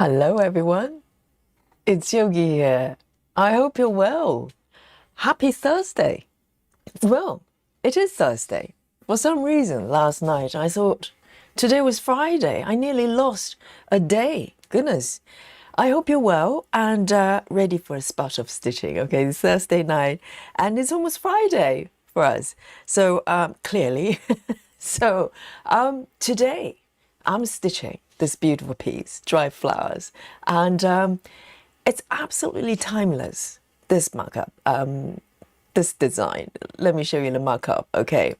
Hello, everyone. It's Yogi here. I hope you're well. Happy Thursday. Well, it is Thursday. For some reason, last night I thought today was Friday. I nearly lost a day. Goodness. I hope you're well and ready for a spot of stitching. Okay, it's Thursday night and it's almost Friday for us. So clearly, today I'm stitching this beautiful piece, Dry Flowers, and it's absolutely timeless. This markup, this design. Let me show you the markup. Okay,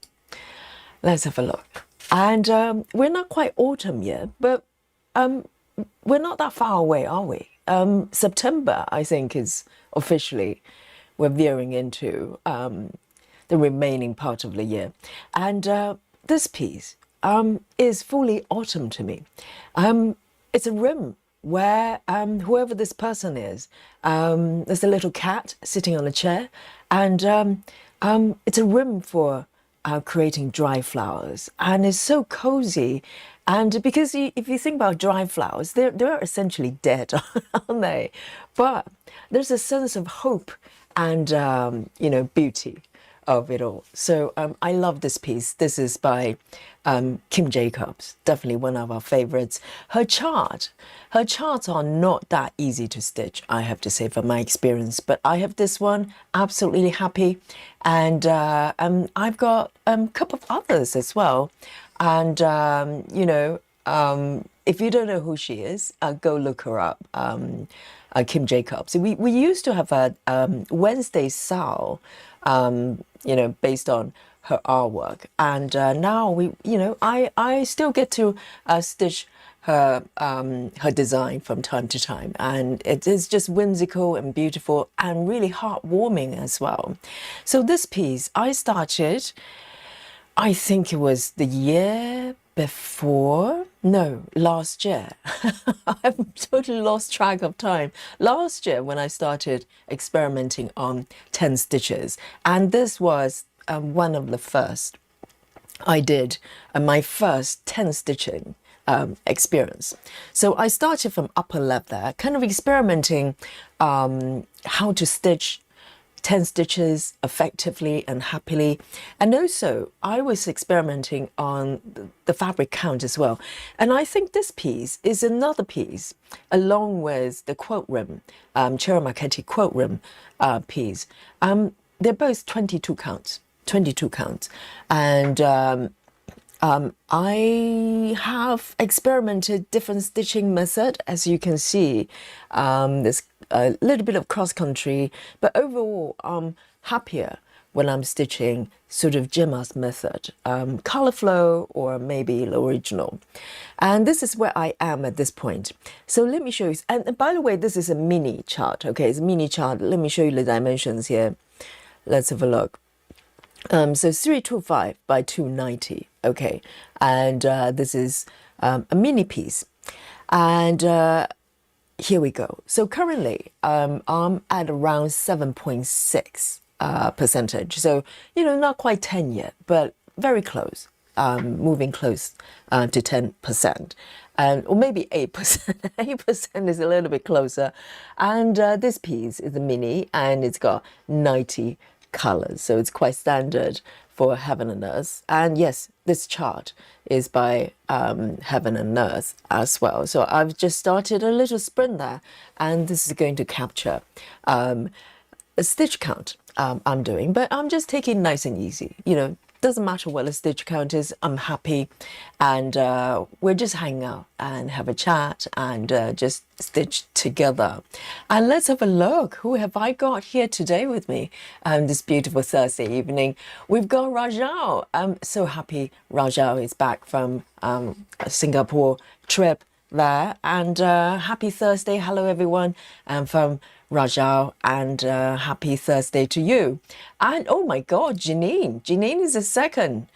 let's have a look. And we're not quite autumn yet, but we're not that far away, are we? September, I think, is officially we're veering into the remaining part of the year. And this piece is fully autumn to me. It's a room where whoever this person is, there's a little cat sitting on a chair, and it's a room for creating dry flowers, and it's so cozy. And because if you think about dry flowers, they're essentially dead, aren't they? But there's a sense of hope and beauty of it all. So I love this piece. This is by Kim Jacobs, definitely one of our favorites. Her charts are not that easy to stitch, I have to say, from my experience. But I have this one, absolutely happy, and I've got a couple of others as well. And if you don't know who she is, go look her up. Kim Jacobs. We used to have a Wednesday Sal, based on her artwork, and now I still get to stitch her design from time to time, and it is just whimsical and beautiful and really heartwarming as well. So this piece I started, I think it was the year before. No, last year. I've totally lost track of time. Last year when I started experimenting on 10 stitches. And this was one of the first I did, my first 10 stitching experience. So I started from upper left there, kind of experimenting how to stitch 10 stitches effectively and happily. And also I was experimenting on the fabric count as well. And I think this piece is another piece along with the quote rim, Chiramaketi quote rim piece. They're both 22 counts. And I have experimented different stitching method, as you can see. There's a little bit of cross-country, but overall I'm happier when I'm stitching sort of Gemma's method, color flow or maybe the original. And this is where I am at this point. So let me show you, and by the way, this is a mini chart, okay? It's a mini chart. Let me show you the dimensions here. Let's have a look. So 325 by 290, okay, and this is a mini piece, and here we go. So currently I'm at around 7.6 percentage, so not quite 10 yet, but very close, moving close to 10%. Or maybe 8%. 8% is a little bit closer. And this piece is a mini, and it's got 90 colors, so it's quite standard for Heaven and Earth. And yes, this chart is by Heaven and Earth as well. So I've just started a little sprint there, and this is going to capture a stitch count I'm doing, but I'm just taking it nice and easy. Doesn't matter what the stitch count is, I'm happy, and we're just hanging out and have a chat and just stitch together. And let's have a look. Who have I got here today with me this beautiful Thursday evening? We've got Rajao. I'm so happy Rajao is back from a Singapore trip there, and happy Thursday. Hello everyone, from Rajao, and happy Thursday to you. And oh my God, Janine is the second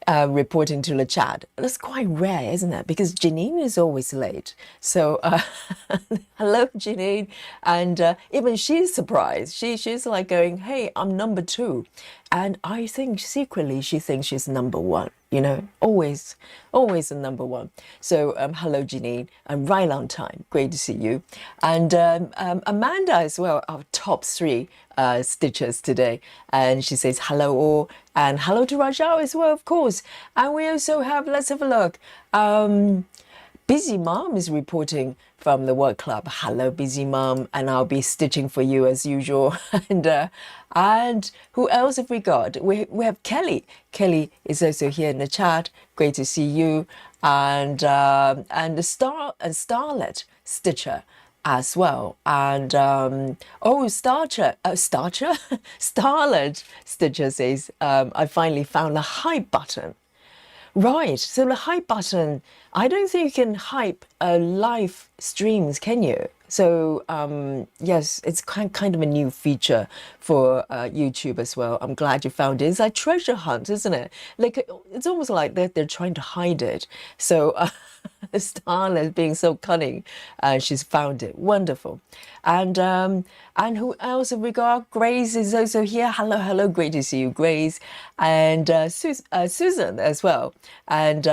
reporting to the chat. That's quite rare, isn't it? Because Janine is always late. So hello Janine, and even she's surprised. She's like going, hey, I'm number 2. And I think secretly she thinks she's number one, you know, always, always the number one. So hello, Janine, and right on time. Great to see you. And Amanda as well, our top three stitchers today. And she says hello all, and hello to Rajao as well, of course. And we also have, let's have a look. Busy Mom is reporting from the work club. Hello, Busy Mom, and I'll be stitching for you as usual. And who else have we got? We have Kelly. Kelly is also here in the chat. Great to see you, and the Starlet Stitcher as well. And Starlet Stitcher says, I finally found the hype button. Right, so the hype button, I don't think you can hype live streams, can you? So yes, it's kind of a new feature for YouTube as well. I'm glad you found it. It's like treasure hunt, isn't it? Like it's almost like they're trying to hide it. So Starlet being so cunning, she's found it. Wonderful. And who else have we got? Grace is also here. Hello, hello. Great to see you, Grace. And Susan as well. And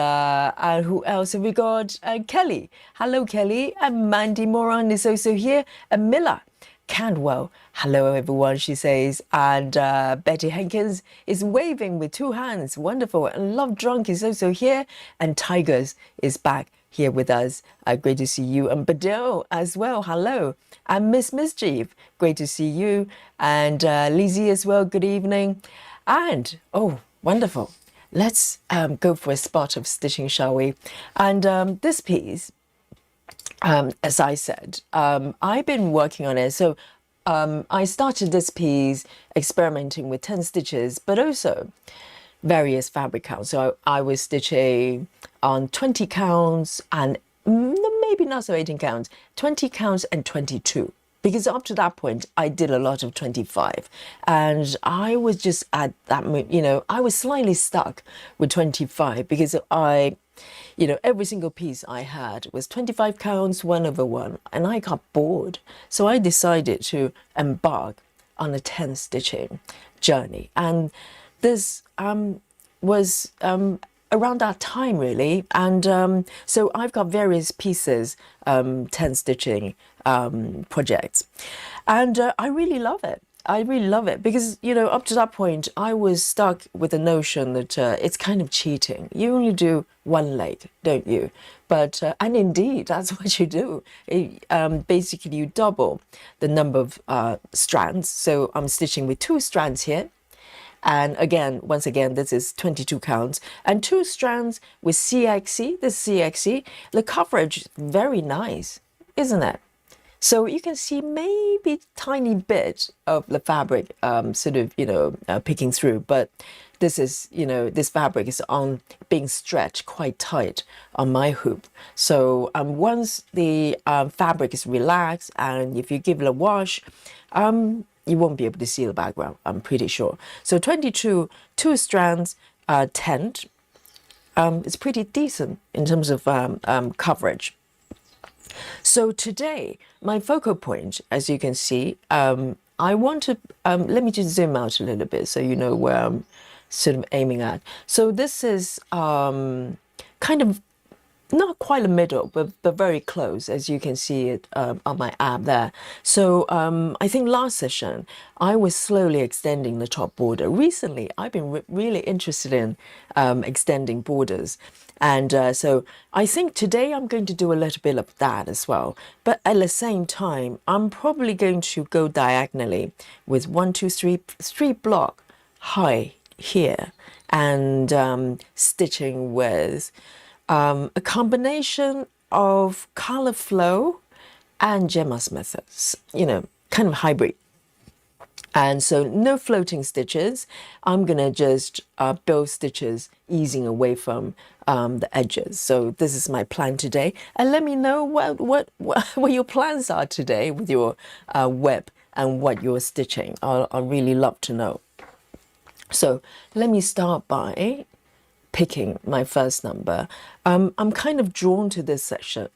who else have we got? Kelly. Hello, Kelly. And Mandy Moran is also here. And Miller Candwell. Hello, everyone, she says. And Betty Hankins is waving with two hands. Wonderful. And Love Drunk is also here. And Tigers is back here with us. Great to see you. And Badil as well. Hello. And Miss Mischief. Great to see you. And Lizzie as well. Good evening. And, oh, wonderful. Let's go for a spot of stitching, shall we? And this piece, as I said, I've been working on it. So I started this piece experimenting with 10 stitches, but also various fabric counts. So I was stitching on 20 counts and maybe not so 18 counts, 20 counts and 22. Because up to that point, I did a lot of 25. And I was just at that, you know, I was slightly stuck with 25 because every single piece I had was 25 counts, 1/1, and I got bored. So I decided to embark on a 10 stitching journey. And this was around that time, really. And so I've got various pieces, 10 stitching projects. And I really love it. I really love it because, up to that point, I was stuck with the notion that it's kind of cheating. You only do one leg, don't you? But, and indeed, that's what you do. Basically, you double the number of strands. So I'm stitching with 2 strands here. And again, once again, this is 22 counts. And 2 strands with CXC, this CXC. The coverage is very nice, isn't it? So you can see maybe tiny bit of the fabric picking through, but this is, this fabric is being stretched quite tight on my hoop. So once the fabric is relaxed and if you give it a wash, you won't be able to see the background, I'm pretty sure. So 22, 2 strands, 10. It's pretty decent in terms of coverage. So today, my focal point, as you can see, I want to, let me just zoom out a little bit so you know where I'm sort of aiming at. So this is kind of not quite the middle, but very close, as you can see it on my ab there. So I think last session, I was slowly extending the top border. Recently, I've been really interested in extending borders. And so I think today I'm going to do a little bit of that as well. But at the same time, I'm probably going to go diagonally with 1, 2, 3 block high here and stitching with a combination of color flow and Gemma's methods, kind of hybrid. And so no floating stitches. I'm going to just build stitches easing away from the edges. So this is my plan today. And let me know what your plans are today with your web and what you're stitching. I'd really love to know. So let me start by picking my first number, I'm kind of drawn to this section,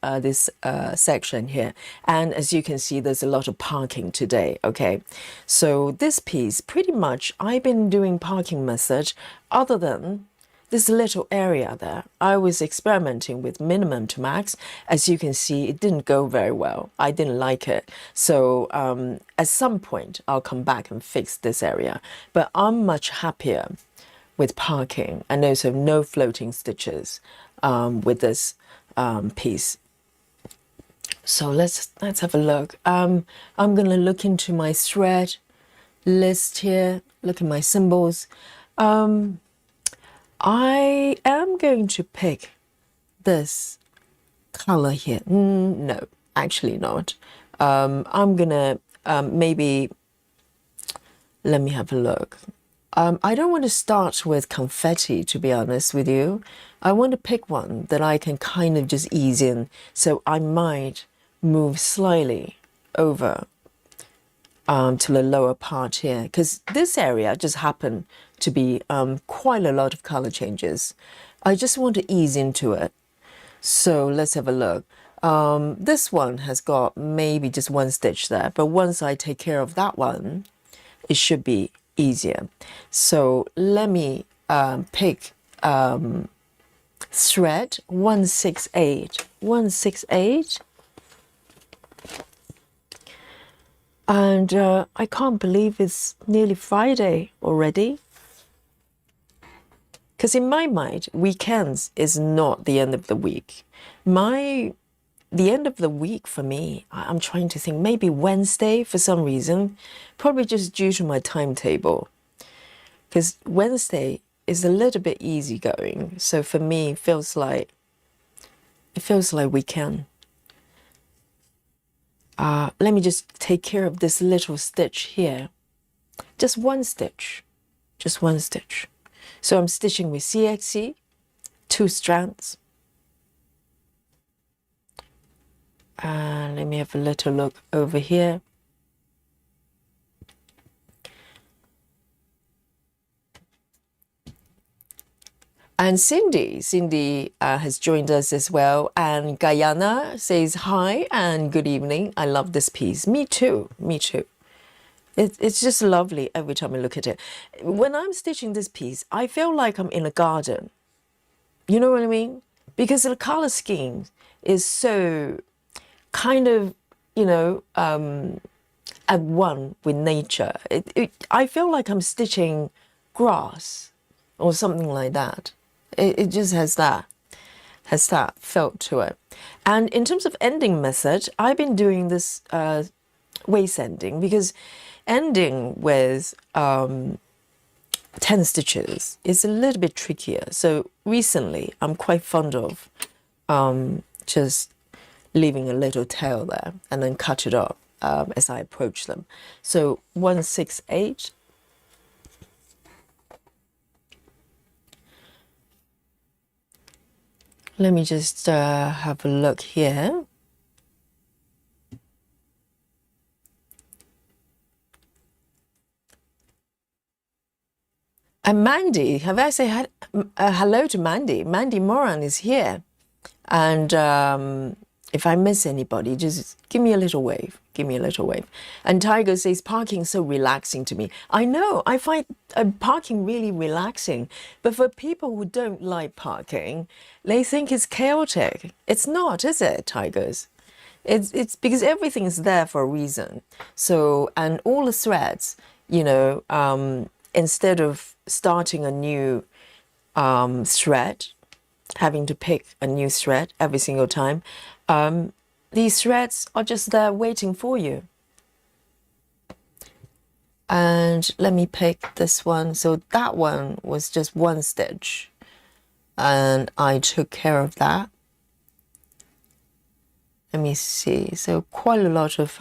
section here. And as you can see, there's a lot of parking today. Okay, so this piece, pretty much, I've been doing parking method other than this little area there. I was experimenting with minimum to max. As you can see, it didn't go very well. I didn't like it. So at some point, I'll come back and fix this area. But I'm much happier with parking and also no floating stitches with this piece. So let's have a look. I'm gonna look into my thread list here, look at my symbols. I am going to pick this color here. No, actually not. I'm gonna maybe, let me have a look. I don't want to start with confetti, to be honest with you. I want to pick one that I can kind of just ease in. So I might move slightly over to the lower part here, because this area just happened to be quite a lot of color changes. I just want to ease into it. So let's have a look. This one has got maybe just one stitch there, but once I take care of that one, it should be easier. So let me pick thread 168, 168. And I can't believe it's nearly Friday already. Because in my mind, weekends is not the end of the week. The end of the week for me, I'm trying to think, maybe Wednesday for some reason, probably just due to my timetable. Because Wednesday is a little bit easygoing. So for me, it feels like weekend. Let me just take care of this little stitch here. Just one stitch, just one stitch. So I'm stitching with CXC, 2 strands. Let me have a little look over here. And Cindy has joined us as well. And Guyana says hi and good evening. I love this piece. Me too, me too. It's just lovely every time I look at it. When I'm stitching this piece, I feel like I'm in a garden. You know what I mean? Because the color scheme is so kind of, you know, at one with nature. I feel like I'm stitching grass or something like that. It just has that felt to it. And in terms of ending method, I've been doing this waist ending, because ending with 10 stitches is a little bit trickier. So recently, I'm quite fond of just leaving a little tail there and then cut it off as I approach them. So 168. Let me just have a look here. And Mandy, have I say hello to Mandy? Mandy Moran is here. And if I miss anybody, just give me a little wave. Give me a little wave. And Tiger says, parking so relaxing to me. I know, I find parking really relaxing. But for people who don't like parking, they think it's chaotic. It's not, is it, Tigers? It's because everything is there for a reason. So, and all the threads, you know, instead of starting a new thread, having to pick a new thread every single time, these threads are just there waiting for you. And let me pick this one. So that one was just one stitch, and I took care of that. Let me see. So quite a lot of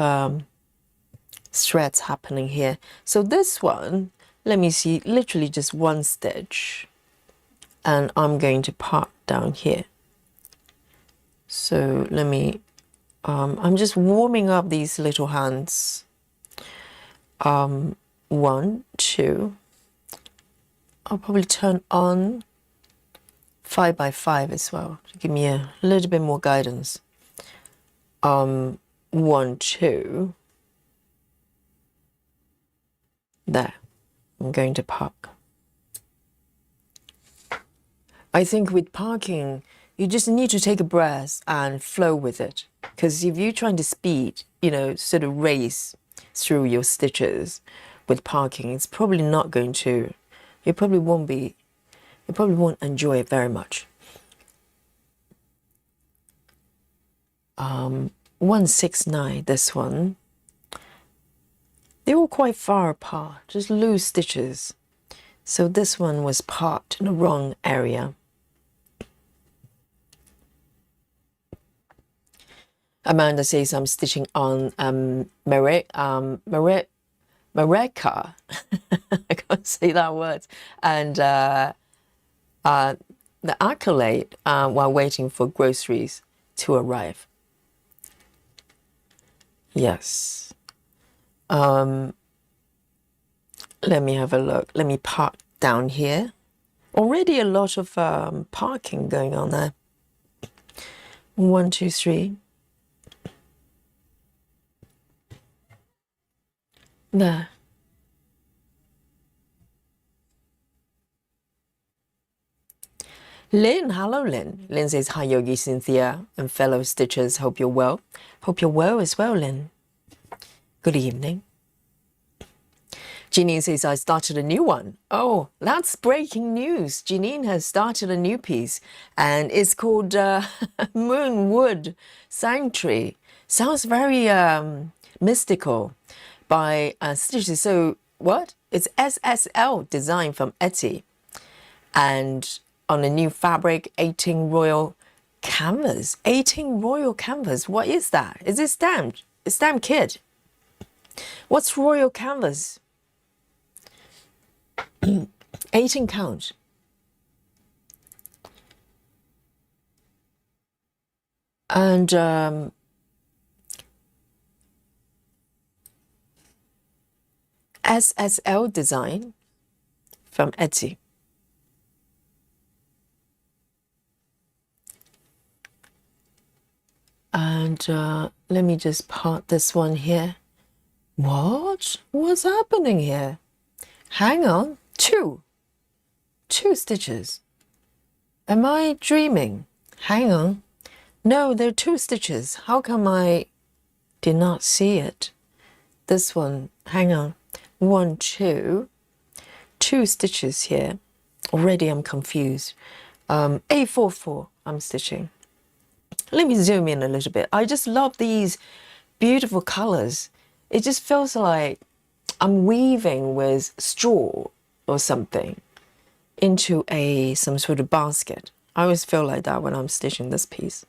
threads happening here. So this one, let me see, literally just one stitch, and I'm going to part down here. So let me, I'm just warming up these little hands. 1, 2, I'll probably turn on 5 by 5 as well to give me a little bit more guidance. 1, 2. There. I'm going to park. I think with parking, you just need to take a breath and flow with it. Because if you're trying to speed, sort of race through your stitches with parking, it's probably not going to, you probably won't enjoy it very much. 169, this one. They're all quite far apart, just loose stitches. So this one was parked in the wrong area. Amanda says I'm stitching on Mareka. I can't say that word. And the accolade while waiting for groceries to arrive. Yes. Let me have a look. Let me park down here. Already a lot of parking going on there. 1, 2, 3. There. Lynn, hello Lynn. Lynn says, hi Yogi, Cynthia, and fellow stitchers. Hope you're well. Hope you're well as well, Lynn. Good evening. Janine says, I started a new one. Oh, that's breaking news. Janine has started a new piece, and it's called Moonwood Sanctuary. Sounds very mystical by Stitches. So what? It's SSL design from Etsy. And on a new fabric, 18 royal canvas. 18 royal canvas. What is that? Is it stamped? A stamp kit. What's royal canvas? 18 count. And SSL design from Etsy. And let me just part this one here. What? What's happening here? Hang on. Two stitches. Am I dreaming? Hang on. No, there are 2 stitches. How come I did not see it? This one, hang on. 1, 2. 2 stitches here. Already I'm confused. A44 I'm stitching. Let me zoom in a little bit. I just love these beautiful colors. It just feels like I'm weaving with straw or something into some sort of basket. I always feel like that when I'm stitching this piece.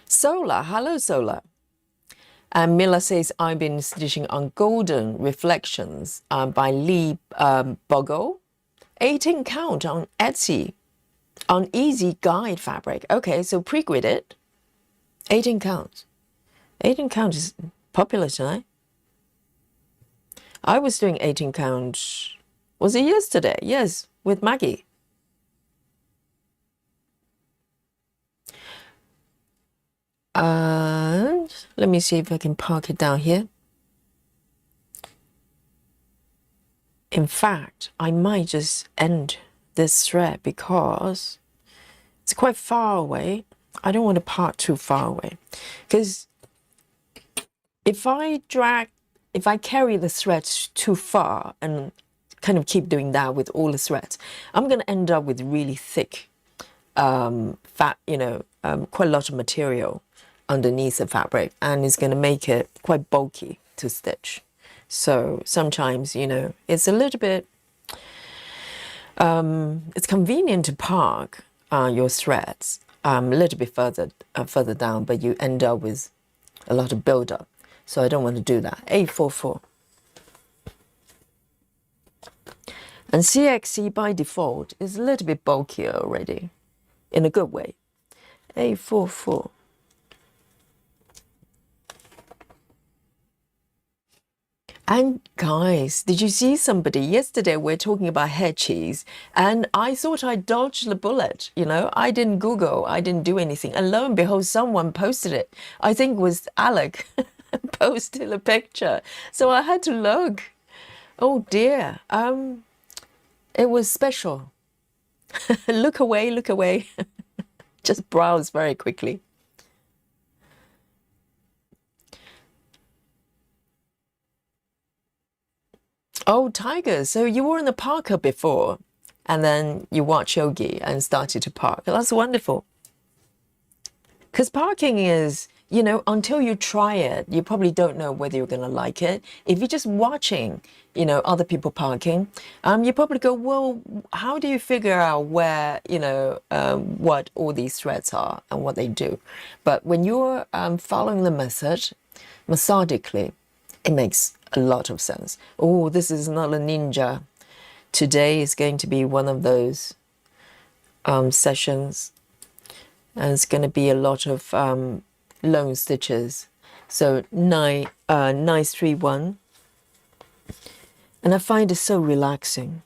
Sola, hello Sola. And Mila says, I've been stitching on Golden Reflections by Lee Bogle. 18 count on Etsy on Easy Guide fabric. Okay, so pre-gridded. 18 count. 18 count is popular tonight. I was doing 18 count, was it yesterday? Yes, with Maggie. And let me see if I can park it down here. In fact, I might just end this thread because it's quite far away. I don't want to part too far away, because if I carry the thread too far and kind of keep doing that with all the threads, I'm going to end up with really thick, quite a lot of material underneath the fabric, and it's going to make it quite bulky to stitch. So sometimes, it's a little bit, it's convenient to park your threads a little bit further down, but you end up with a lot of build-up. So I don't want to do that. 844. And CXC by default is a little bit bulkier already, in a good way. 844. And guys, did you see somebody yesterday? We're talking about head cheese, and I thought I dodged the bullet. I didn't Google, I didn't do anything. And lo and behold, someone posted it. I think it was Alec posted a picture. So I had to look. Oh dear. It was special. Look away, look away. Just browse very quickly. Oh, Tiger. So you were in the parker before, and then you watched Yogi and started to park. That's wonderful. Because parking is, until you try it, you probably don't know whether you're going to like it. If you're just watching, other people parking, you probably go, well, how do you figure out where, what all these threads are and what they do? But when you're following the method methodically, it makes a lot of sense. Oh, this is not a ninja. Today is going to be one of those sessions, and it's going to be a lot of lone stitches. So 931, and I find it so relaxing.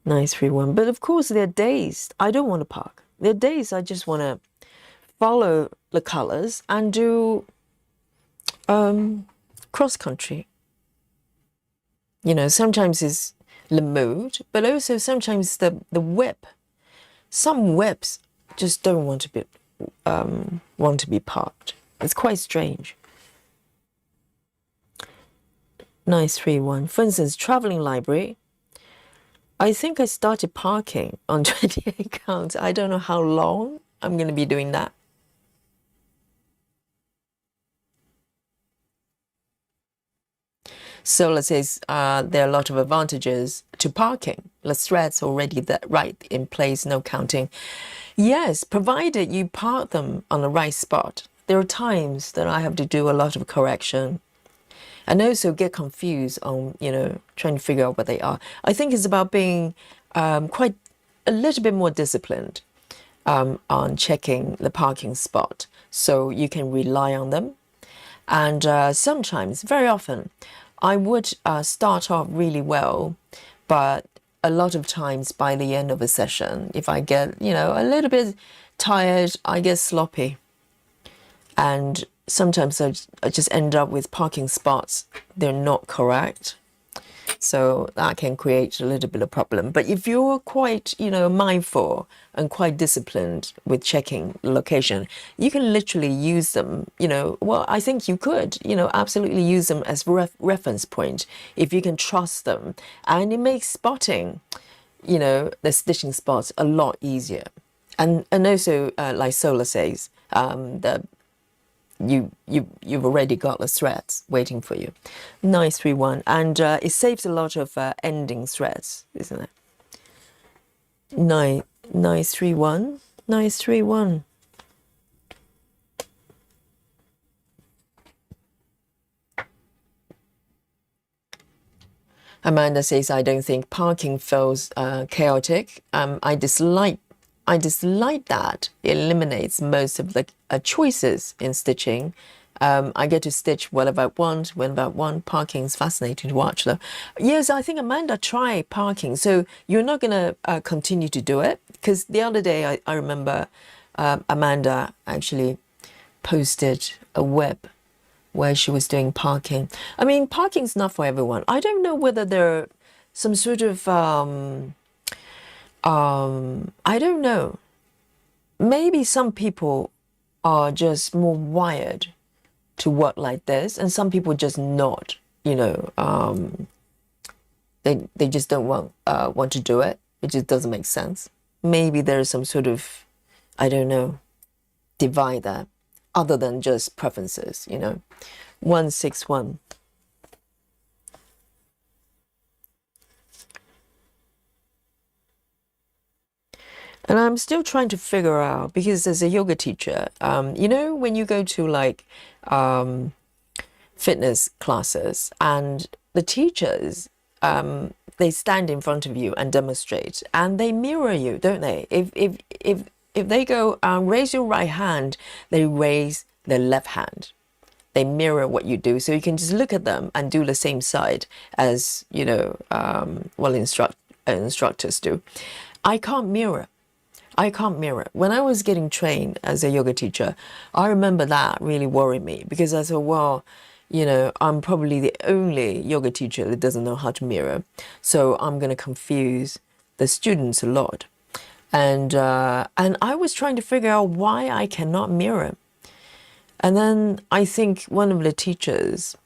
931, but of course there are days I don't want to park. There are days I just want to follow the colors and do cross country. Sometimes it's the mood, but also sometimes the whip. Some whips just don't want to be parked. It's quite strange. 931. For instance, traveling library. I think I started parking on 28 counts. I don't know how long I'm going to be doing that. So let's say there are a lot of advantages to parking. The threads already right in place, no counting. Yes, provided you park them on the right spot. There are times that I have to do a lot of correction and also get confused on, trying to figure out what they are. I think it's about being quite a little bit more disciplined on checking the parking spot so you can rely on them. And sometimes, very often, I would start off really well, but a lot of times by the end of a session, if I get, a little bit tired, I get sloppy. And sometimes I just end up with parking spots. They're not correct. So that can create a little bit of problem. But if you're quite, mindful and quite disciplined with checking location, you can literally use them, well, I think you could, absolutely use them as reference point if you can trust them. And it makes spotting, the stitching spots a lot easier. And also, like Sola says, you've already got the threads waiting for you. 931, and it saves a lot of ending threads, isn't it? 931, 931. Amanda says, I don't think parking feels chaotic. I dislike that. It eliminates most of the choices in stitching. I get to stitch whatever I want, whenever I want. Parking is fascinating to watch, though. Yes, I think Amanda tried parking. So you're not going to continue to do it? Because the other day, I remember Amanda actually posted a web where she was doing parking. I mean, parking's not for everyone. I don't know whether there are some sort of I don't know. Maybe some people are just more wired to work like this, and some people just not. They just don't want to do it. It just doesn't make sense. Maybe there's some sort of, I don't know, divide there, other than just preferences. 161. And I'm still trying to figure out, because as a yoga teacher, when you go to like fitness classes and the teachers, they stand in front of you and demonstrate, and they mirror you, don't they? If they go, raise your right hand, they raise their left hand. they mirror what you do. So you can just look at them and do the same side as, instructors do. I can't mirror. I can't mirror. When I was getting trained as a yoga teacher, I remember that really worried me because I thought, well, I'm probably the only yoga teacher that doesn't know how to mirror. So I'm going to confuse the students a lot. And I was trying to figure out why I cannot mirror. And then I think one of my teachers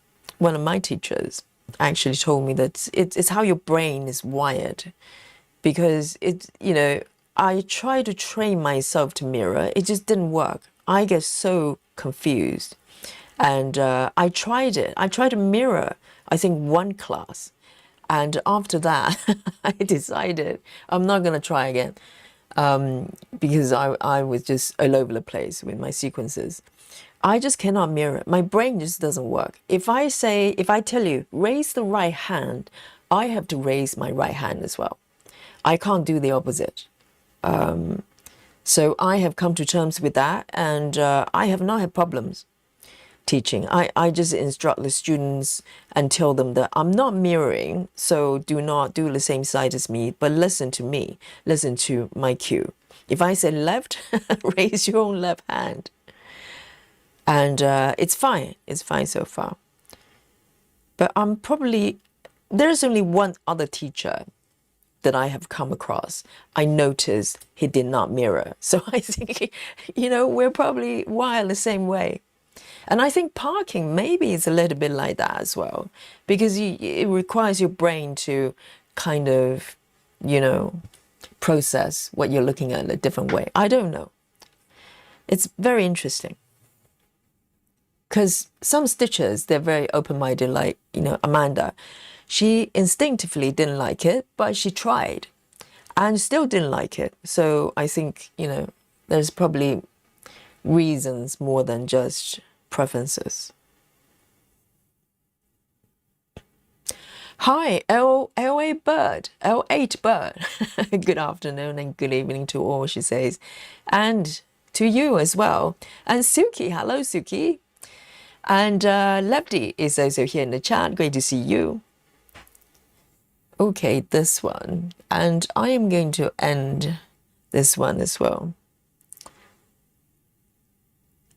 actually told me that it's how your brain is wired. Because I tried to train myself to mirror. It just didn't work. I get so confused. And I tried it. I tried to mirror, I think, one class. And after that, I decided I'm not going to try again because I was just all over the place with my sequences. I just cannot mirror. My brain just doesn't work. If I tell you, raise the right hand, I have to raise my right hand as well. I can't do the opposite. So I have come to terms with that, and I have not had problems teaching. I just instruct the students and tell them that I'm not mirroring, so do not do the same side as me, but listen to me, listen to my cue. If I say left, raise your own left hand. And it's fine so far. But there's only one other teacher that I have come across. I noticed he did not mirror. So I think, we're probably wired the same way. And I think parking maybe is a little bit like that as well, because it requires your brain to kind of, process what you're looking at in a different way. I don't know. It's very interesting. Because some stitchers, they're very open-minded, like, Amanda. She instinctively didn't like it, but she tried and still didn't like it. So I think, there's probably reasons more than just preferences. Hi, L8 Bird. Good afternoon and good evening to all, she says. And to you as well. And Suki, hello, Suki. And Lefty is also here in the chat. Great to see you. Okay, this one. And I am going to end this one as well.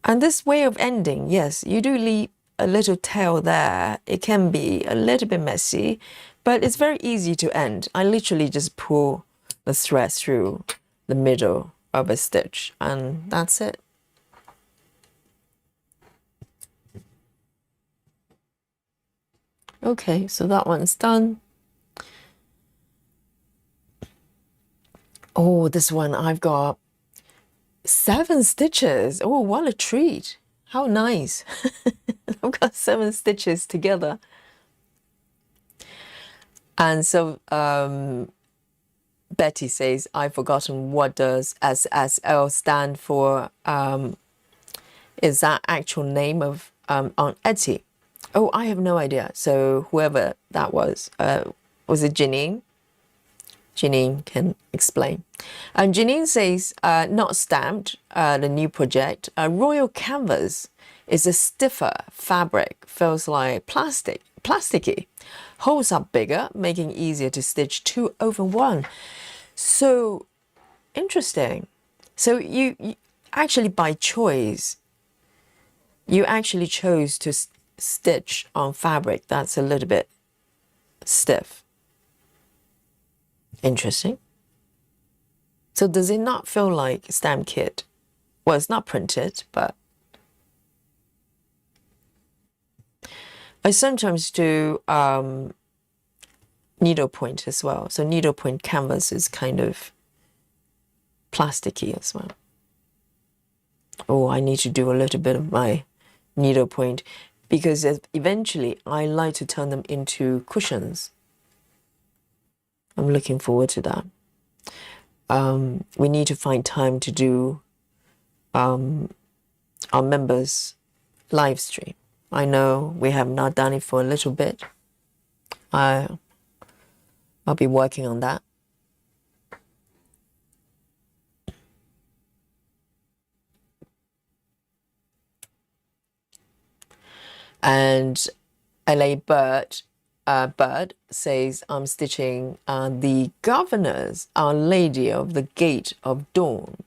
And this way of ending, yes, you do leave a little tail there. It can be a little bit messy, but it's very easy to end. I literally just pull the thread through the middle of a stitch, and that's it. Okay, so that one's done. Oh, this one I've got 7 stitches. Oh, what a treat. How nice. I've got 7 stitches together. And so Betty says, I've forgotten what does SSL stand for. Is that actual name of on Etsy? Oh, I have no idea. So whoever that was it Janine? Janine can explain. And Janine says, not stamped, the new project. Royal Canvas is a stiffer fabric, feels like plasticky. Holes are bigger, making it easier to stitch 2 over 1. So interesting. So you actually, by choice, you actually chose to stitch on fabric that's a little bit stiff. Interesting. So does it not feel like a stamp kit? Well, it's not printed, but I sometimes do needlepoint as well. So needlepoint canvas is kind of plasticky as well. Oh, I need to do a little bit of my needlepoint because eventually I like to turn them into cushions. I'm looking forward to that. We need to find time to do our members live stream. I know we have not done it for a little bit. I'll be working on that. And Bird says, I'm stitching the Governor's Our Lady of the Gate of Dawn.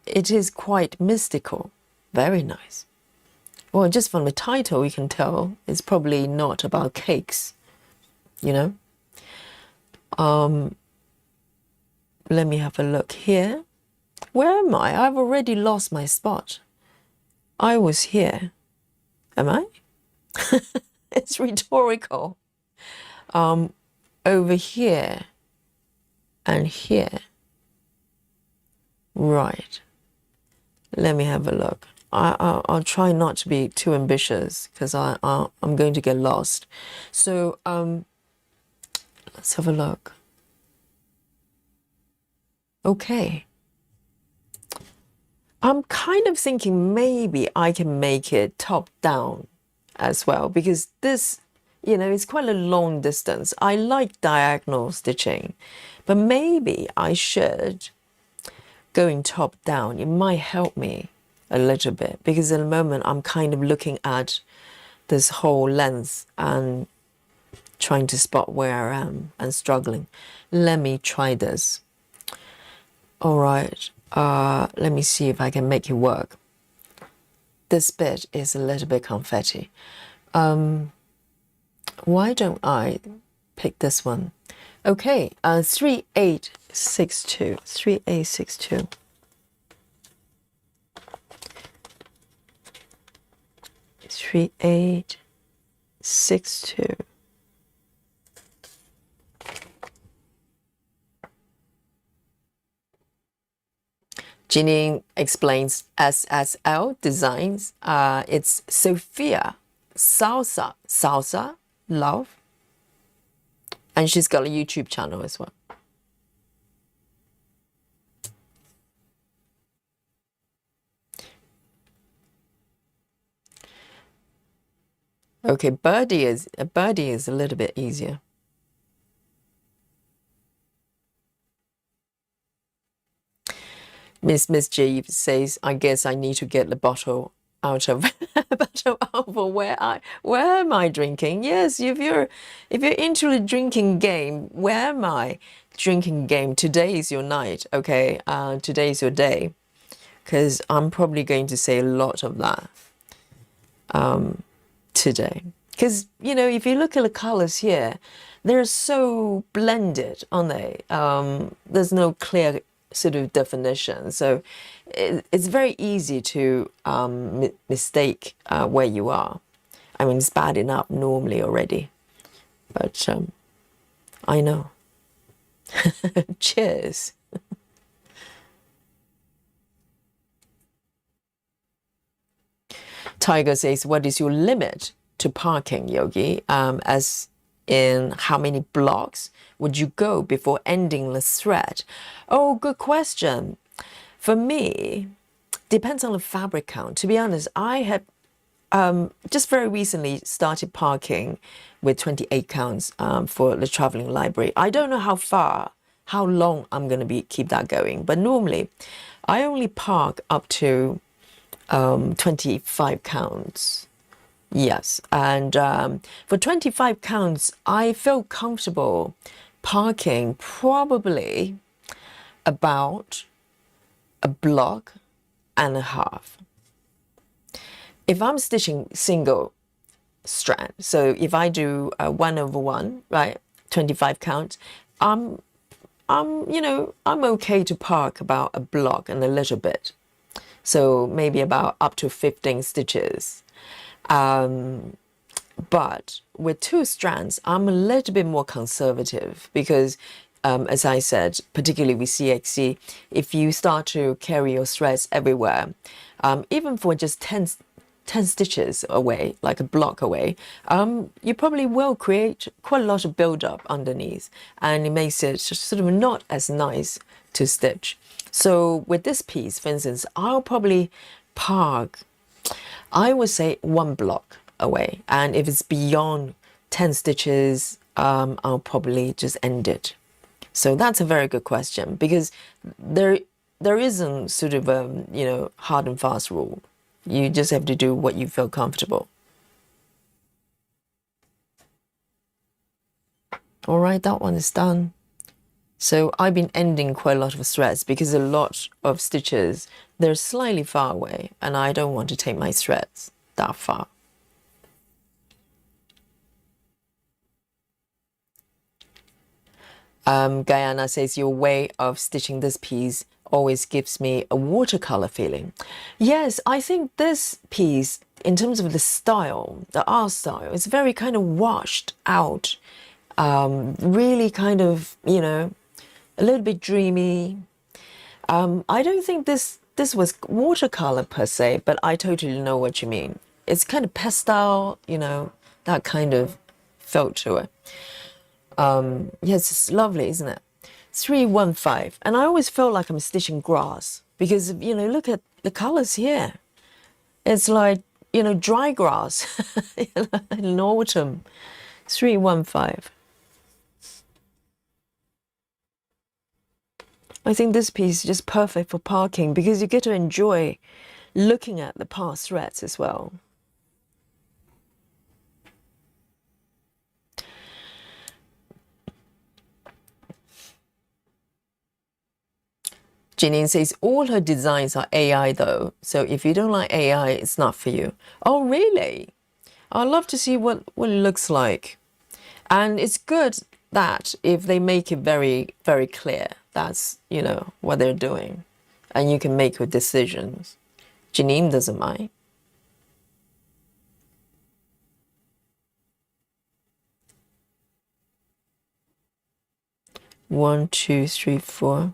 It is quite mystical. Very nice. Well, just from the title, you can tell it's probably not about cakes, you know? Let me have a look here. Where am I? I've already lost my spot. I was here. Am I? It's rhetorical. Over here and here. Right. Let me have a look. I'll try not to be too ambitious because I'm going to get lost. So let's have a look. Okay. I'm kind of thinking maybe I can make it top down as well, because this, you know, it's quite a long distance. I like diagonal stitching, but maybe I should going top down. It might help me a little bit, because at the moment I'm kind of looking at this whole length and trying to spot where I am and struggling. Let me try this. All right. Let me see if I can make it work. This bit is a little bit confetti. Why don't I pick this one? Okay, 3862. 3862. Three, 8, 6, 2. Jeanine explains SSL Designs. It's Sophia Salsa Love. And she's got a YouTube channel as well. Okay, Birdie is a little bit easier. Miss G says, I guess I need to get the bottle out of where am I drinking? Yes, if you're into the drinking game, where am I? Drinking game. Today is your night, okay? Today is your day, because I'm probably going to say a lot of that today. Because, you know, if you look at the colors here, they're so blended, aren't they? There's no clear sort of definition, so it's very easy to mistake where you are. I mean, it's bad enough normally already, but I know. Cheers. Tiger says, what is your limit to parking, Yogi? As in how many blocks would you go before ending the thread? Oh, good question. For me, depends on the fabric count. To be honest, I have just very recently started parking with 28 counts for the traveling library. I don't know how long I'm going to keep that going, but normally I only park up to 25 counts. Yes, and for 25 counts, I feel comfortable parking probably about a block and a half. If I'm stitching single strand, so if I do 1/1, right, 25 counts, I'm okay to park about a block and a little bit. So maybe about up to 15 stitches. But with 2 strands, I'm a little bit more conservative because, as I said, particularly with CXC, if you start to carry your threads everywhere, even for just 10 stitches away, like a block away, you probably will create quite a lot of build-up underneath, and it makes it sort of not as nice to stitch. So with this piece, for instance, I'll probably park, I would say 1 block away, and if it's beyond 10 stitches, I'll probably just end it. So that's a very good question, because there isn't sort of a hard and fast rule. You just have to do what you feel comfortable. All right, that one is done. So I've been ending quite a lot of threads because a lot of stitches, they're slightly far away and I don't want to take my threads that far. Guyana says, your way of stitching this piece always gives me a watercolor feeling. Yes, I think this piece, in terms of the style, the art style, is very kind of washed out, really kind of, you know, a little bit dreamy. I don't think this was watercolor per se, but I totally know what you mean. It's kind of pastel, you know, that kind of felt to it. Yes, it's lovely, isn't it? 315. And I always felt like I'm stitching grass because, you know, look at the colors here. It's like, you know, dry grass in autumn. 315. I think this piece is just perfect for parking because you get to enjoy looking at the past threads as well. Janine says all her designs are AI though, so if you don't like AI, it's not for you. Oh, really? I'd love to see what it looks like. And it's good that if they make it very, very clear, that's, you know, what they're doing. And you can make your decisions. Janine doesn't mind. One, two, three, four.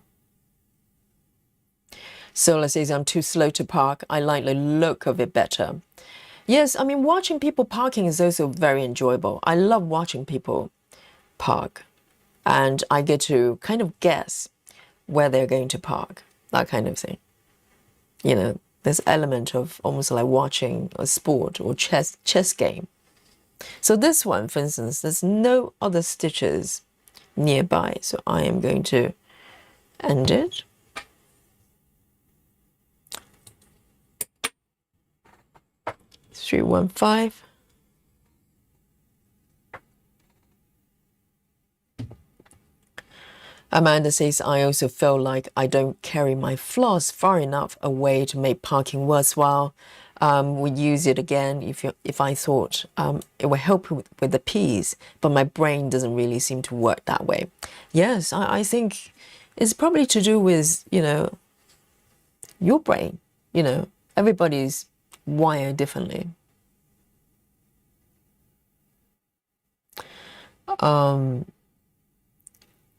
Sola says, I'm too slow to park. I like the look of it better. Yes, I mean, watching people parking is also very enjoyable. I love watching people park. And I get to kind of guess where they're going to park, that kind of thing. You know, this element of almost like watching a sport or chess game. So this one, for instance, there's no other stitches nearby. So I am going to end it. Three, 1, 5. Amanda says, I also feel like I don't carry my floss far enough away to make parking worthwhile. Would use it again if I thought it would help with the piece, but my brain doesn't really seem to work that way. Yes, I think it's probably to do with, you know, your brain. You know, everybody's wired differently.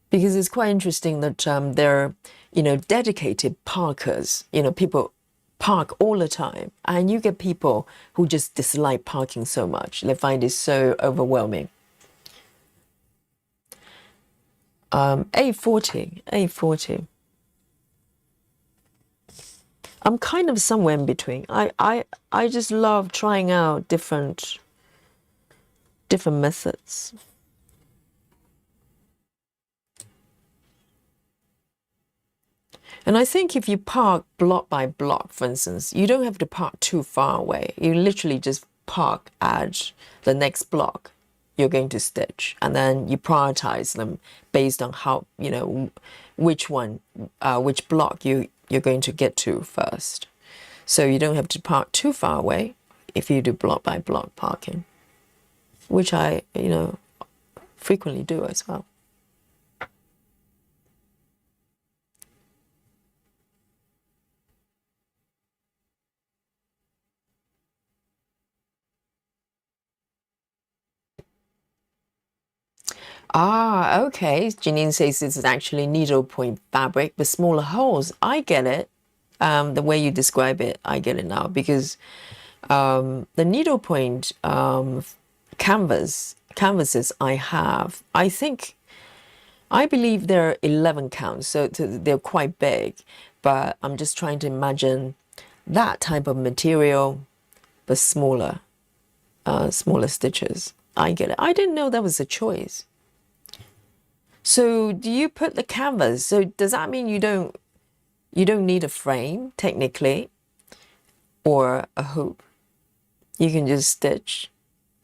Because it's quite interesting that they're, you know, dedicated parkers. You know, people park all the time, and you get people who just dislike parking so much. They find it so overwhelming. 840, 840. I'm kind of somewhere in between. I just love trying out different methods. And I think if you park block by block, for instance, you don't have to park too far away. You literally just park at the next block you're going to stitch, and then you prioritize them based on how, you know, which one, which block you're going to get to first. So you don't have to park too far away if you do block by block parking, which I, you know, frequently do as well. Ah, okay. Janine says this is actually needlepoint fabric with smaller holes. I get it. The way you describe it, I get it now, because the needlepoint canvases I have, I believe they're 11 counts, so they're quite big. But I'm just trying to imagine that type of material, but smaller stitches. I get it. I didn't know that was a choice. So do you put the canvas? So does that mean you don't need a frame technically, or a hoop? You can just stitch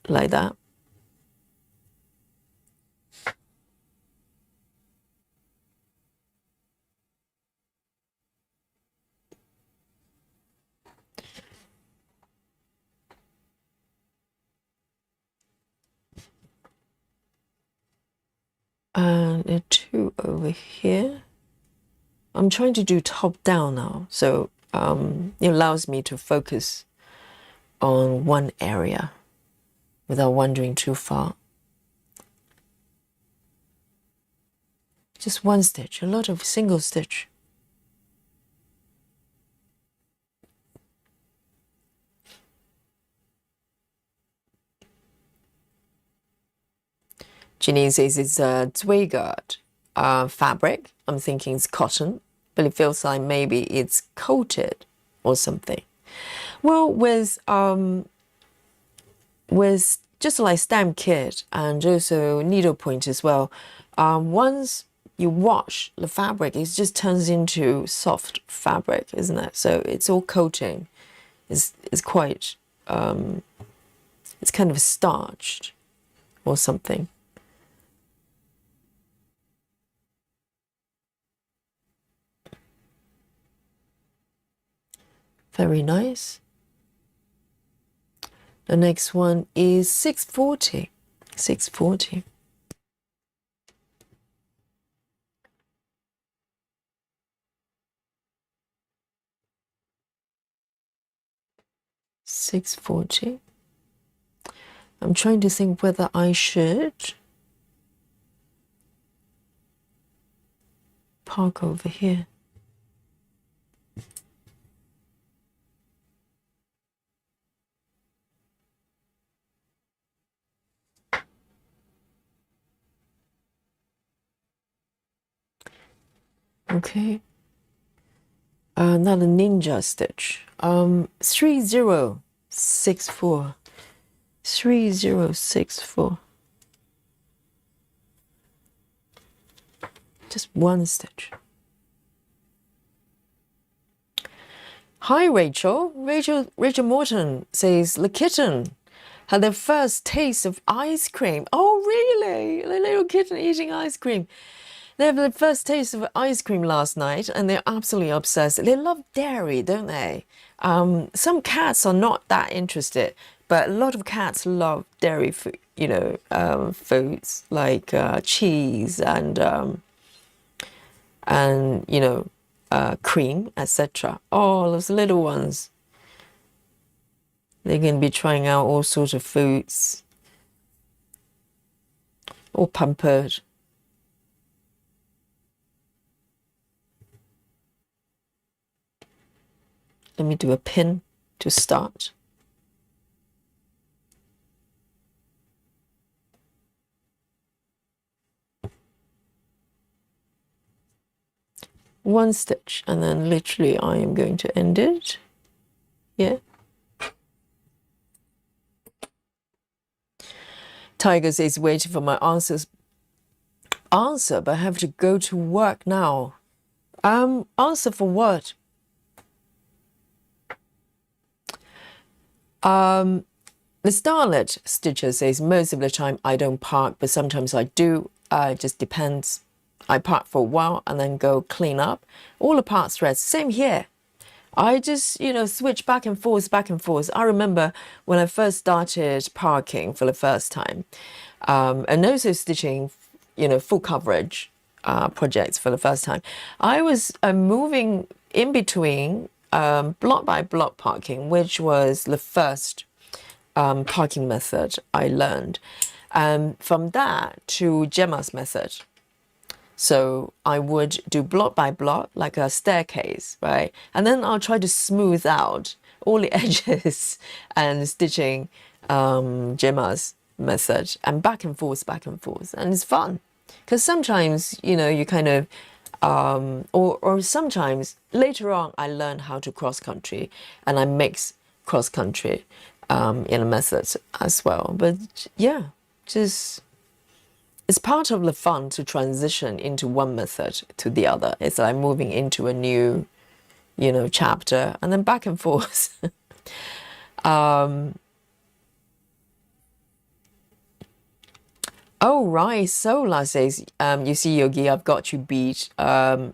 like that. There are two over here. I'm trying to do top down now, so it allows me to focus on one area without wandering too far. Just one stitch, a lot of single stitch. Janine says it's a Zweigart fabric. I'm thinking it's cotton, but it feels like maybe it's coated or something. Well, with just like stamp kit and also needlepoint as well, once you wash the fabric, it just turns into soft fabric, isn't it? So it's all coating. It's quite it's kind of starched or something. Very nice. The next one is 640. 640. $6.40. I'm trying to think whether I should park over here. Okay. Another ninja stitch. 3064. 3064. Just one stitch. Hi, Rachel. Rachel Morton says the kitten had their first taste of ice cream. Oh, really? The little kitten eating ice cream. They have the first taste of ice cream last night, and they're absolutely obsessed. They love dairy, don't they? Some cats are not that interested, but a lot of cats love dairy food, foods like cheese and cream, etc. Oh, those little ones. They're going to be trying out all sorts of foods, all pampered. Let me do a pin to start. One stitch, and then literally I am going to end it. Yeah. Tiger says waiting for my answer, but I have to go to work now. Answer for what? The Starlet Stitcher says most of the time I don't park, but sometimes I do. It just depends. I park for a while and then go clean up. All the part threads, same here. I just, switch back and forth, back and forth. I remember when I first started parking for the first time, and also stitching, full coverage projects for the first time. I was moving in between block by block parking, which was the first parking method I learned. From that to Gemma's method. So I would do block by block, like a staircase, right? And then I'll try to smooth out all the edges and stitching Gemma's method, and back and forth. And it's fun because sometimes, you kind of, or sometimes later on I learned how to cross country, and I mix cross country in a method as well. But yeah, just... it's part of the fun to transition into one method to the other. It's like moving into a new, chapter, and then back and forth. Oh, right. Sola says, you see, Yogi, I've got you beat.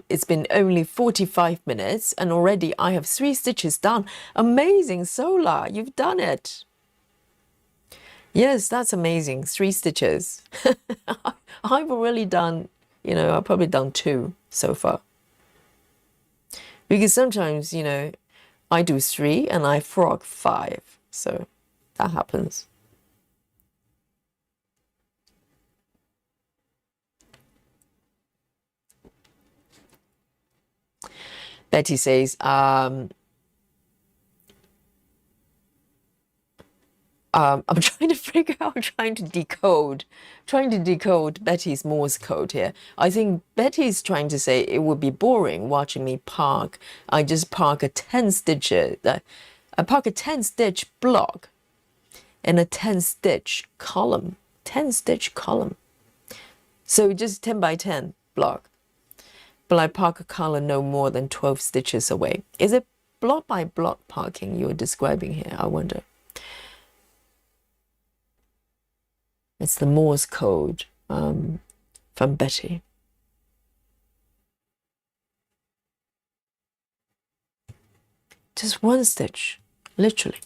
It's been only 45 minutes, and already I have 3 stitches done. Amazing, Sola. You've done it. Yes, that's amazing. 3 stitches. I've already done, You know, I've probably done 2 so far. Because sometimes, you know, I do 3 and I frog 5. So that happens. Betty says, I'm trying to figure out, trying to decode Betty's Morse code here. I think Betty's trying to say it would be boring watching me park. I just park a 10-stitch, I park a 10-stitch block and a 10-stitch column. 10-stitch column. So just 10 by 10 block. But I park a color no more than 12 stitches away. Is it block by block parking you're describing here? I wonder. It's the Morse code from Betty. Just 1 stitch, literally.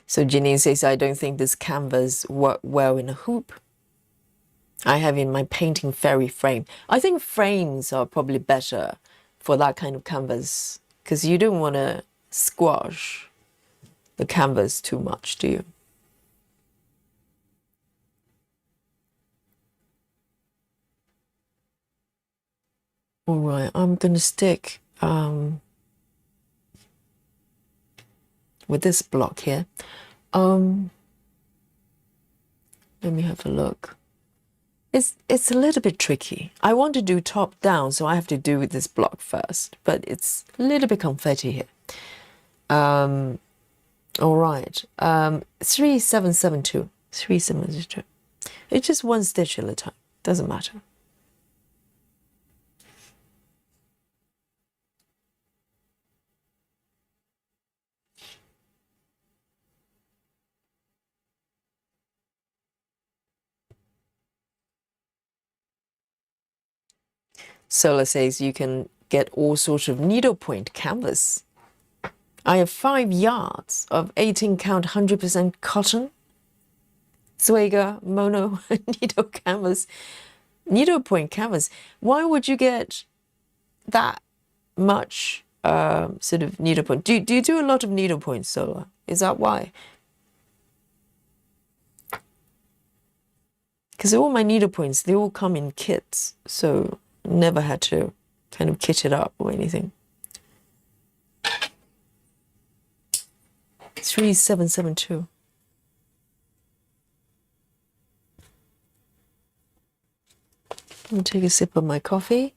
So Ginny says, I don't think this canvas work well in a hoop. I have in my painting fairy frame. I think frames are probably better for that kind of canvas because you don't want to squash the canvas too much, do you? All right, I'm going to stick with this block here. Let me have a look. It's a little bit tricky. I want to do top down, so I have to do with this block first, but it's a little bit confetti here. All right, 3772. 3772. It's just 1 stitch at a time. Doesn't matter. Sola says you can get all sorts of needlepoint canvas. I have 5 yards of 18 count 100% cotton Swagger mono needle canvas, needlepoint canvas. Why would you get that much sort of needlepoint? Do you do a lot of needlepoint, Sola? Is that why? Because all my needlepoints, they all come in kits, so never had to kind of kit it up or anything. 3772. Let me take a sip of my coffee.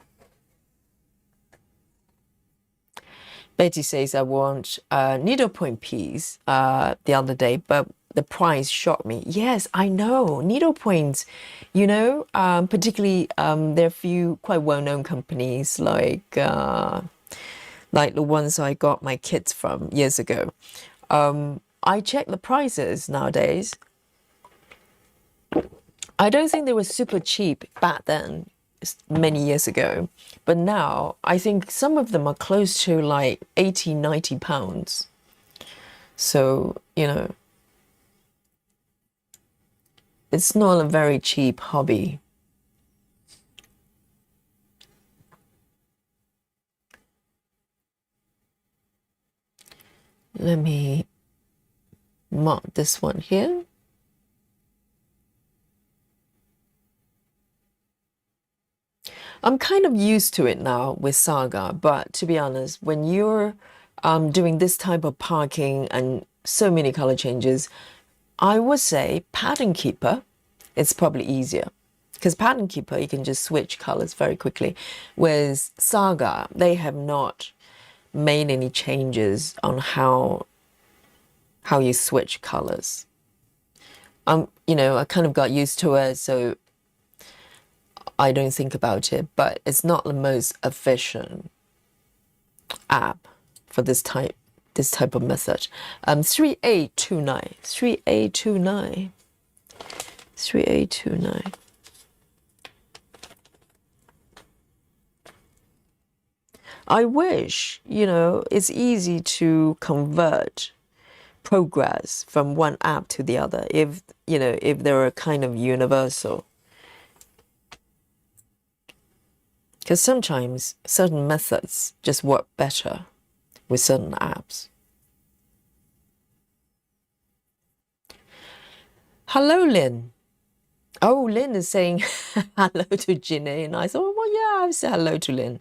Betty says I want a needlepoint piece the other day, but the price shocked me. Yes, I know. Needlepoints, you know, particularly there are a few quite well-known companies like the ones I got my kits from years ago. I check the prices nowadays. I don't think they were super cheap back then, many years ago, but now I think some of them are close to like 80, 90 pounds. So, you know, it's not a very cheap hobby. Let me mark this one here. I'm kind of used to it now with Saga, but to be honest, when you're doing this type of parking and so many color changes, I would say Pattern Keeper, it's probably easier. Because Pattern Keeper, you can just switch colors very quickly. Whereas Saga, they have not made any changes on how you switch colors. You know, I kind of got used to it, so I don't think about it, but it's not the most efficient app for this type of method. 3829. 3829. 3829. I wish, it's easy to convert progress from one app to the other if they're kind of universal. Because sometimes certain methods just work better with certain apps. Hello, Lynn. Oh, Lynn is saying hello to Ginny, and I thought, well, yeah, I'll say hello to Lynn.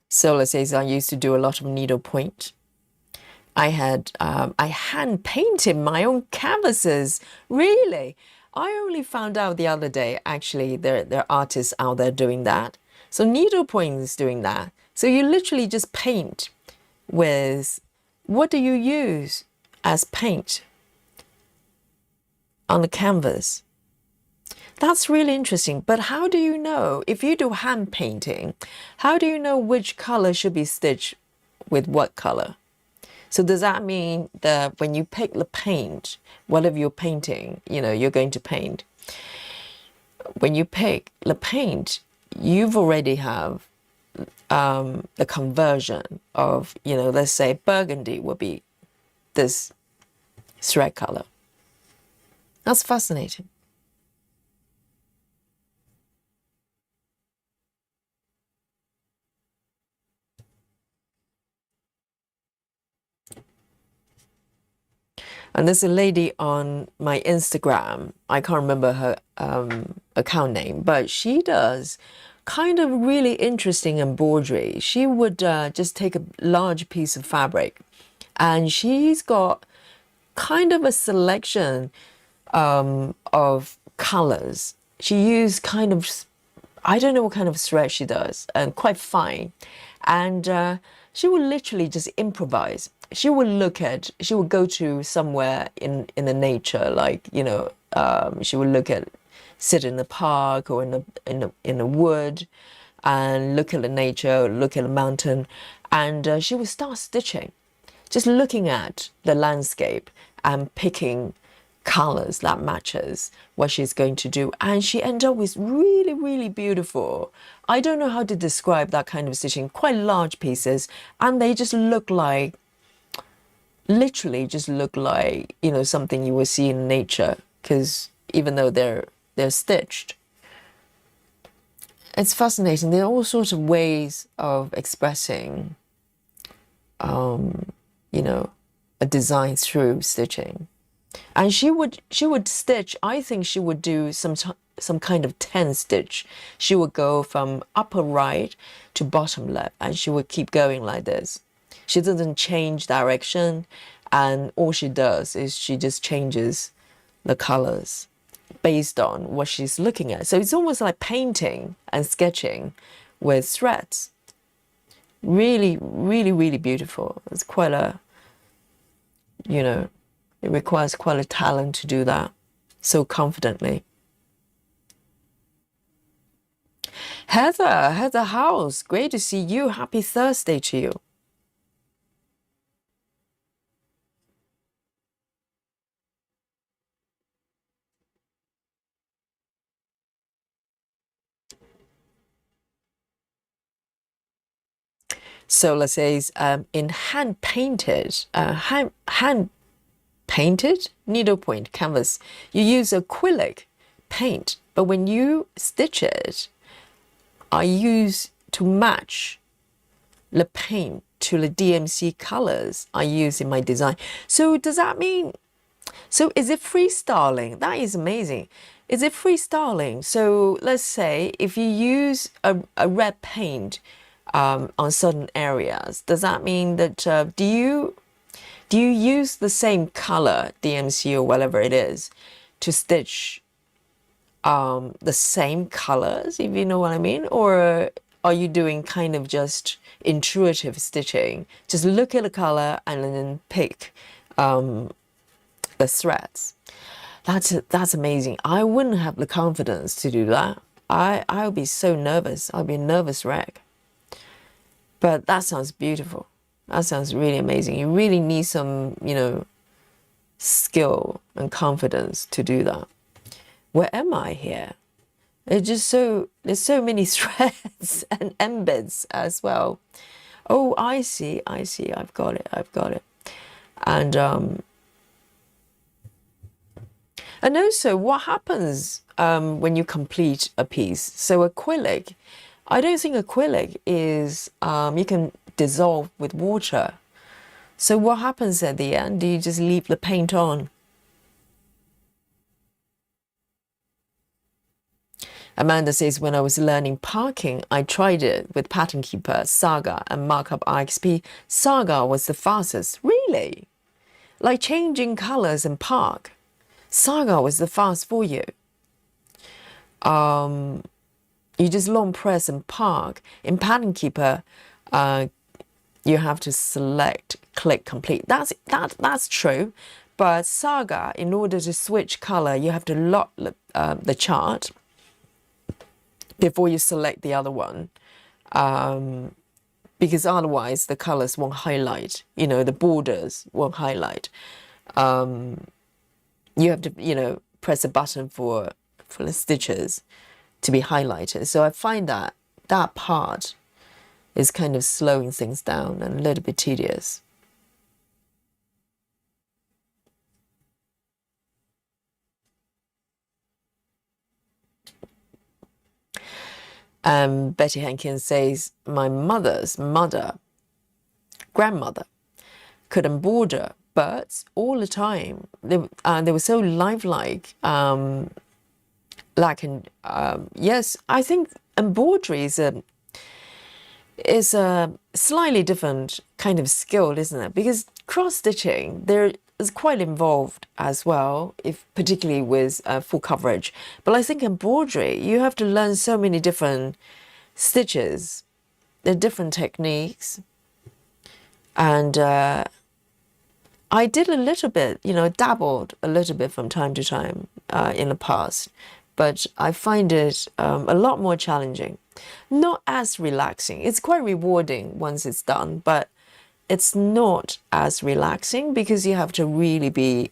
Sola says I used to do a lot of needlepoint. I hand painted my own canvases. Really? I only found out the other day, actually, there are artists out there doing that. So needlepoint is doing that. So you literally just paint with, what do you use as paint on the canvas? That's really interesting. But how do you know, if you do hand painting, how do you know which color should be stitched with what color? So does that mean that when you pick the paint, whatever you're painting, you're going to paint, when you pick the paint, you've already have the conversion of, let's say burgundy would be this thread color. That's fascinating. And there's a lady on my Instagram, I can't remember her account name, but she does kind of really interesting embroidery. She would just take a large piece of fabric, and she's got kind of a selection of colors. She used kind of, I don't know what kind of thread she does, and quite fine. And she would literally just improvise. She would go to somewhere in the nature, like, she would sit in the park or in the wood and look at the nature, look at the mountain, and she would start stitching, just looking at the landscape and picking colors that matches what she's going to do, and she ended up with really, really beautiful, I don't know how to describe that kind of stitching, quite large pieces, and they just look like, literally just look like, something you will see in nature, because even though they're stitched. It's fascinating. There are all sorts of ways of expressing a design through stitching. And she would stitch, I think she would do some kind of 10 stitch. She would go from upper right to bottom left, and she would keep going like this. She doesn't change direction, and all she does is she just changes the colors based on what she's looking at. So it's almost like painting and sketching with threads. Really, really, really beautiful. It's quite a, it requires quite a talent to do that so confidently. Heather House, great to see you. Happy Thursday to you. Sola says, in hand painted needlepoint canvas, you use acrylic paint, but when you stitch it, I use to match the paint to the DMC colors I use in my design. So does that mean, so is it freestyling? That is amazing. Is it freestyling? So let's say if you use a red paint on certain areas, does that mean that do you use the same color, DMC or whatever it is, to stitch the same colors, if you know what I mean? Or are you doing kind of just intuitive stitching? Just look at the color and then pick the threads. That's amazing. I wouldn't have the confidence to do that. I would be so nervous. I'd be a nervous wreck. But that sounds beautiful. That sounds really amazing. You really need some, skill and confidence to do that. Where am I here? It's just so, there's so many threads and embeds as well. Oh, I see, I've got it. And and also what happens when you complete a piece? So acrylic, I don't think acrylic is, you can dissolve with water. So what happens at the end? Do you just leave the paint on? Amanda says, when I was learning parking, I tried it with Pattern Keeper, Saga, and Markup RXP. Saga was the fastest. Really? Like changing colors and park. Saga was the fast for you. You just long press and park. In Pattern Keeper, you have to select, click, complete. That's true. But Saga, in order to switch color, you have to lock the chart before you select the other one, because otherwise the colors won't highlight, the borders won't highlight. You have to, press a button for the stitches to be highlighted. So I find that part is kind of slowing things down and a little bit tedious. Betty Hankins says, my grandmother could embroider birds all the time. They were so lifelike. Yes, I think embroidery is a slightly different kind of skill, isn't it? Because cross-stitching, there is quite involved as well, particularly with full coverage. But I think embroidery, you have to learn so many different stitches, the different techniques. And I did a little bit, dabbled a little bit from time to time in the past. But I find it a lot more challenging. Not as relaxing. It's quite rewarding once it's done, but it's not as relaxing because you have to really be,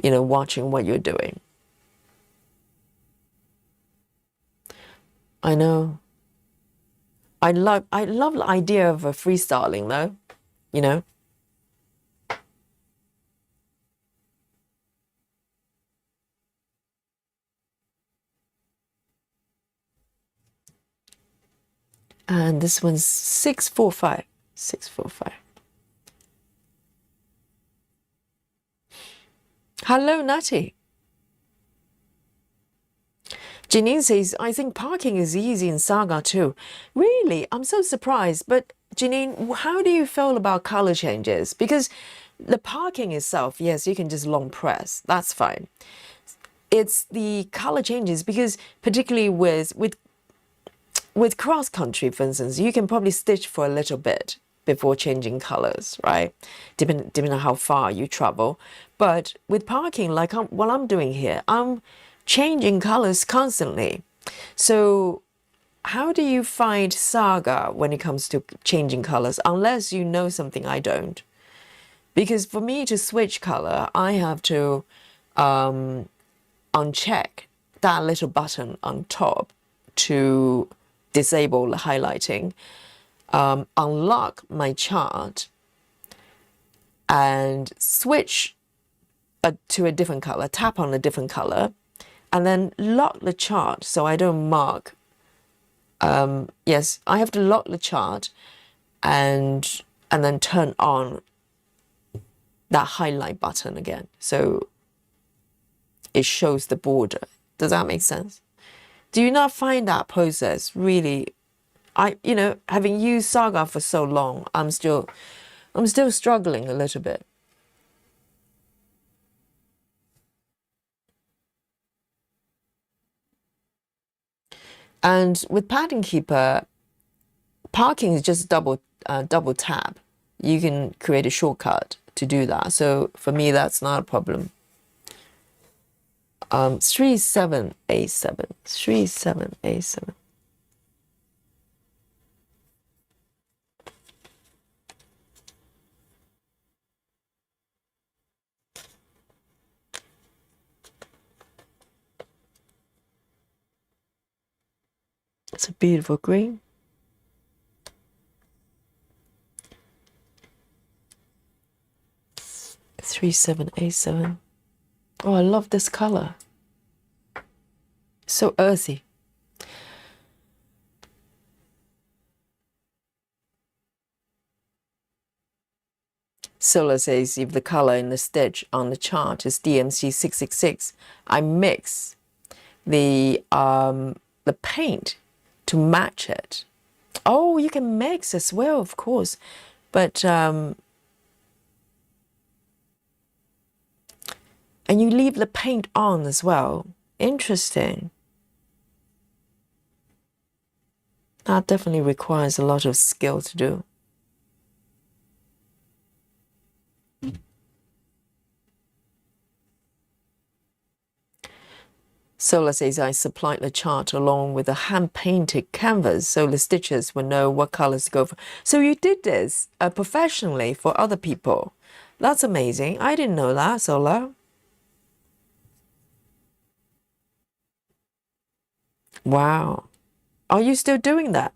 watching what you're doing. I know. I love the idea of a freestyling though, And this one's 645. 645. Hello, Natty. Janine says, I think parking is easy in Saga too. Really? I'm so surprised. But Janine, how do you feel about color changes? Because the parking itself, yes, you can just long press. That's fine. It's the color changes because particularly with cross country, for instance, you can probably stitch for a little bit before changing colors, right? Depending on how far you travel. But with parking, like what I'm doing here, I'm changing colors constantly. So how do you find Saga when it comes to changing colors? Unless you know something I don't. Because for me to switch color, I have to uncheck that little button on top to disable the highlighting, unlock my chart, and switch to a different color, tap on a different color, and then lock the chart so I don't mark. Yes, I have to lock the chart and then turn on that highlight button again. So it shows the border. Does that make sense? Do you not find that process really, having used Saga for so long, I'm still struggling a little bit. And with Pattern Keeper, parking is just double tap. You can create a shortcut to do that. So for me, that's not a problem. 3787. 3787. That's a beautiful green. $3787. Oh, I love this color. So earthy. Solar says if the color in the stitch on the chart is DMC 666, I mix the paint to match it. Oh, you can mix as well, of course, but and you leave the paint on as well. Interesting. That definitely requires a lot of skill to do. Solar says I supplied the chart along with a hand-painted canvas so the stitchers would know what colors to go for. So you did this professionally for other people. That's amazing. I didn't know that, Solar. Wow. Are you still doing that?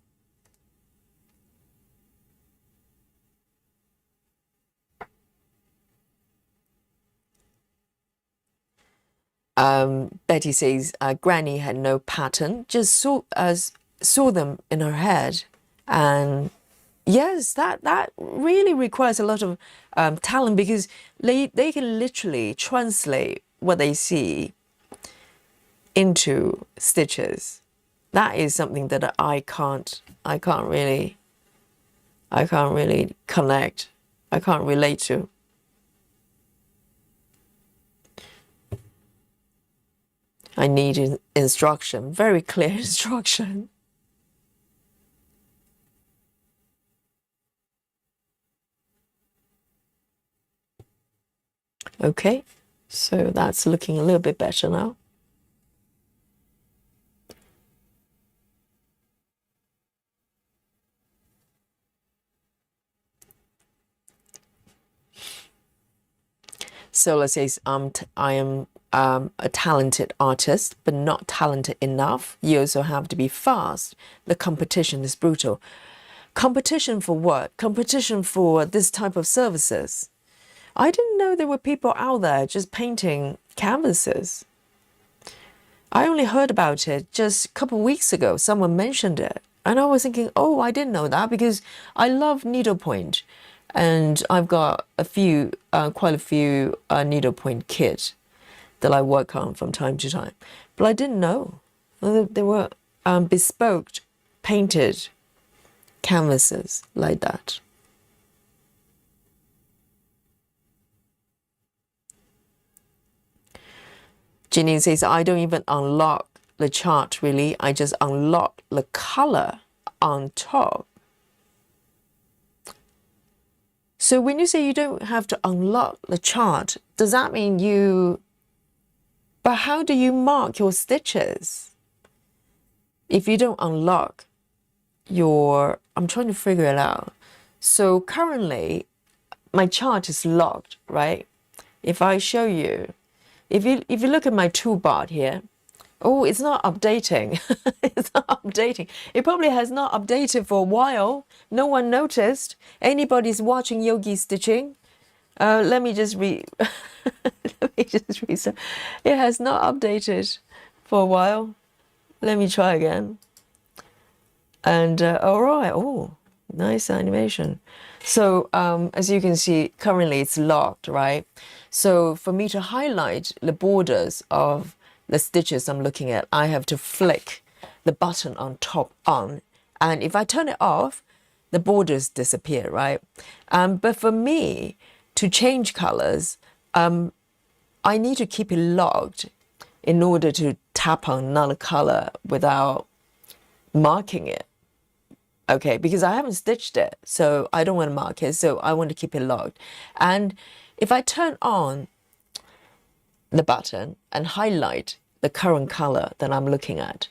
Betty says Granny had no pattern, just saw them in her head. And yes, that really requires a lot of talent, because they can literally translate what they see into stitches. That is something that I can't really connect. I can't relate to. I need instruction, very clear instruction. Okay, so that's looking a little bit better now. Sola says, I am a talented artist, but not talented enough. You also have to be fast. The competition is brutal. Competition for what? Competition for this type of services. I didn't know there were people out there just painting canvases. I only heard about it just a couple of weeks ago. Someone mentioned it. And I was thinking, oh, I didn't know that, because I love needlepoint. And I've got quite a few needlepoint kits that I work on from time to time. But I didn't know there were bespoke painted canvases like that. Janine says, I don't even unlock the chart really. I just unlock the color on top. So when you say you don't have to unlock the chart, does that mean you... But how do you mark your stitches if you don't unlock your... I'm trying to figure it out. So currently, my chart is locked, right? If I show you, if you look at my toolbar here, oh, it's not updating. It's not updating. It probably has not updated for a while. No one noticed. Anybody's watching Yogi stitching? Let me just read. Let me just read. It has not updated for a while. Let me try again. And all right. Oh, nice animation. So as you can see, currently it's locked, right? So for me to highlight the borders of the stitches I'm looking at, I have to flick the button on top on. And if I turn it off, the borders disappear, right? But for me to change colors, I need to keep it locked in order to tap on another color without marking it. Okay, because I haven't stitched it, so I don't want to mark it, so I want to keep it locked. And if I turn on the button and highlight the current color that I'm looking at,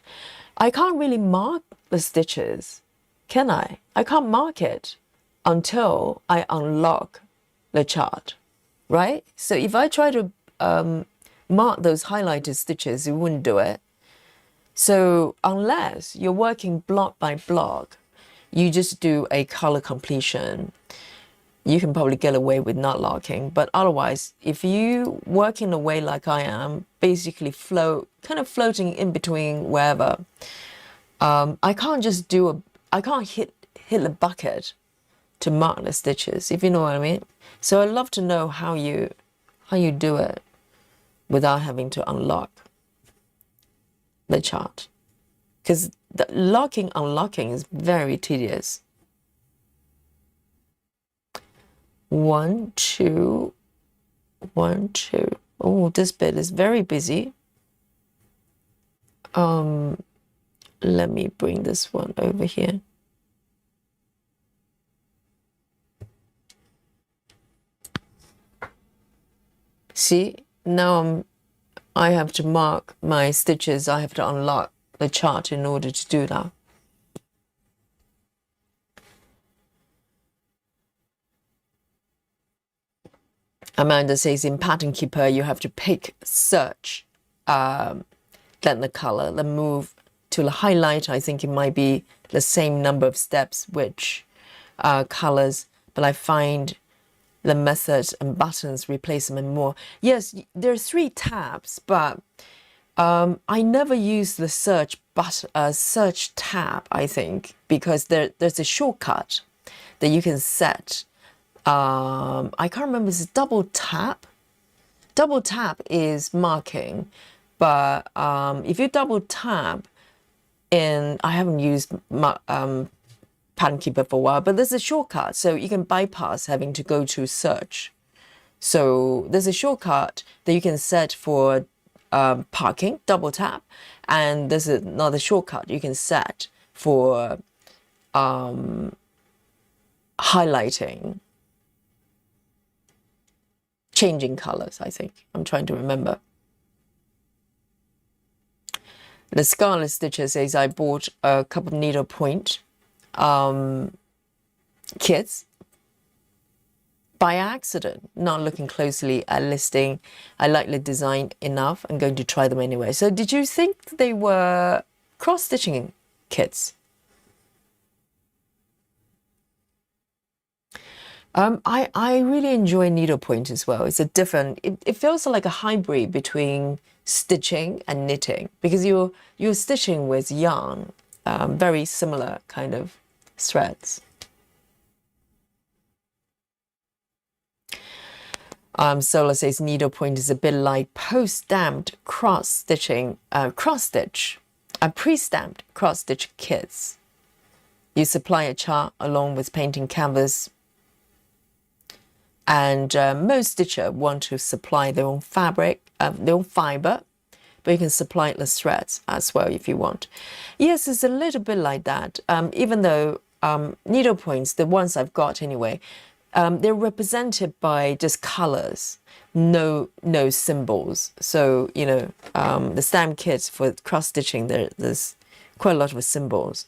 I can't really mark the stitches, can I? I can't mark it until I unlock the chart, right? So if I try to mark those highlighted stitches, it wouldn't do it. So unless you're working block by block, you just do a color completion, you can probably get away with not locking. But otherwise, if you work in a way like I am, basically kind of floating in between wherever, I can't just I can't hit the bucket to mark the stitches, if you know what I mean. So I'd love to know how you do it without having to unlock the chart, because the unlocking is very tedious. 1 2 1 2. Oh, this bit is very busy. Let me bring this one over here. See, now I have to mark my stitches. I have to unlock the chart in order to do that. Amanda says in Pattern Keeper, you have to pick search, then the color, then move to the highlight. I think it might be the same number of steps, which colors, but I find the methods and buttons, replacement more. Yes, there are 3 tabs, but I never use the search tab, I think, because there's a shortcut that you can set. I can't remember, it's double tap. Double tap is marking, but if you double tap in, I haven't used Pattern Keeper for a while, but there's a shortcut, so you can bypass having to go to search. So there's a shortcut that you can set for parking, double tap, and there's another shortcut you can set for highlighting, changing colors, I think. I'm trying to remember. The Scarlet Stitcher says, I bought a couple of needlepoint kits by accident, not looking closely at listing. I like the design enough. I'm going to try them anyway. So did you think they were cross-stitching kits? I really enjoy needlepoint as well. It's a different, it feels like a hybrid between stitching and knitting, because you're stitching with yarn, very similar kind of threads. Sola says needlepoint is a bit like post-stamped cross-stitching, cross-stitch, pre-stamped cross-stitch kits. You supply a chart along with painting canvas, and most stitcher want to supply their own fabric, their own fiber, but you can supply the threads as well if you want. Yes, it's a little bit like that, even though needlepoints, the ones I've got anyway, they're represented by just colors, no symbols. So, you know, the stamp kits for cross-stitching, there's quite a lot of symbols.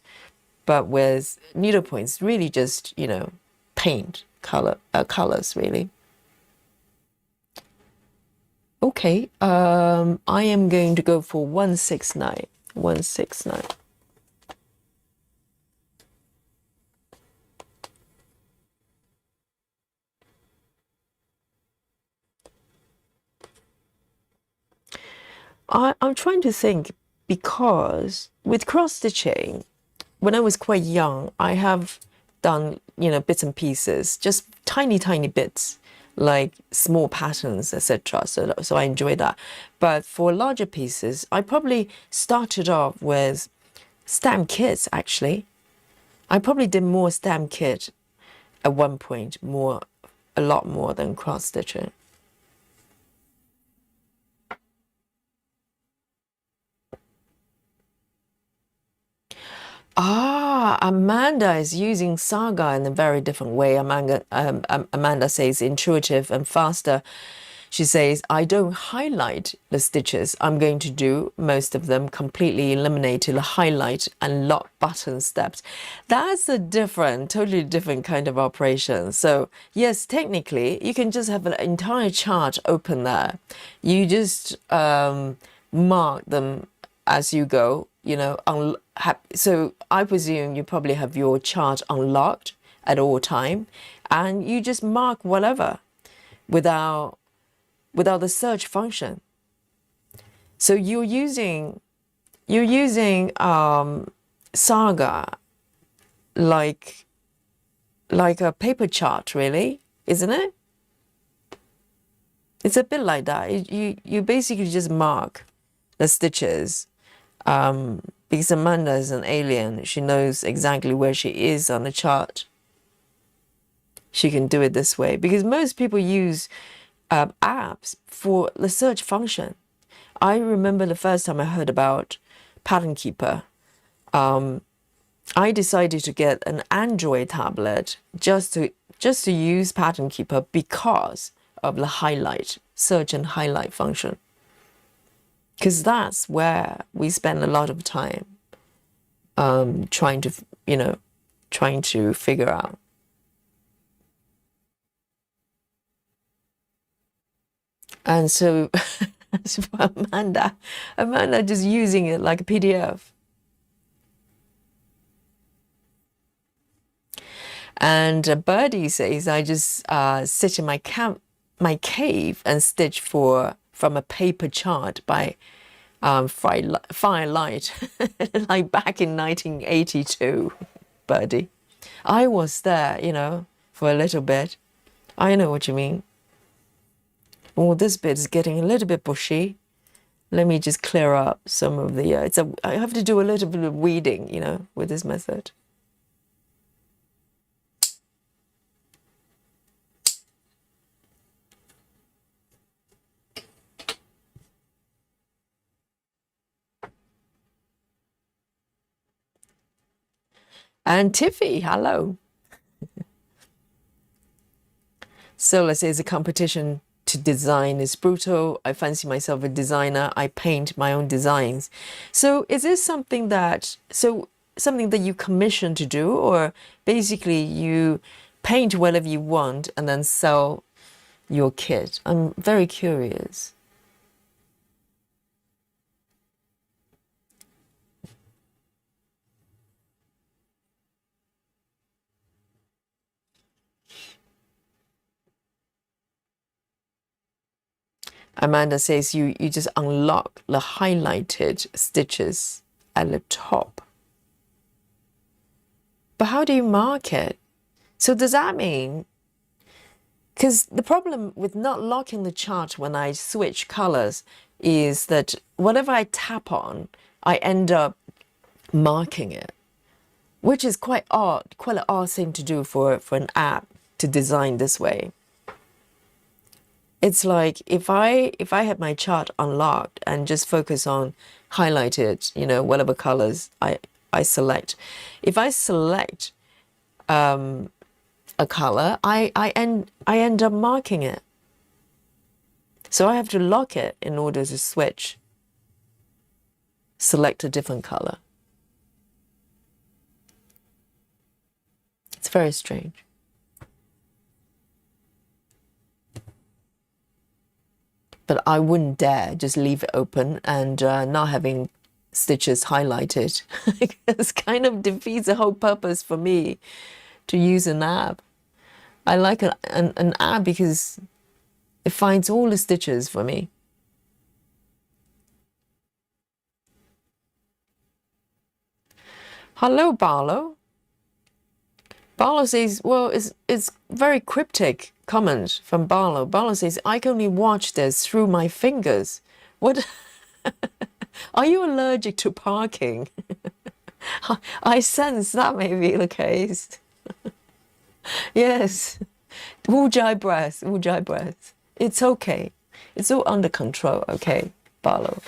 But with needlepoints, really just, you know, paint, colors, really. Okay, I am going to go for 169. 169. I'm trying to think, because with cross-stitching, when I was quite young, I have done, you know, bits and pieces, just tiny bits, like small patterns, etc. So I enjoy that. But for larger pieces, I probably started off with stamp kits, actually. I probably did more stamp kit at one point, a lot more than cross-stitching. Ah, Amanda is using Saga in a very different way. Amanda says intuitive and faster. She says, I don't highlight the stitches. I'm going to do most of them, completely eliminate the highlight and lock button steps. That's a totally different kind of operation. So yes, technically, you can just have an entire chart open there. You just mark them as you go, you know, so I presume you probably have your chart unlocked at all time, and you just mark whatever without the search function. So you're using Saga like a paper chart, really, isn't it? It's a bit like that. You basically just mark the stitches. Because Amanda is an alien, she knows exactly where she is on the chart. She can do it this way because most people use apps for the search function. I remember the first time I heard about Pattern Keeper. I decided to get an Android tablet just to use Pattern Keeper because of the search and highlight function. Because that's where we spend a lot of time trying to figure out. And so, as for Amanda just using it like a PDF. And Birdie says, I just sit in my cave and stitch from a paper chart by firelight, like back in 1982, Birdie. I was there, you know, for a little bit. I know what you mean. Oh, this bit is getting a little bit bushy. Let me just clear up some of the, I have to do a little bit of weeding, you know, with this method. And Tiffy, hello. So let's say it's a competition to design is brutal. I fancy myself a designer. I paint my own designs. So is this something that you commission to do, or basically you paint whatever you want and then sell your kit? I'm very curious. Amanda says you just unlock the highlighted stitches at the top. But how do you mark it? So does that mean, because the problem with not locking the chart when I switch colors is that whatever I tap on, I end up marking it, which is quite an odd thing to do for an app to design this way. It's like if I had my chart unlocked and just focus on highlighted, you know, whatever colors I select. If I select a color, I end up marking it. So I have to lock it in order to select a different color. It's very strange. But I wouldn't dare just leave it open and not having stitches highlighted. It kind of defeats the whole purpose for me to use an app. I like an app because it finds all the stitches for me. Hello, Barlow. Barlow says, well, it's very cryptic comment from Barlow. Barlow says, I can only watch this through my fingers. What? Are you allergic to parking? I sense that may be the case. Yes. Wu-jai breath, wu-jai breath. It's okay. It's all under control, okay, Barlow.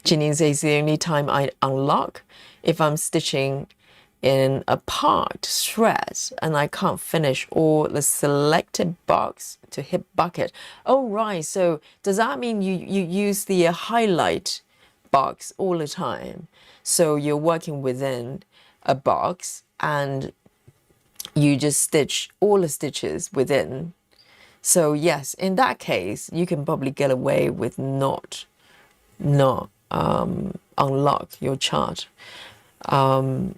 Janine says the only time I unlock if I'm stitching in a part thread and I can't finish all the selected box to hit bucket. Oh, right. So does that mean you use the highlight box all the time? So you're working within a box and you just stitch all the stitches within. So yes, in that case, you can probably get away with not unlock your chart. But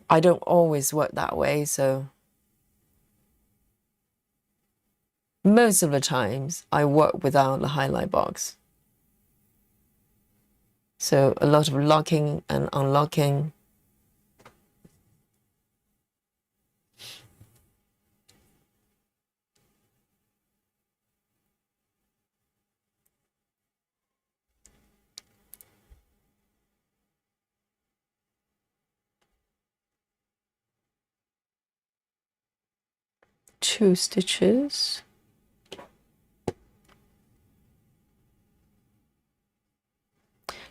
I don't always work that way, so most of the times I work without the highlight box. So a lot of locking and unlocking. Two stitches.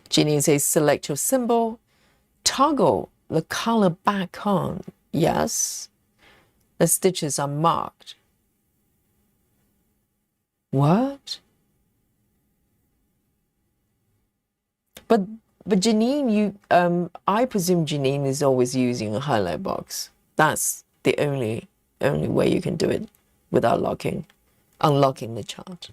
Jeannie says select your symbol, toggle the color back on. Yes, the stitches are marked. What? But Janine, I presume Janine is always using a highlight box. That's the only way you can do it without unlocking the chart.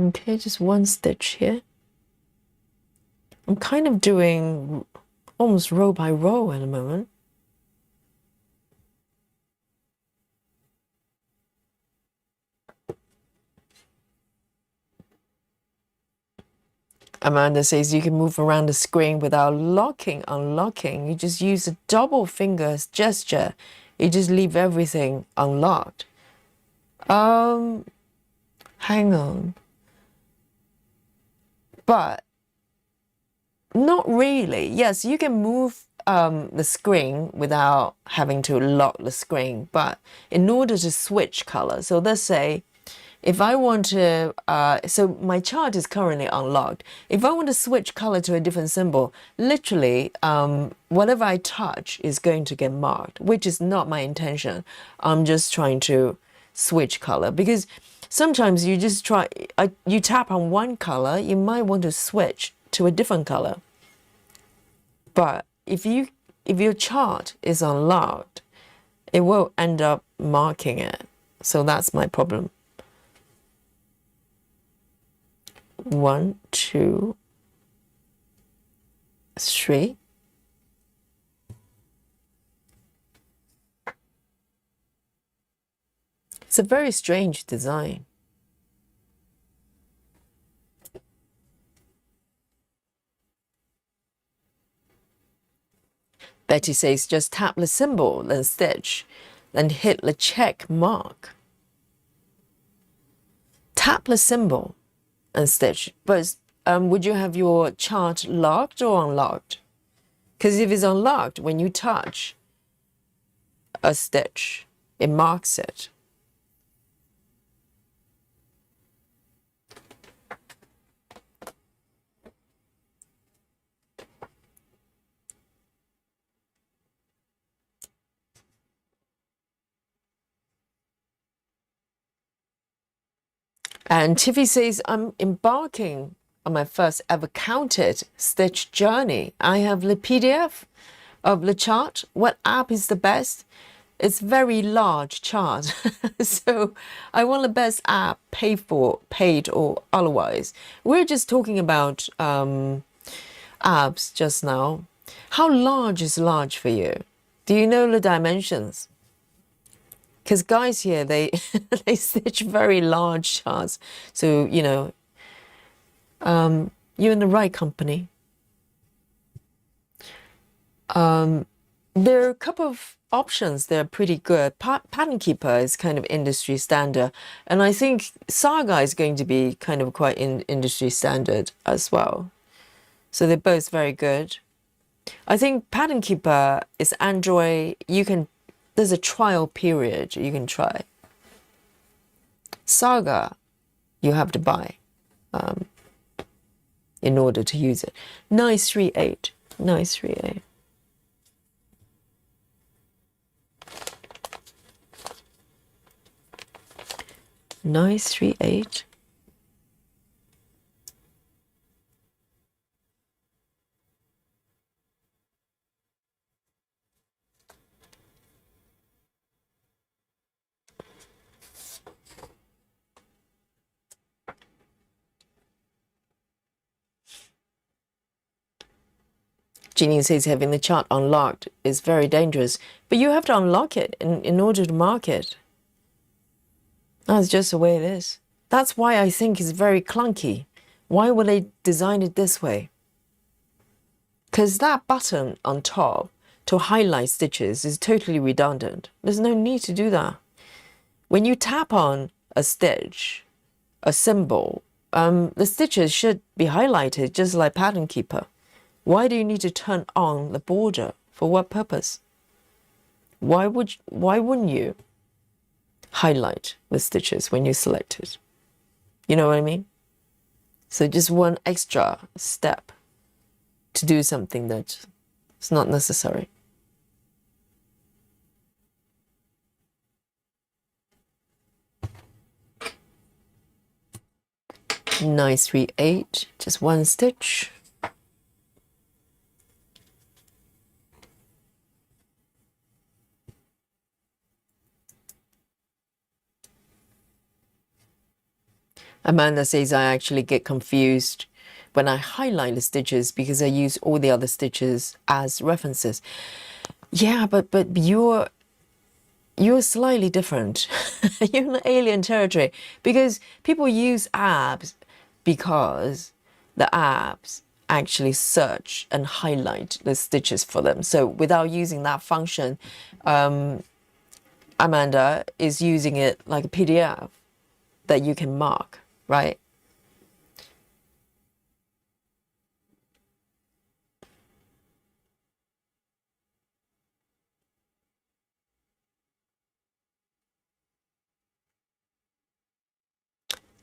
Okay, just one stitch here. I'm kind of doing almost row by row at the moment. Amanda says you can move around the screen without unlocking. You just use a double finger gesture. You just leave everything unlocked. Hang on. But not really. Yes, you can move the screen without having to lock the screen. But in order to switch color, so let's say if I want to, so my chart is currently unlocked. If I want to switch color to a different symbol, literally, whatever I touch is going to get marked, which is not my intention. I'm just trying to switch color because sometimes you just you tap on one color, you might want to switch to a different color. But if your chart is unlocked, it will end up marking it. So that's my problem. 1, 2, 3. It's a very strange design. Betty says just tap the symbol, then stitch, then hit the check mark. Tap the symbol and stitch. But would you have your chart locked or unlocked? Because if it's unlocked, when you touch a stitch, it marks it. And Tiffy says, I'm embarking on my first ever counted stitch journey. I have the PDF of the chart. What app is the best? It's very large chart. So I want the best app, paid or otherwise. We're just talking about apps just now. How large is large for you? Do you know the dimensions? Because guys here, they they stitch very large charts. So, you're in the right company. There are a couple of options. They're pretty good. Pattern Keeper is kind of industry standard. And I think Saga is going to be kind of quite industry standard as well. So they're both very good. I think Pattern Keeper is Android. There's a trial period you can try. Saga, you have to buy. in order to use it. 938. 938. Nice 3-8. Jeannie says having the chart unlocked is very dangerous, but you have to unlock it in order to mark it. That's just the way it is. That's why I think it's very clunky. Why would they design it this way? Because that button on top to highlight stitches is totally redundant. There's no need to do that. When you tap on a stitch, a symbol, the stitches should be highlighted just like Pattern Keeper. Why do you need to turn on the border? For what purpose? Why wouldn't you highlight the stitches when you select it? You know what I mean? So just one extra step to do something that is not necessary. Nice 3-8, just one stitch. Amanda says I actually get confused when I highlight the stitches because I use all the other stitches as references. Yeah, but you're slightly different. You're in alien territory because people use apps because the apps actually search and highlight the stitches for them. So without using that function, Amanda is using it like a PDF that you can mark, right?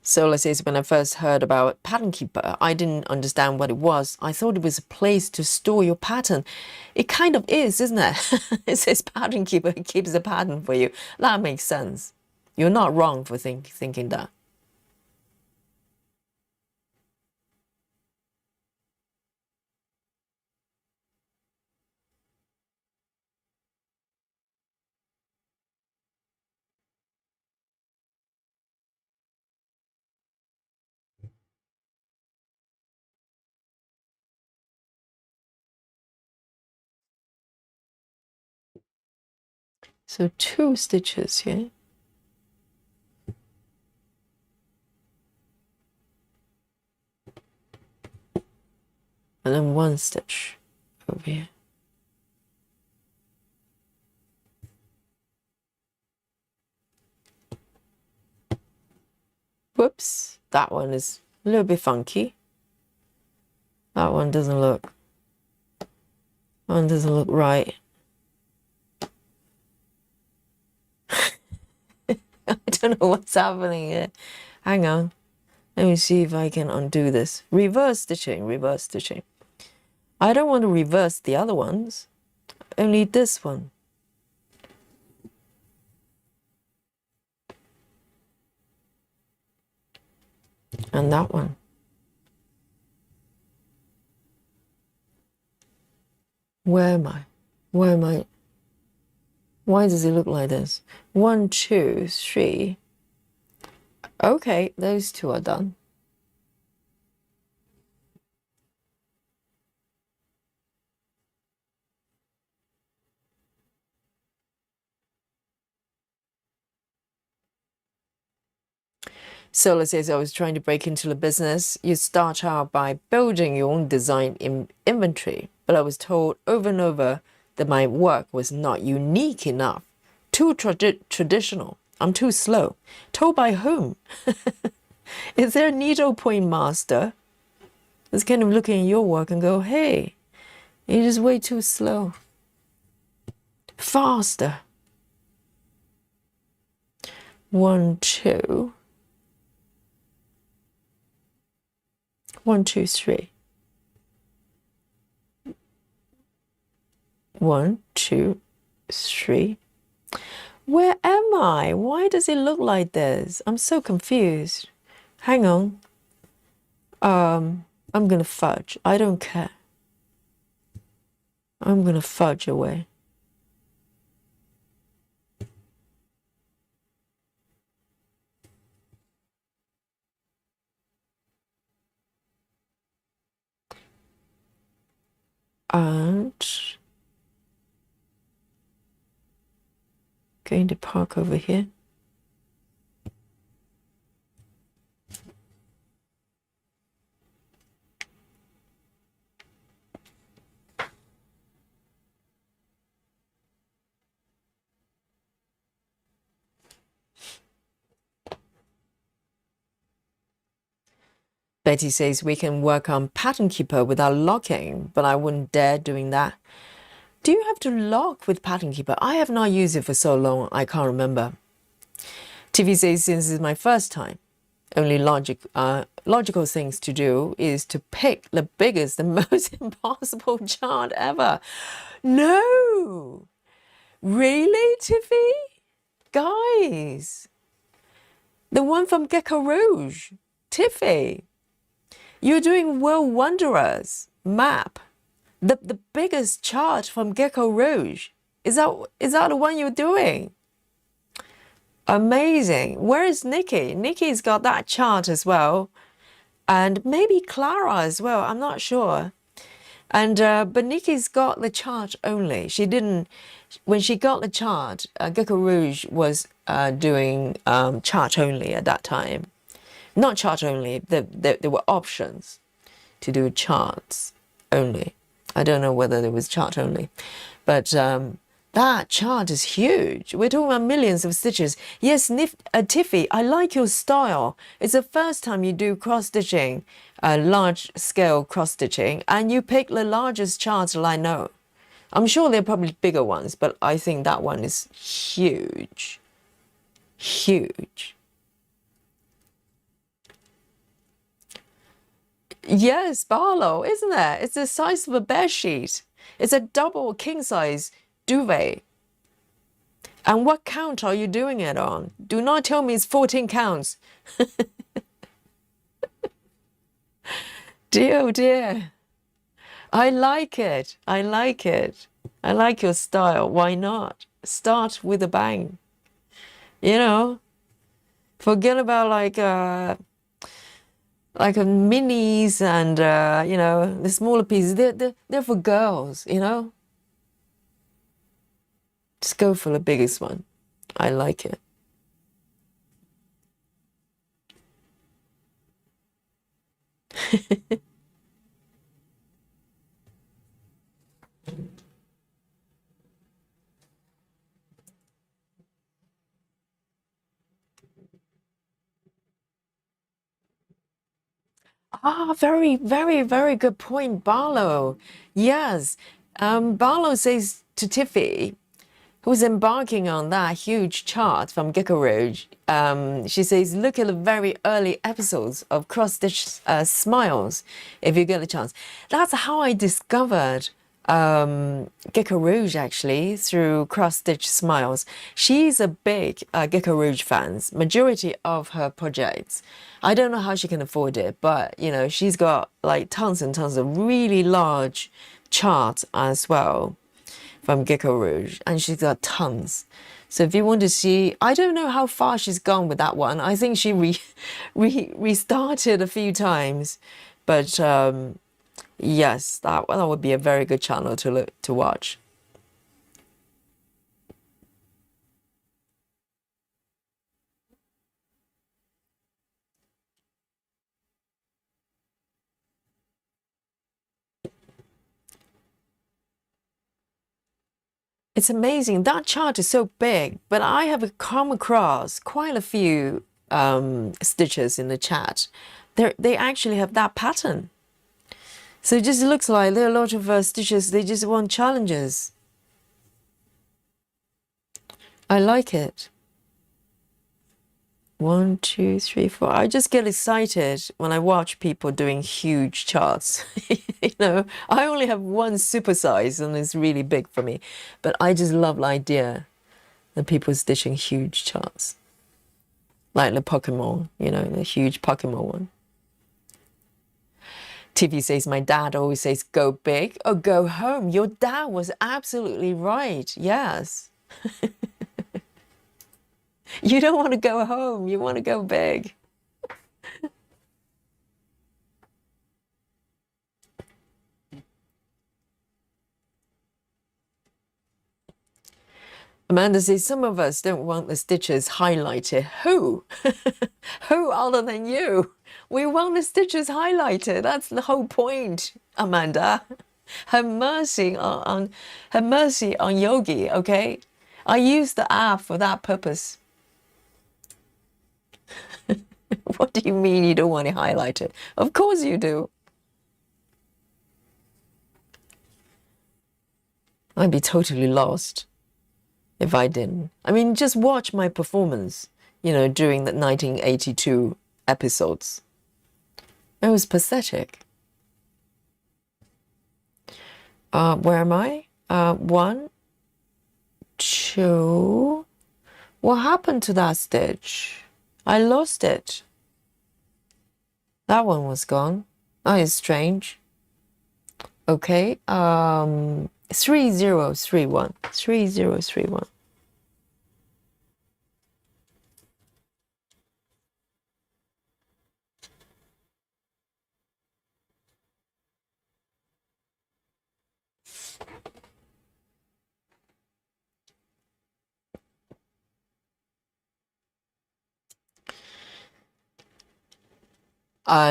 Sola says, when I first heard about Pattern Keeper, I didn't understand what it was. I thought it was a place to store your pattern. It kind of is, isn't it? It says Pattern Keeper, it keeps the pattern for you. That makes sense. You're not wrong for thinking that. So 2 stitches here. And then 1 stitch over here. Whoops, that one is a little bit funky. That one doesn't look right. I don't know what's happening here. Hang on. Let me see if I can undo this. Reverse stitching, reverse stitching. I don't want to reverse the other ones, only this one. And that one. Where am I? Where am I? Why does it look like this? 1, 2, 3. Okay, those 2 are done. Sola says, I was trying to break into the business. You start out by building your own design inventory, but I was told over and over that my work was not unique enough, too traditional. I'm too slow. Told by whom? Is there a needlepoint master that's kind of looking at your work and go, hey, you're just way too slow. Faster. 1, 2. 1, 2, 3. 1, 2, 3. Where am I? Why does it look like this? I'm so confused. Hang on. I'm gonna fudge. I don't care. I'm gonna fudge away. And going to park over here. Betty says we can work on Pattern Keeper without locking, but I wouldn't dare doing that. Do you have to lock with Pattern Keeper? I have not used it for so long, I can't remember. TV says since it's my first time, only logical things to do is to pick the biggest and most impossible chart ever. No! Really, Tiffy? Guys! The one from Gecko Rouge. Tiffy! You're doing World Wanderers map. The biggest chart from Gecko Rouge. Is that the one you're doing? Amazing. Where is Nikki? Nikki's got that chart as well. And maybe Clara as well. I'm not sure. And but Nikki's got the chart only. She didn't, when she got the chart, Gecko Rouge was doing chart only at that time. Not chart only, there were options to do charts only. I don't know whether there was chart only, but that chart is huge. We're talking about millions of stitches. Yes, Tiffy, I like your style. It's the first time you do cross-stitching, large-scale cross-stitching, and you pick the largest charts that I know. I'm sure there are probably bigger ones, but I think that one is huge. Huge. Yes, Barlow, isn't it? It's the size of a bed sheet. It's a double king-size duvet. And what count are you doing it on? Do not tell me it's 14 counts. Dear, oh dear. I like it. I like it. I like your style. Why not? Start with a bang. You know, forget about like a minis and you know, the smaller pieces. They're for girls, you know. Just go for the biggest one. I like it. Ah, very, very, very good point, Barlow. Yes. Barlow says to Tiffy, who's embarking on that huge chart from Gecko Rouge, she says, look at the very early episodes of Cross Stitch Smiles, if you get a chance. That's how I discovered Gecko Rouge, actually, through Cross Stitch Smiles. She's a big Gecko Rouge fan. Majority of her projects. I don't know how she can afford it, but, you know, she's got like tons and tons of really large charts as well from Gecko Rouge, and she's got tons. So if you want to see, I don't know how far she's gone with that one. I think she restarted a few times, but yes, that would be a very good channel to watch. It's amazing. That chart is so big, but I have come across quite a few stitches in the chat. They actually have that pattern. So it just looks like there are a lot of stitches. They just want challenges. I like it. One, two, three, four. I just get excited when I watch people doing huge charts. I only have one super size and it's really big for me. But I just love the idea that people stitching huge charts. Like the Pokemon, the huge Pokemon one. TV says, my dad always says, go big or go home. Your dad was absolutely right. Yes. You don't want to go home. You want to go big. Amanda says, some of us don't want the stitches highlighted. Who? Who other than you? We want the stitches highlighted. That's the whole point, Amanda. Have mercy on Yogi, okay? I use the app for that purpose. What do you mean you don't want it highlighted? Of course you do. I'd be totally lost if I didn't. I mean, just watch my performance, during the 1982 episodes. It was pathetic. Where am I? One, two. What happened to that stitch? I lost it. That one was gone. Oh, it's strange. Okay. 3031. 3031.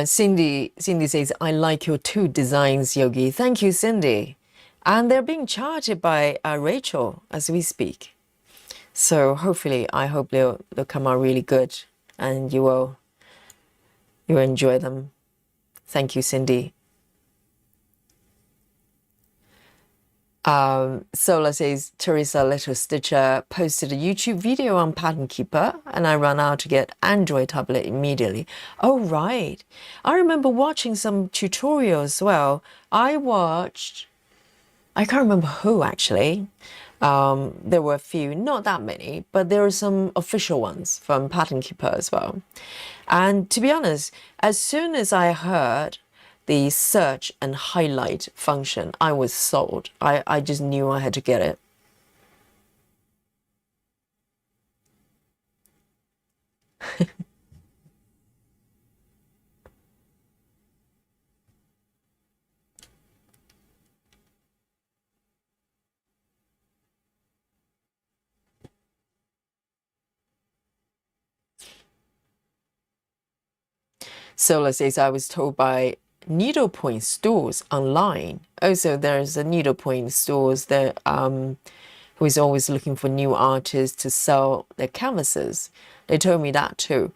Cindy says, I like your two designs, Yogi. Thank you, Cindy. And they're being charted by Rachel as we speak. So I hope they'll come out really good and you'll enjoy them. Thank you, Cindy. Sola says, Teresa Little Stitcher posted a YouTube video on Pattern Keeper and I ran out to get Android tablet immediately. Oh, right. I remember watching some tutorials as well. I can't remember who actually. There were a few, not that many, but there were some official ones from Pattern Keeper as well. And to be honest, as soon as I heard the search and highlight function, I was sold. I just knew I had to get it. Sola says, I was told by needlepoint stores online. Also, there's a needlepoint stores that who is always looking for new artists to sell their canvases. They told me that too.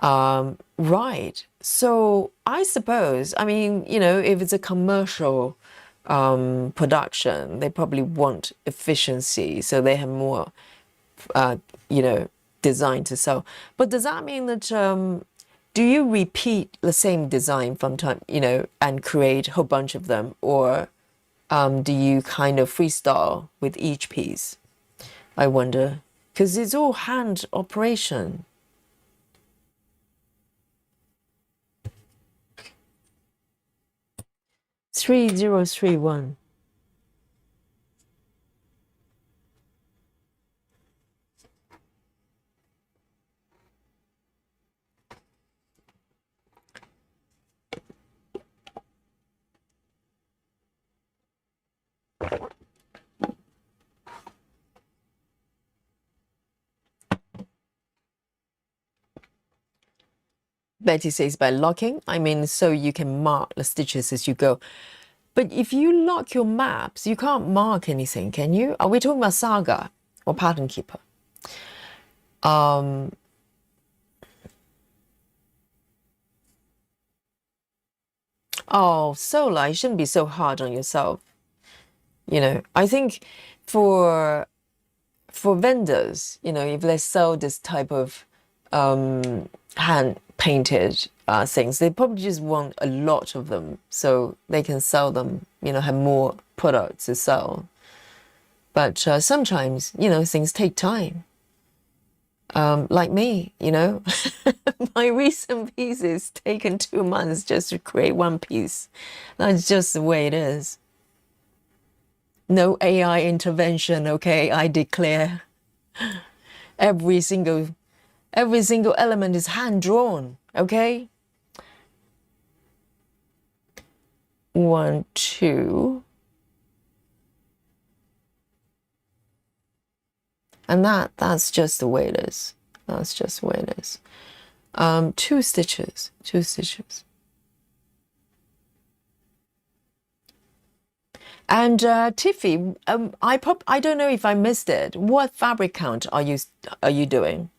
Right. So I suppose, I mean, if it's a commercial production, they probably want efficiency, so they have more, design to sell. But does that mean that do you repeat the same design from time, and create a whole bunch of them, or do you kind of freestyle with each piece? I wonder, because it's all hand operation. Three zero three one. Betty says by locking, I mean, so you can mark the stitches as you go. But if you lock your maps, you can't mark anything, can you? Are we talking about Saga or Pattern Keeper? Oh, Sola, you shouldn't be so hard on yourself. I think for vendors, if they sell this type of hand painted things. They probably just want a lot of them so they can sell them, have more products to sell. But sometimes, things take time. Like me, my recent pieces taken 2 months just to create one piece. That's just the way it is. No AI intervention, okay? I declare. Every single element is hand drawn, okay? 1, 2. And that's just the way it is. That's just the way it is. 2 stitches, 2 stitches. And Tiffy, I don't know if I missed it. What fabric count are you doing?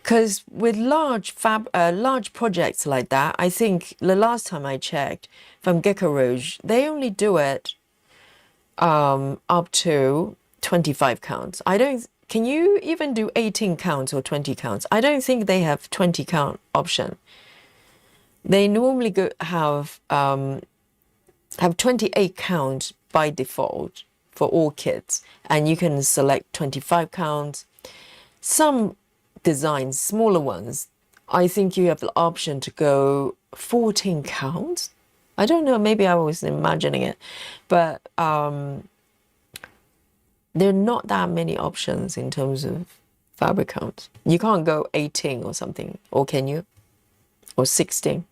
Because with large projects like that, I think the last time I checked from Gecko Rouge, they only do it up to 25 counts. Can you even do 18 counts or 20 counts? I don't think they have 20 count option. They normally have 28 count by default for all kits, and you can select 25 counts. Some designs, smaller ones, I think you have the option to go 14 counts. I don't know, maybe I was imagining it, but there are not that many options in terms of fabric count. You can't go 18 or something, or can you? Or 16?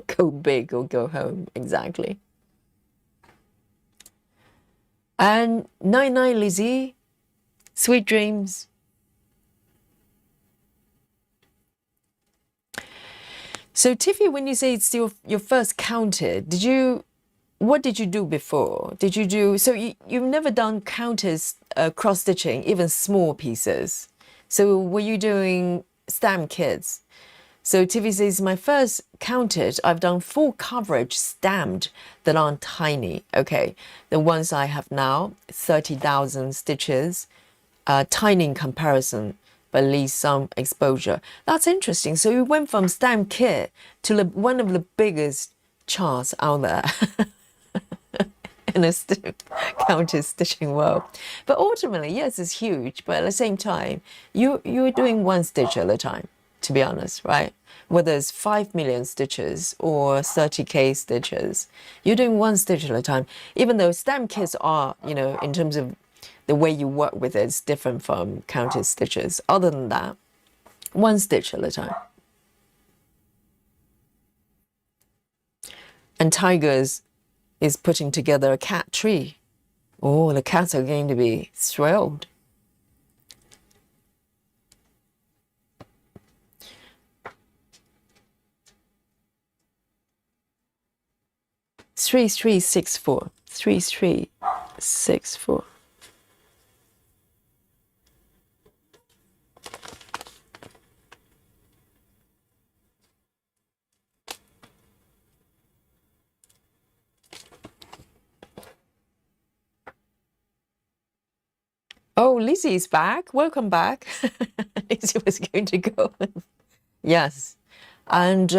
Go big or go home, exactly. And 99 Lizzie, sweet dreams. So Tiffy, when you say it's your first counted, what did you do before? So you've never done counters, cross stitching, even small pieces. So were you doing stamp kits? So Tiffy says, my first counted, I've done full coverage stamped that aren't tiny. Okay, the ones I have now, 30,000 stitches, tiny in comparison, but at least some exposure. That's interesting. So you went from stamp kit to one of the biggest charts out there in a counter stitching world. But ultimately, yes, it's huge. But at the same time, you're doing one stitch at a time, to be honest, right? Whether it's 5 million stitches or 30K stitches, you're doing one stitch at a time. Even though stamp kits are, in terms of the way you work with it, it's different from counted stitches. Other than that, one stitch at a time. And Tigers is putting together a cat tree. Oh, the cats are going to be thrilled. Three, 6, 4. 3, 6, 4. Oh, Lizzie is back. Welcome back. Lizzie was going to go. Yes. And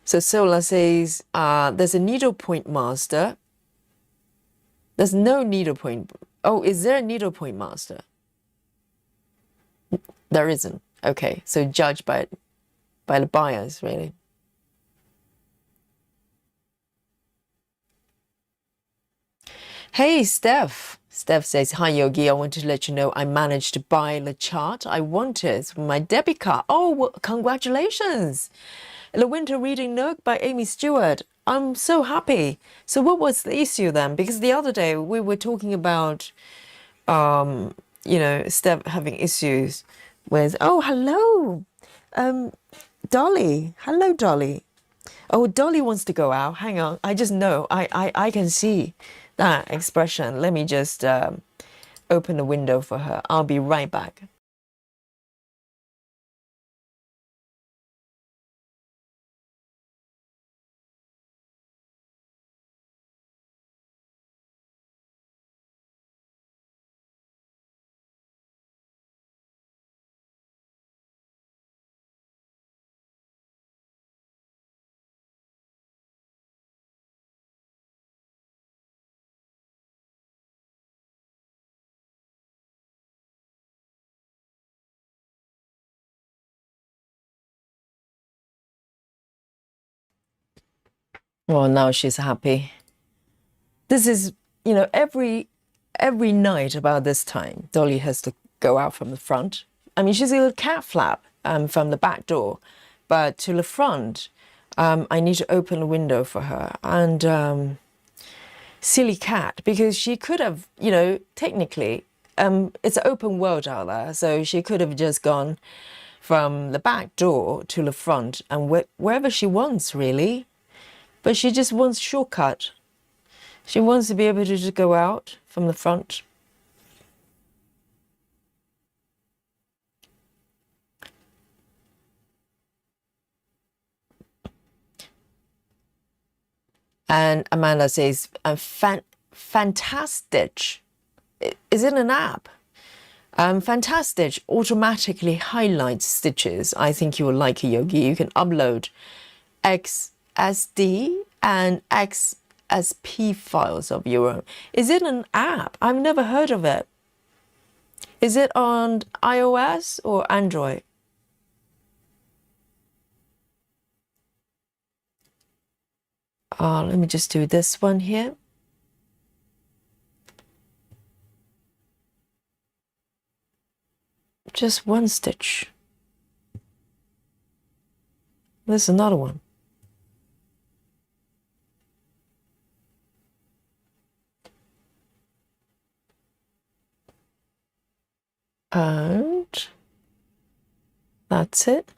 so Sola says, there's a needlepoint master. There's no needlepoint. Oh, is there a needlepoint master? There isn't. Okay, so judged by the buyers, really. Hey, Steph. Steph says, hi, Yogi. I wanted to let you know I managed to buy the chart I wanted for my debit card. Oh, well, congratulations. The Winter Reading Nook by Amy Stewart. I'm so happy. So what was the issue then? Because the other day we were talking about, Steph having issues with, oh, hello, Dolly. Hello, Dolly. Oh, Dolly wants to go out. Hang on. I just know. I can see that expression. Let me just open the window for her. I'll be right back. Well, now she's happy. This is, every night about this time, Dolly has to go out from the front. I mean, she's a cat flap from the back door, but to the front, I need to open the window for her. And silly cat, because she could have, technically, it's an open world out there, so she could have just gone from the back door to the front and wherever she wants, really. But she just wants shortcut. She wants to be able to just go out from the front. And Amanda says, fantastic. Is it an app? Fantastic automatically highlights stitches. I think you will like it, Yogi. You can upload XSD and XSP files of your own. Is it an app? I've never heard of it. Is it on iOS or Android? Let me just do this one here. Just one stitch. There's another one. And that's it.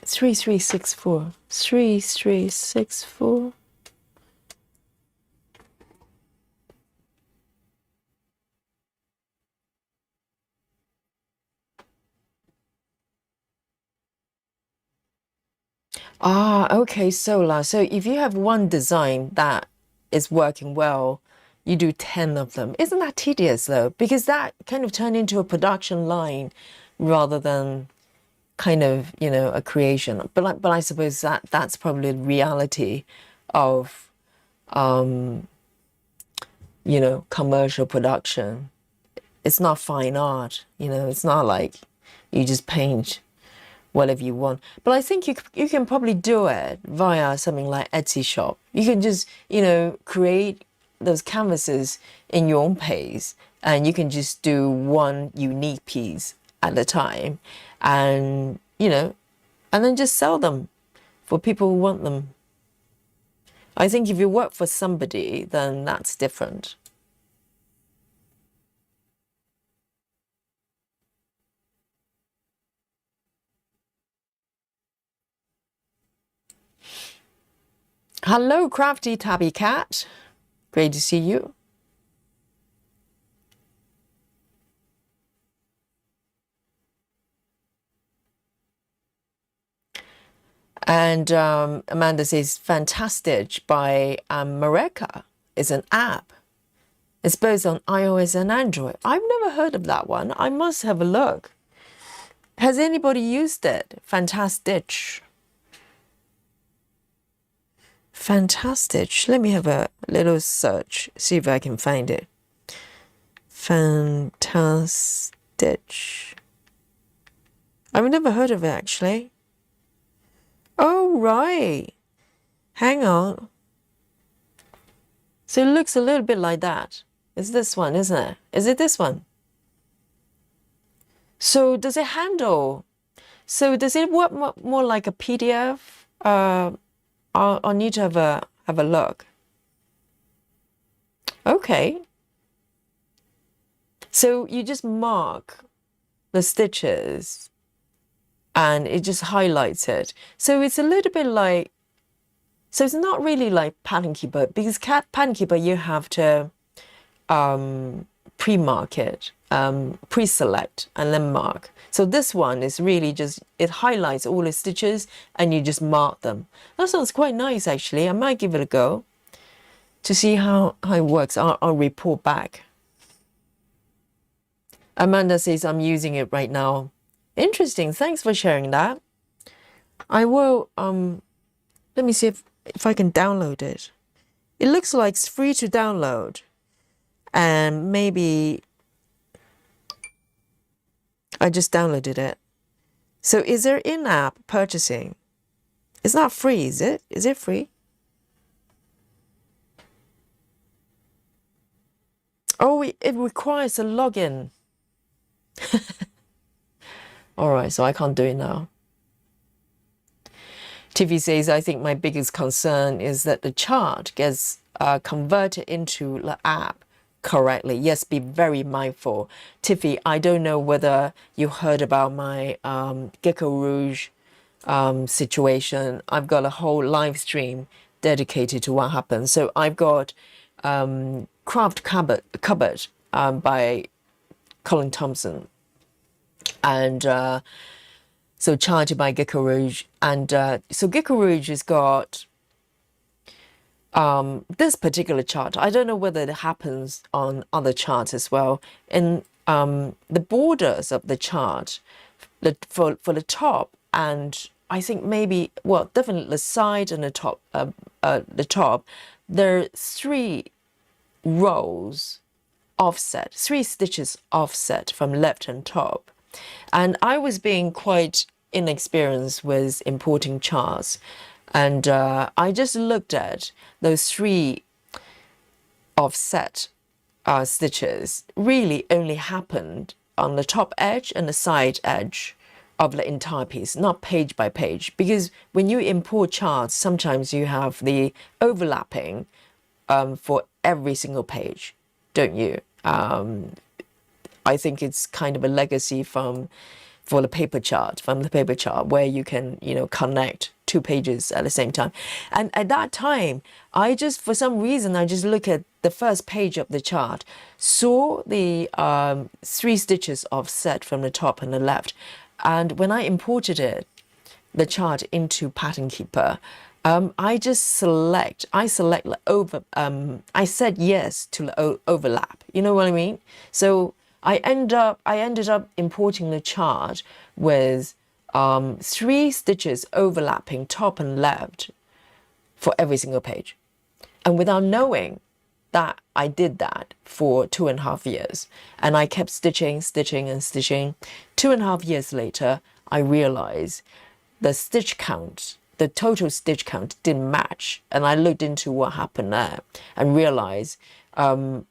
Three, 3, 6, 4. 3, 3, 6, 4. Okay, so if you have one design that is working well, you do 10 of them. Isn't that tedious though? Because that kind of turned into a production line rather than kind of, a creation. But I suppose that's probably the reality of, commercial production. It's not fine art, it's not like you just paint whatever you want. But I think you can probably do it via something like Etsy shop. You can just, create those canvases in your own pace, and you can just do one unique piece at a time, and and then just sell them for people who want them. I think if you work for somebody, then that's different. Hello, Crafty Tabby Cat. Great to see you. And Amanda says, Fantastic by Mareka is an app. It's both on iOS and Android. I've never heard of that one. I must have a look. Has anybody used it? Fantastic. Fantastic. Let me have a little search, see if I can find it. Fantastic. I've never heard of it, actually. Oh, right. Hang on. So it looks a little bit like that. It's this one, isn't it? Is it this one? So does it handle? So does it work more like a PDF? I'll need to have a look. Okay. So you just mark the stitches and it just highlights it. So it's a little bit like, so it's not really like Pattern Keeper, because Pattern Keeper you have to pre-mark it, pre-select and then mark. So this one is really just, it highlights all the stitches and you just mark them. That sounds quite nice actually. I might give it a go to see how it works. I'll report back. Amanda says I'm using it right now. Interesting. Thanks for sharing that. I will, let me see if I can download it. It looks like it's free to download. And maybe I just downloaded it. So is there in-app purchasing? It's not free, is it? Is it free? Oh, it requires a login. All right, so I can't do it now. Tiffy says, I think my biggest concern is that the chart gets converted into the app correctly. Yes, be very mindful. Tiffy, I don't know whether you heard about my Gecko Rouge situation. I've got a whole live stream dedicated to what happened. So I've got Craft Cupboard by Colin Thompson, and so charted by Gecko Rouge. And so Gecko Rouge has got this particular chart. I don't know whether it happens on other charts as well. In the borders of the chart, for the top, and I think maybe, well, definitely the side and the top, there are 3 rows offset, 3 stitches offset from left and top. And I was being quite inexperienced with importing charts, and I just looked at those 3 offset stitches really only happened on the top edge and the side edge of the entire piece, not page by page, because when you import charts, sometimes you have the overlapping for every single page, don't you? I think it's kind of a legacy for the paper chart, where you can, connect 2 pages at the same time. And at that time, for some reason, I just look at the first page of the chart, saw the 3 stitches offset from the top and the left. And when I imported the chart into Pattern Keeper, I said yes to the overlap. You know what I mean? So I ended up importing the chart with 3 stitches overlapping top and left for every single page. And without knowing that I did that for 2.5 years. And I kept stitching. 2.5 years later, I realized the stitch count, the total stitch count didn't match. And I looked into what happened there and realized all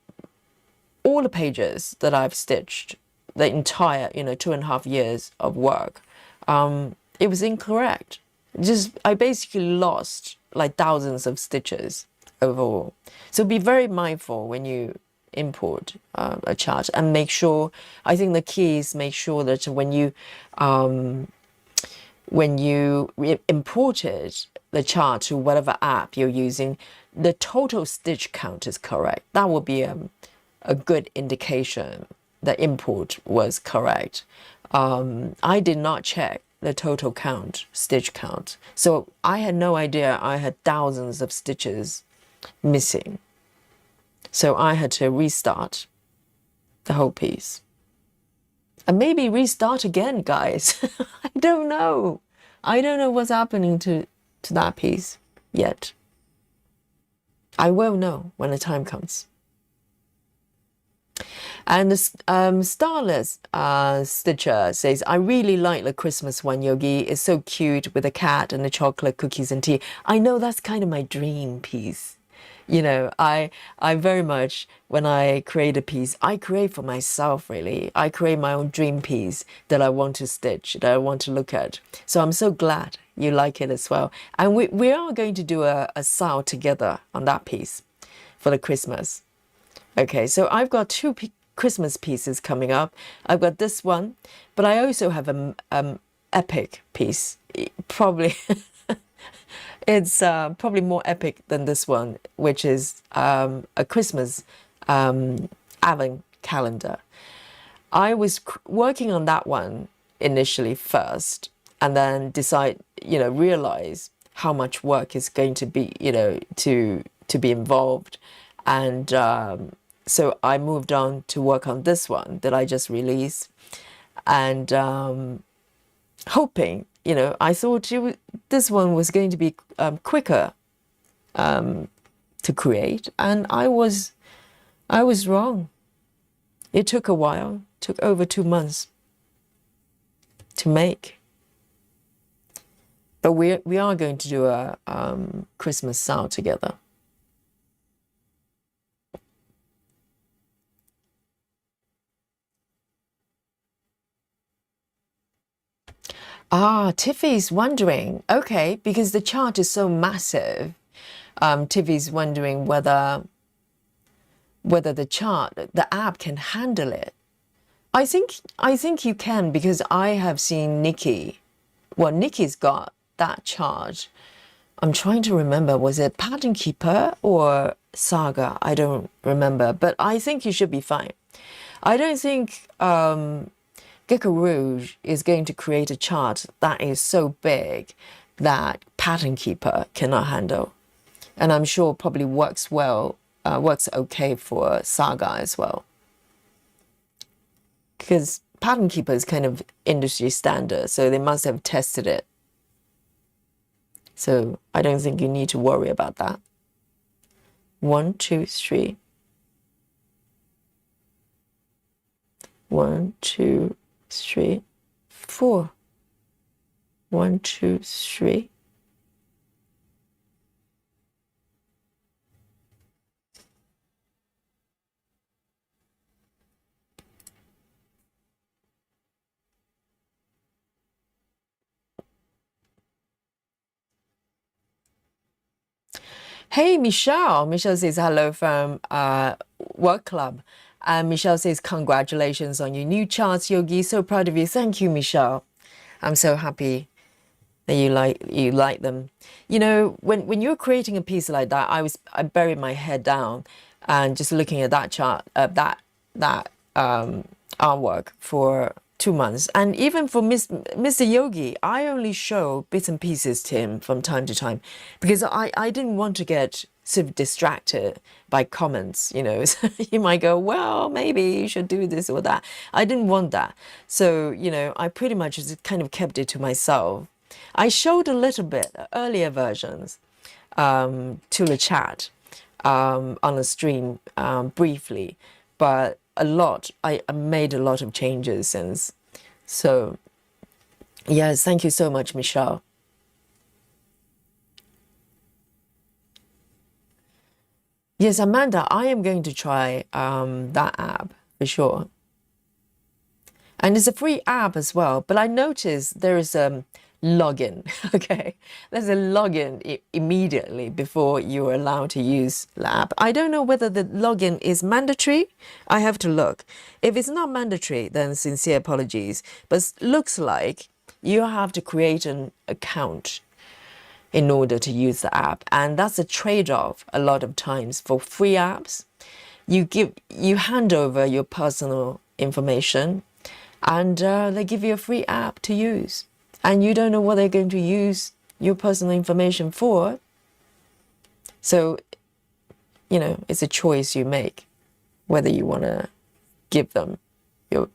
the pages that I've stitched, the entire, 2.5 years of work, it was incorrect. I basically lost like thousands of stitches overall. So be very mindful when you import a chart, and make sure, I think the key is make sure that when you imported the chart to whatever app you're using, the total stitch count is correct. That will be a good indication the import was correct. I did not check the total count, stitch count. So I had no idea I had thousands of stitches missing. So I had to restart the whole piece. And maybe restart again, guys. I don't know. I don't know what's happening to that piece yet. I will know when the time comes. And the Starless Stitcher says, I really like the Christmas one, Yogi. It's so cute with a cat and the chocolate cookies and tea. I know that's kind of my dream piece. I very much, when I create a piece, I create for myself, really. I create my own dream piece that I want to stitch, that I want to look at. So I'm so glad you like it as well. And we are going to do a sale together on that piece for the Christmas. Okay, so I've got 2 Christmas pieces coming up. I've got this one, but I also have a epic piece. Probably it's probably more epic than this one, which is a Christmas Advent calendar. I was working on that one initially first, and then realize how much work is going to be, to be involved. And so I moved on to work on this one that I just released. And hoping, I thought this one was going to be quicker to create. And I was wrong. It took a while, took over 2 months to make. But we are going to do a Christmas Sao together. Ah, Tiffy's wondering, okay, because the chart is so massive, Tiffy's wondering whether the app can handle it. I think you can, because I have seen Nikki. Well, Nikki's got that chart. I'm trying to remember, was it Pattern Keeper or Saga? I don't remember, but I think you should be fine. I don't think Gecko Rouge is going to create a chart that is so big that Pattern Keeper cannot handle. And I'm sure probably works okay for Saga as well. Because Pattern Keeper is kind of industry standard, so they must have tested it. So I don't think you need to worry about that. 1, 2, 3. 1, 2, 3, 4. 1, 2, 3. Hey, Michelle. Michelle says hello from Work Club. And Michelle says, congratulations on your new charts, Yogi. So proud of you. Thank you, Michelle. I'm so happy that you like them. When you're creating a piece like that, I buried my head down and just looking at that chart, that artwork for 2 months. And even for Mr. Yogi, I only show bits and pieces to him from time to time, because I didn't want to get sort of distracted by comments. You might go, well, maybe you should do this or that. I didn't want that. So, I pretty much just kind of kept it to myself. I showed a little bit earlier versions to the chat on the stream briefly, but I made a lot of changes since. So yes, thank you so much, Michelle. Yes, Amanda, I am going to try that app for sure. And it's a free app as well, but I noticed there is a login. Okay, there's a login immediately before you're allowed to use the app. I don't know whether the login is mandatory. I have to look. If it's not mandatory, then sincere apologies. But looks like you have to create an account in order to use the app, and that's a trade-off a lot of times for free apps. You hand over your personal information, and they give you a free app to use. And you don't know what they're going to use your personal information for. So, it's a choice you make, whether you want to give them your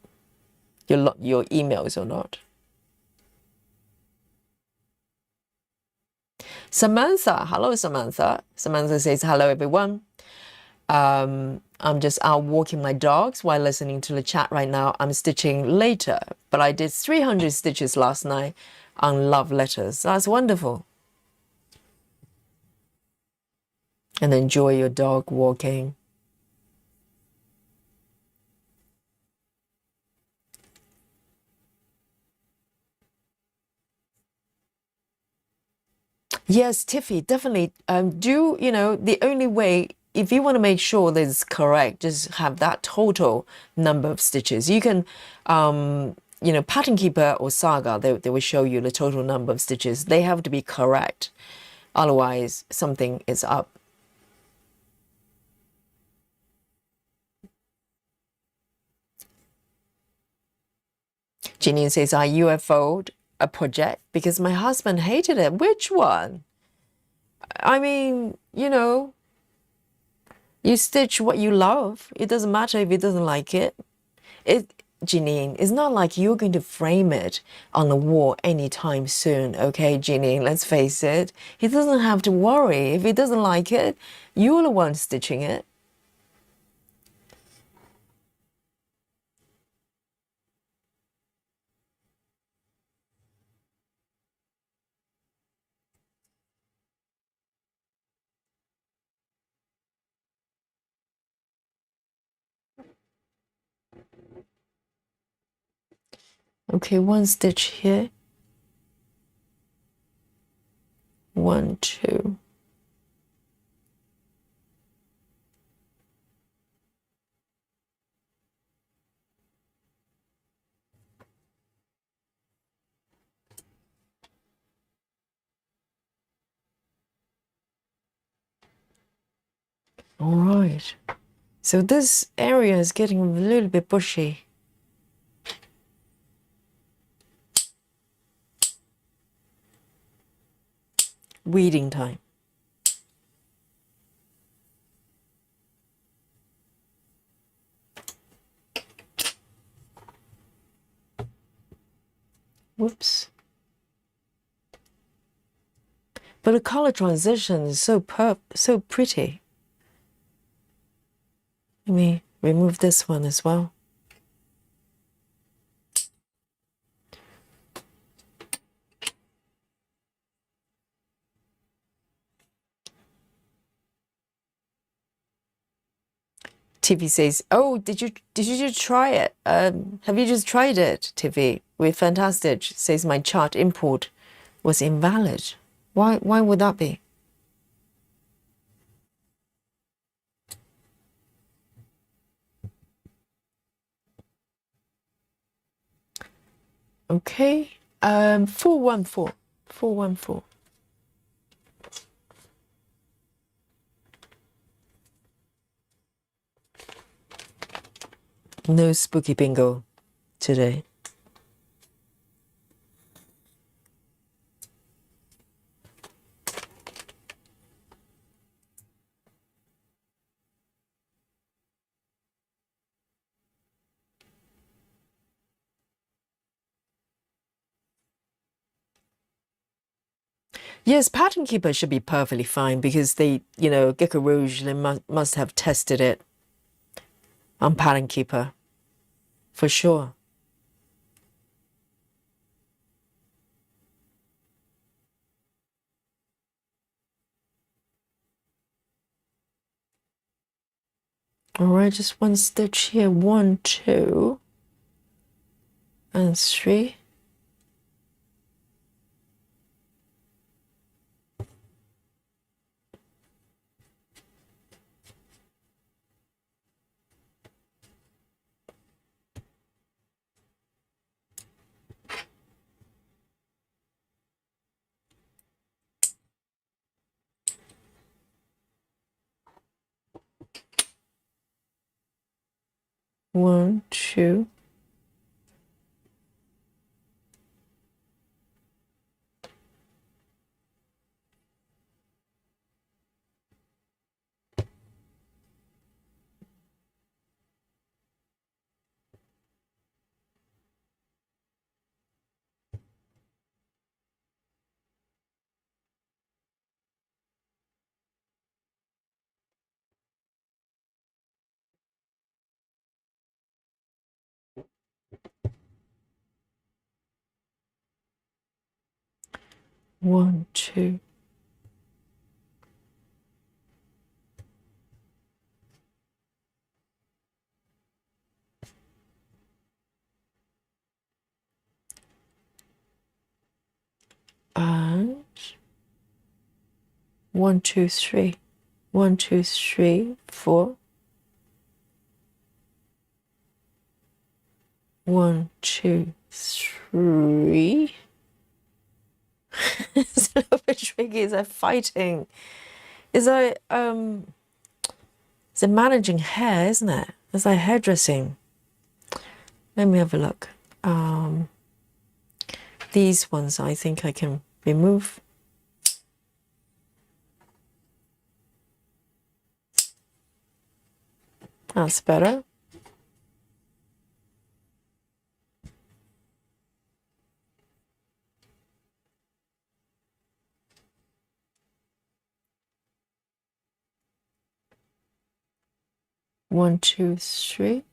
emails or not. Samantha, hello, Samantha. Samantha says, hello, everyone. I'm just out walking my dogs while listening to the chat right now. I'm stitching later, but I did 300 stitches last night on love letters. That's wonderful. And enjoy your dog walking. Yes, Tiffy, definitely. The only way, if you want to make sure that it's correct, just have that total number of stitches. You can pattern keeper or saga, they will show you the total number of stitches. They have to be correct. Otherwise, something is up. Janine says, I UFO'd a project because my husband hated it. Which one? I mean, you stitch what you love. It doesn't matter if he doesn't like it. Janine, it's not like you're going to frame it on the wall anytime soon, okay, Janine? Let's face it. He doesn't have to worry. If he doesn't like it, you're the one stitching it. Okay, one stitch here. 1, 2. All right. So this area is getting a little bit bushy. Weeding time. Whoops. But the color transition is so pretty. Let me remove this one as well. TV says, "Oh, did you just try it? Have you just tried it, TV? We're fantastic." Says my chart import was invalid. Why would that be? Okay, 414, 414. No spooky bingo today. Yes, pattern keeper should be perfectly fine because they, Gecko Rouge, they must have tested it on pattern keeper for sure. All right, just one stitch here. 1, 2, and 3. One, 2. One, 2. And 1, 2, 3. 1, 2, 3, 4. 1, 2, 3. It's a little bit tricky. Is that fighting? Is that it's a managing hair, isn't it? It's like hairdressing. Let me have a look. These ones I think I can remove. That's better. One, two, three.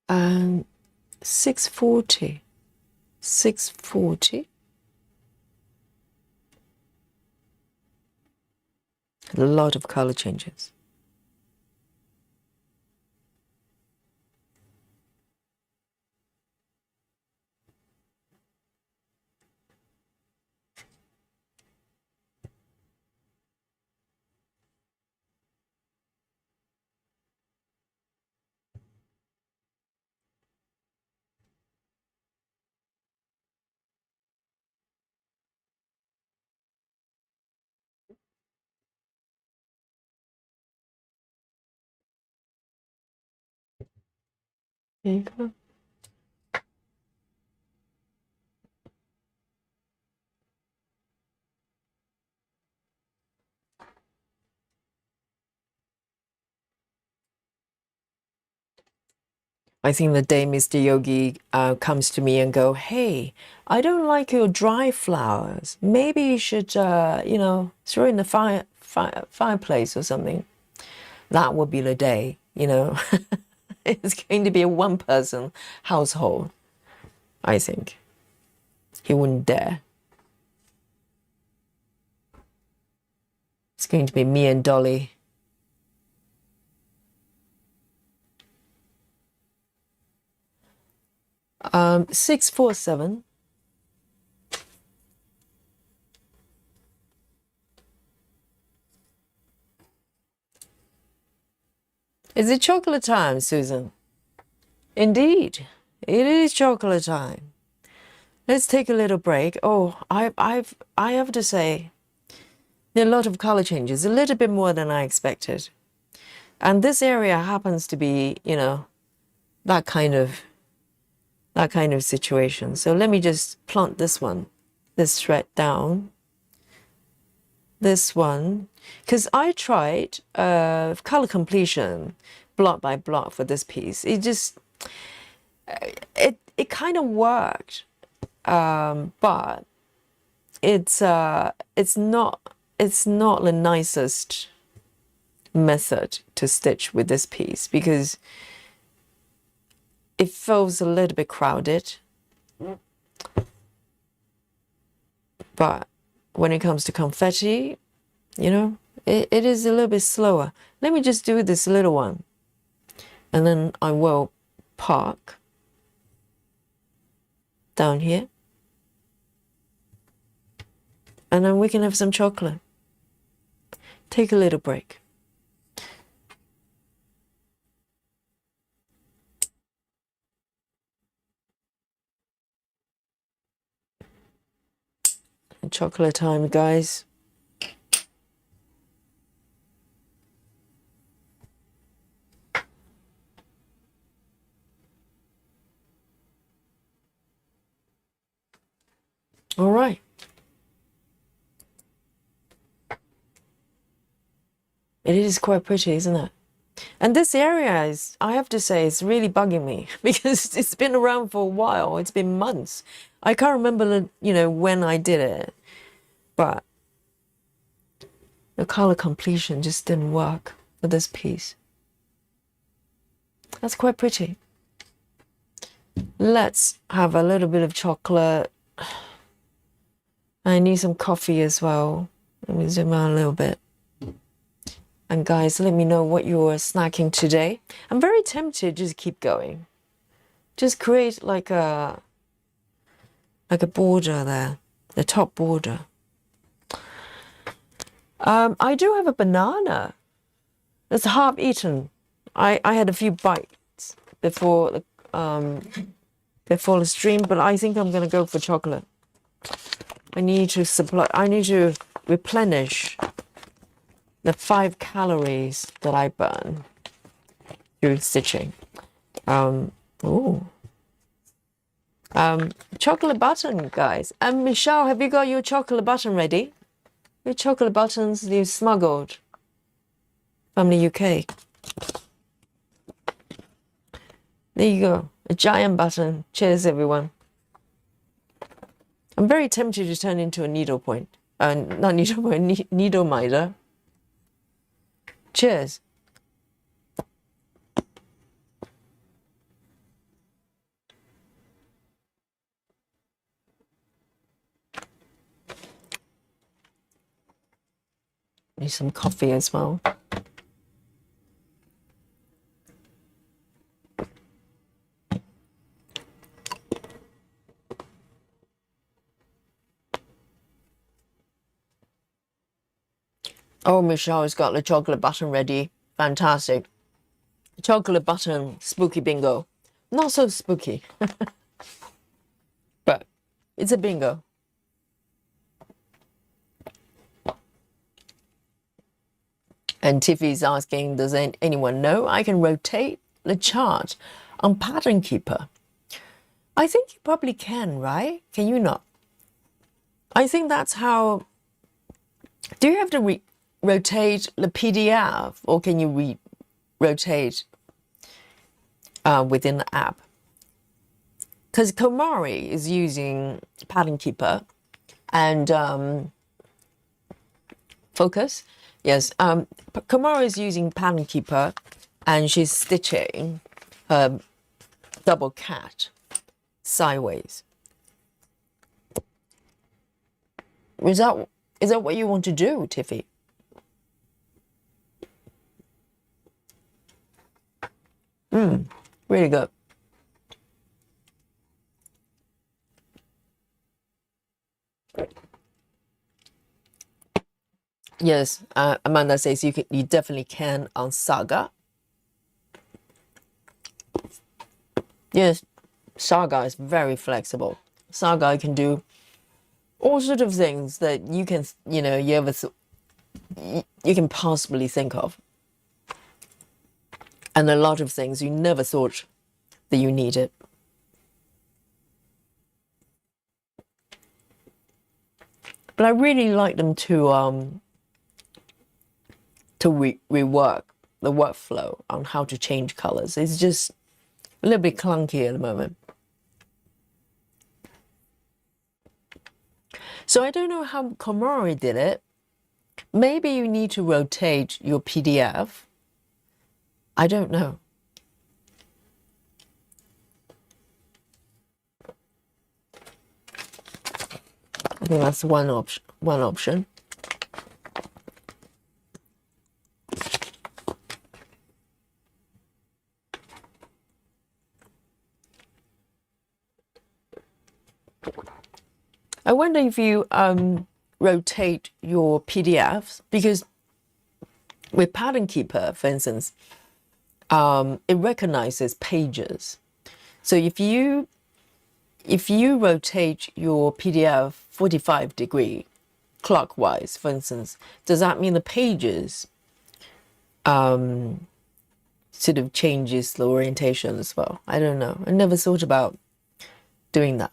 And 640. 640. A lot of color changes. There you go. I think the day Mr. Yogi comes to me and go, hey, I don't like your dry flowers. Maybe you should, throw in the fireplace or something. That would be the day, It's going to be a one-person household, I think. He wouldn't dare. It's going to be me and Dolly. Um, 647. Is it chocolate time, Susan? Indeed, it is chocolate time. Let's take a little break. Oh, I have to say, there are a lot of color changes, a little bit more than I expected. And this area happens to be, that kind of situation. So let me just plant this thread down. This one, because I tried color completion block by block for this piece. It just, it kind of worked, but it's not the nicest method to stitch with this piece because it feels a little bit crowded. But when it comes to confetti, it is a little bit slower. Let me just do this little one. And then I will park down here. And then we can have some chocolate. Take a little break. Chocolate time, guys. All right. It is quite pretty, isn't it? And this area is, I have to say, it's really bugging me because it's been around for a while. It's been months. I can't remember, when I did it, but the color completion just didn't work for this piece. That's quite pretty. Let's have a little bit of chocolate. I need some coffee as well. Let me zoom out a little bit. And guys, let me know what you're snacking today. I'm very tempted to just keep going. Just create like a like a border there, the top border. I do have a banana. It's half eaten. I had a few bites before the stream, but I think I'm gonna go for chocolate. I need to replenish the 5 calories that I burn through stitching. Chocolate button, guys. And Michelle, have you got your chocolate button ready? Your chocolate buttons you smuggled from the UK. There you go. A giant button. Cheers, everyone. I'm very tempted to turn into a needlepoint. Not needlepoint, needle miter. Cheers. Need some coffee as well. Oh, Michelle has got the chocolate button ready. Fantastic. Chocolate button spooky bingo. Not so spooky. But it's a bingo. And Tiffy's asking, does anyone know I can rotate the chart on Pattern Keeper? I think you probably can, right? Can you not? I think that's how... Do you have to rotate the PDF, or can you rotate within the app? Because Komari is using Pattern Keeper and Focus. Yes, Komari is using Pattern Keeper and she's stitching her double cat sideways. Is that what you want to do, Tiffy? Really good. Yes, Amanda says you definitely can on Saga. Yes, Saga is very flexible. Saga can do all sorts of things that you can, you can possibly think of. And a lot of things you never thought that you needed. But I really like them to rework the workflow on how to change colors. It's just a little bit clunky at the moment. So I don't know how Komari did it. Maybe you need to rotate your PDF. I don't know. I think that's one option. I wonder if you rotate your PDFs, because with Pattern Keeper, for instance, it recognizes pages. So if you rotate your PDF 45-degree clockwise, for instance, does that mean the pages sort of changes the orientation as well? I don't know. I never thought about doing that.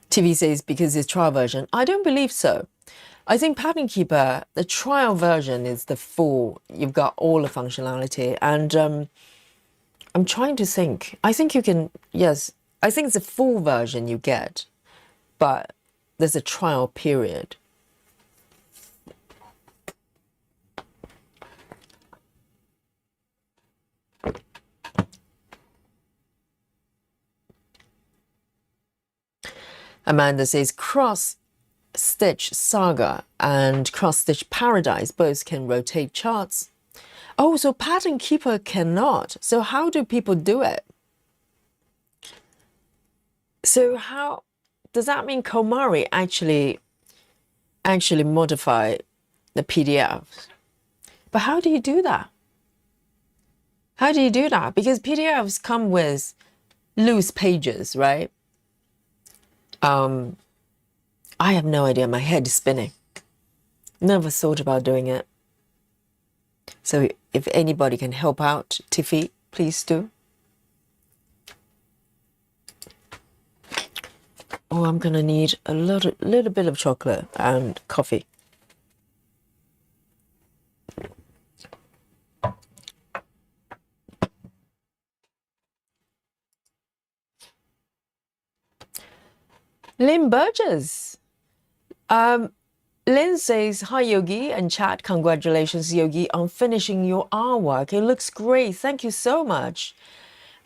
TV says because it's trial version. I don't believe so. I think Pattern Keeper, the trial version is the full, you've got all the functionality. And I'm trying to think. I think you can, yes, I think it's a full version you get, but there's a trial period. Amanda says cross stitch Saga and cross stitch Paradise both can rotate charts. Oh, so Pattern Keeper cannot. So how do people do it? So how does that mean Komari actually modify the PDFs? But how do you do that? How do you do that? Because PDFs come with loose pages, right? I have no idea. My head is spinning. Never thought about doing it. So if anybody can help out, Tiffy, please do. Oh, I'm gonna need a little bit of chocolate and coffee. Lynn Burgess. Lynn says, hi Yogi and chat. Congratulations, Yogi, on finishing your artwork. It looks great. Thank you so much.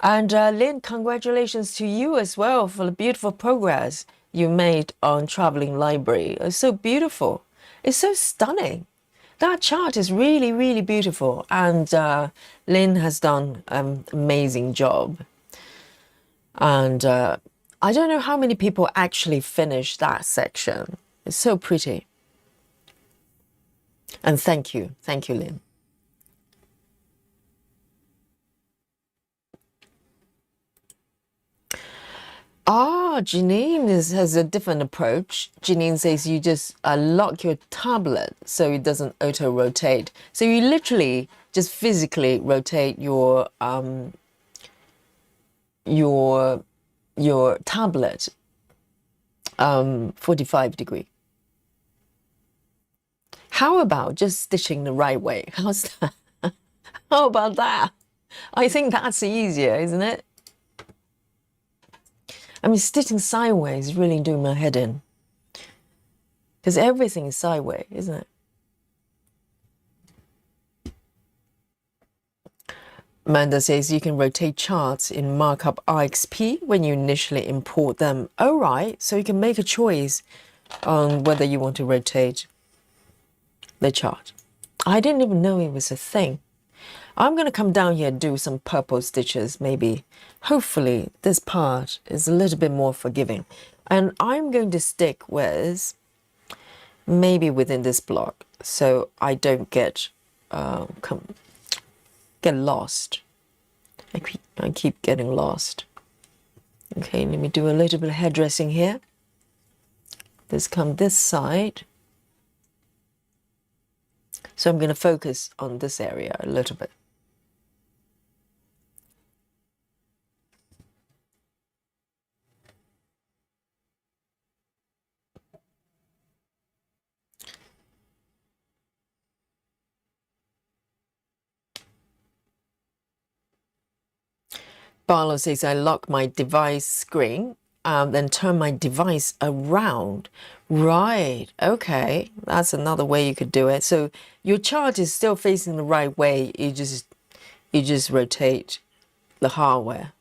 And Lynn, congratulations to you as well for the beautiful progress you made on Traveling Library. It's so beautiful. It's so stunning. That chart is really, really beautiful. And Lynn has done an amazing job. And I don't know how many people actually finished that section. It's so pretty. And thank you. Thank you, Lynn. Ah, Janine has a different approach. Janine says you just lock your tablet so it doesn't auto-rotate. So you literally just physically rotate your tablet 45 degree. How about just stitching the right way? How's that? How about that? I think that's easier, isn't it? I mean, stitching sideways is really doing my head in. Because everything is sideways, isn't it? Amanda says you can rotate charts in Markup RXP when you initially import them. Oh, right. So you can make a choice on whether you want to rotate the chart. I didn't even know it was a thing. I'm going to come down here and do some purple stitches, maybe. Hopefully this part is a little bit more forgiving. And I'm going to stick with maybe within this block so I don't get lost. I keep getting lost. Okay, let me do a little bit of hairdressing here. Let's come this side. So I'm going to focus on this area a little bit. Barlow says I lock my device screen, then turn my device around. Right, okay, that's another way you could do it. So your chart is still facing the right way, you just rotate the hardware.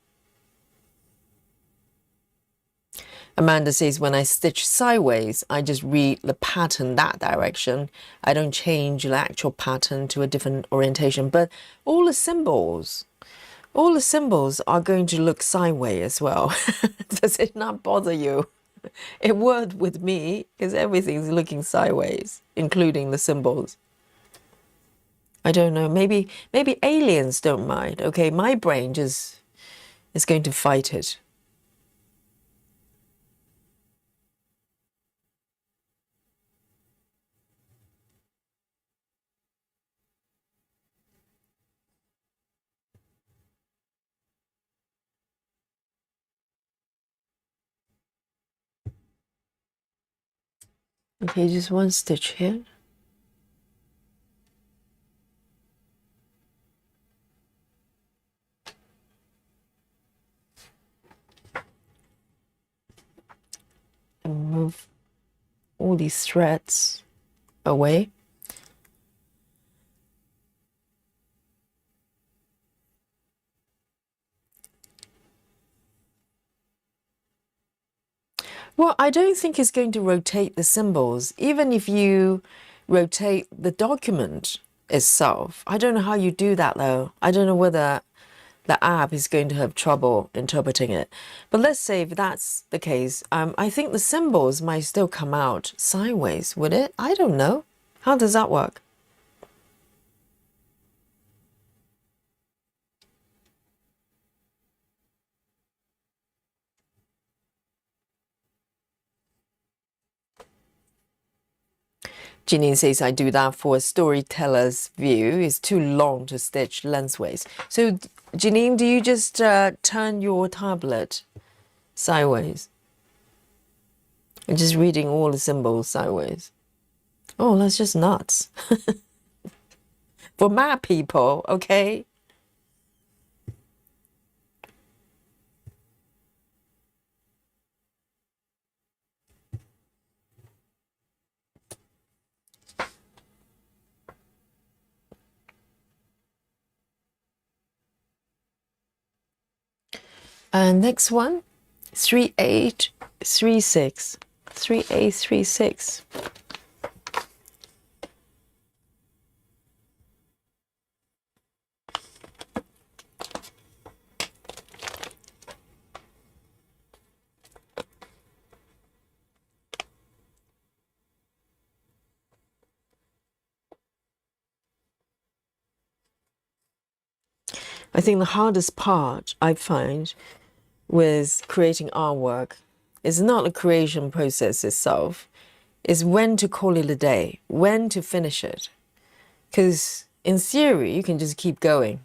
Amanda says when I stitch sideways, I just read the pattern that direction. I don't change the actual pattern to a different orientation, but all the symbols are going to look sideways as well. Does it not bother you? It would with me because everything's looking sideways, including the symbols. I don't know. Maybe aliens don't mind. Okay, my brain just is going to fight it. Okay, just one stitch here. And move all these threads away. Well, I don't think it's going to rotate the symbols, even if you rotate the document itself. I don't know how you do that though. I don't know whether the app is going to have trouble interpreting it. But let's say if that's the case, I think the symbols might still come out sideways, would it? I don't know. How does that work? Janine says, I do that for a storyteller's view. It's too long to stitch lengthways. So, Janine, do you just turn your tablet sideways? And just reading all the symbols sideways? Oh, that's just nuts. For mad people, okay? And next one, 3836. 3836. I think the hardest part I find with creating artwork is not the creation process itself, is when to call it a day, when to finish it. Because in theory, you can just keep going,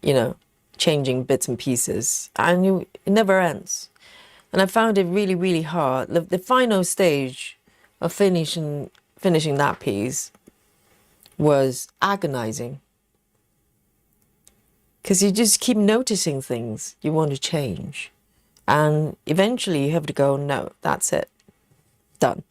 you know, changing bits and pieces, and it never ends. And I found it really, really hard. The final stage of finishing that piece was agonizing. Because you just keep noticing things you want to change. And eventually you have to go, no, that's it. Done.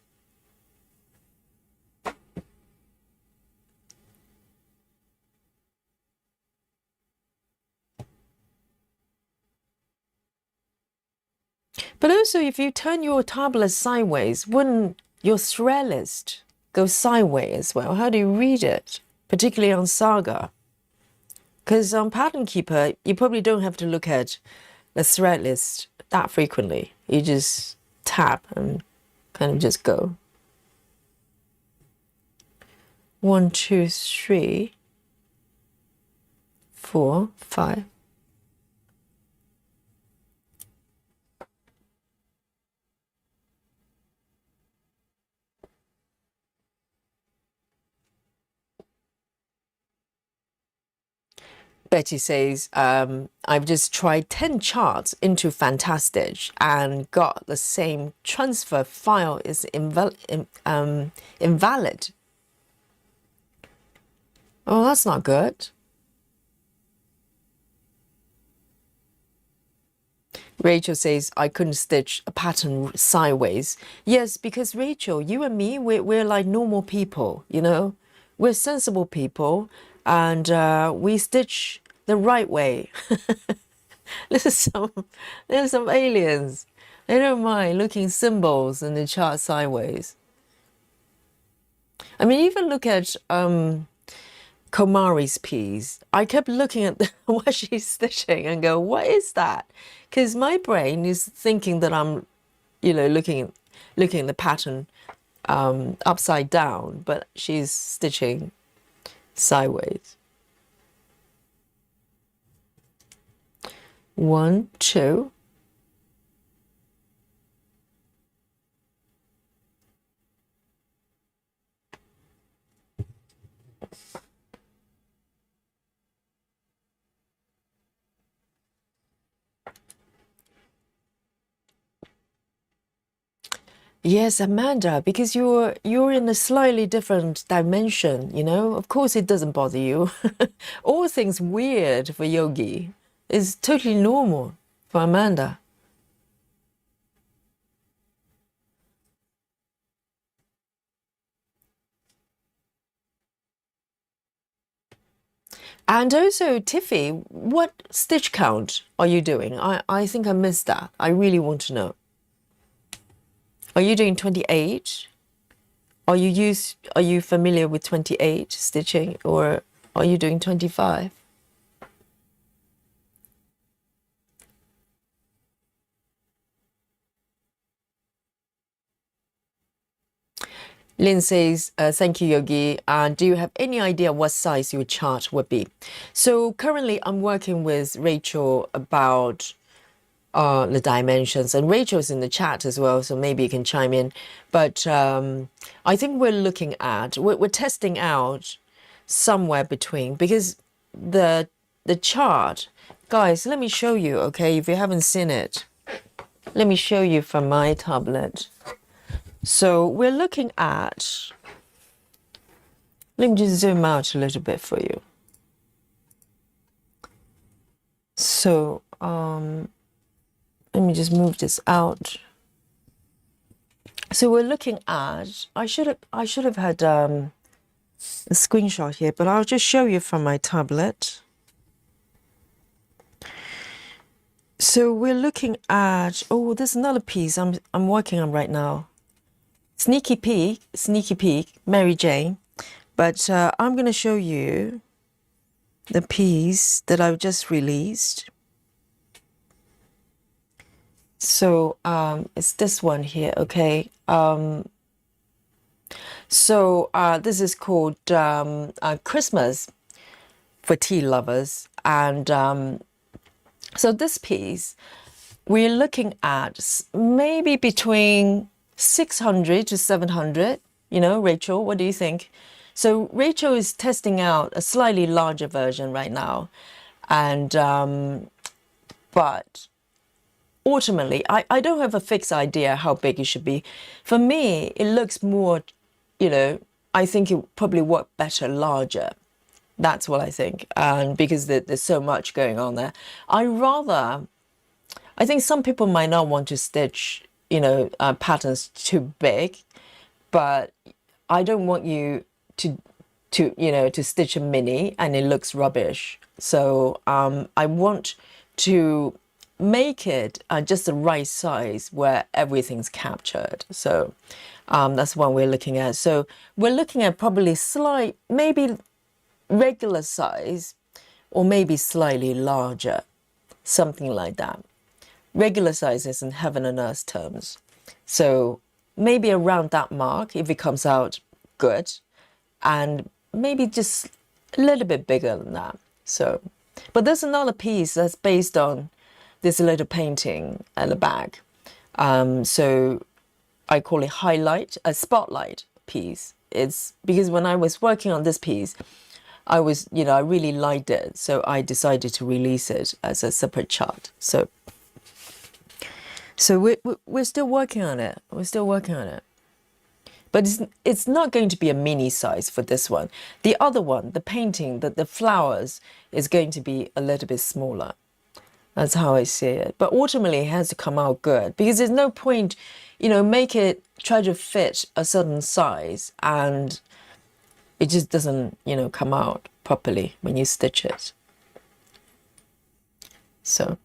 But also, if you turn your tablet sideways, wouldn't your thread list go sideways as well? How do you read it? Particularly on Saga. Because on Pattern Keeper, you probably don't have to look at the thread list that frequently. You just tap and kind of just go. 1, 2, 3, 4, 5. Betty says, I've just tried 10 charts into Fantastic and got the same transfer file is invalid. Oh, that's not good. Rachel says, I couldn't stitch a pattern sideways. Yes, because Rachel, you and me, we're like normal people, you know? We're sensible people, and we stitch the right way. There's some aliens. They don't mind looking symbols in the chart sideways. I mean, even look at Komari's piece. I kept looking at what she's stitching and go, what is that? Because my brain is thinking that I'm, you know, looking at the pattern upside down, but she's stitching sideways. 1, 2. Yes, Amanda, because you're in a slightly different dimension, you know? Of course it doesn't bother you. All things weird for Yogi is totally normal for Amanda. And also, Tiffy, what stitch count are you doing? I think I missed that. I really want to know. Are you doing 28? Are you familiar with 28 stitching, or are you doing 25? Lynn says, thank you, Yogi. Do you have any idea what size your chart would be? So currently I'm working with Rachel about the dimensions, and Rachel's in the chat as well, so maybe you can chime in. But I think we're looking at, we're testing out somewhere between, because the chart, guys, let me show you, okay, if you haven't seen it. Let me show you from my tablet. So we're looking at, let me just zoom out a little bit for you. So let me just move this out. So we're looking at, I should have had a screenshot here, but I'll just show you from my tablet. So we're looking at, oh, there's another piece I'm working on right now. Sneaky peek, Mary Jane. But I'm going to show you the piece that I've just released. So it's this one here, okay? So this is called Christmas for Tea Lovers. And so this piece, we're looking at maybe between 600 to 700, you know, Rachel, what do you think? So Rachel is testing out a slightly larger version right now. And, but ultimately, I don't have a fixed idea how big it should be. For me, it looks more, you know, I think it probably work better larger. That's what I think. And because there's so much going on there. I think some people might not want to stitch, you know, patterns too big, but I don't want you to you know, to stitch a mini and it looks rubbish. So I want to make it just the right size where everything's captured. So that's what we're looking at. So we're looking at probably maybe regular size, or maybe slightly larger, something like that. Regular size is in heaven and earth terms. So maybe around that mark if it comes out good, and maybe just a little bit bigger than that. So, but there's another piece that's based on this little painting at the back. So I call it a spotlight piece. It's because when I was working on this piece, I really liked it. So I decided to release it as a separate chart. So we're still working on it. We're still working on it. But it's not going to be a mini size for this one. The other one, the painting, the flowers, is going to be a little bit smaller. That's how I see it. But ultimately, it has to come out good, because there's no point, you know, try to fit a certain size and it just doesn't, you know, come out properly when you stitch it. So.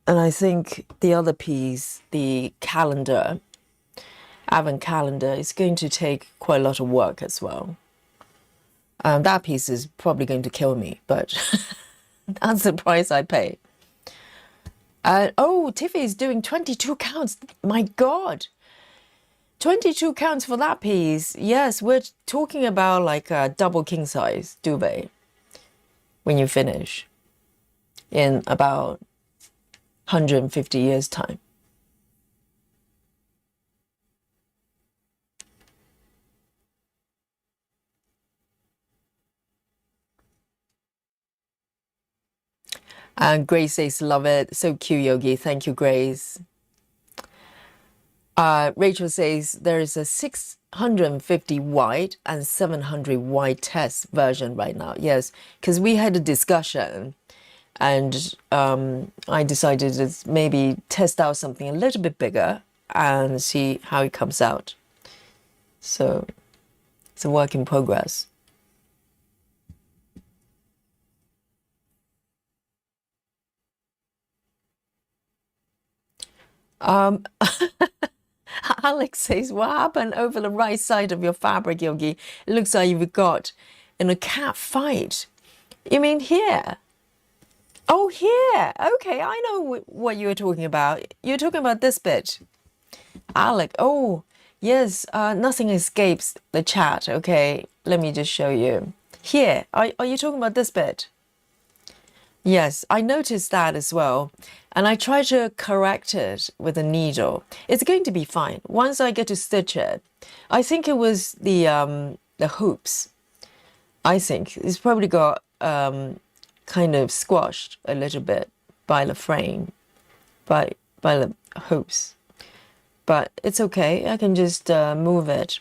And I think the other piece, the calendar, Advent calendar, is going to take quite a lot of work as well. That piece is probably going to kill me, but that's the price I pay. Oh, Tiffy is doing 22 counts. My God. 22 counts for that piece. Yes, we're talking about like a double king size duvet when you finish in about 150 years time. And Grace says, love it. So cute, Yogi. Thank you, Grace. Rachel says there is a 650 wide and 700 wide test version right now. Yes, because we had a discussion and I decided to maybe test out something a little bit bigger and see how it comes out. So it's a work in progress. Alex says, what happened over the right side of your fabric, Yogi? It looks like you've got in a cat fight. You mean here? Oh, here. Okay, I know what you were talking about. You're talking about this bit. Alec. Oh, yes. Nothing escapes the chat. Okay, let me just show you. Here. Are you talking about this bit? Yes, I noticed that as well. And I try to correct it with a needle. It's going to be fine. Once I get to stitch it, I think it was the hoops. I think it's probably got kind of squashed a little bit by the frame, by the hoops. But it's okay. I can just move it.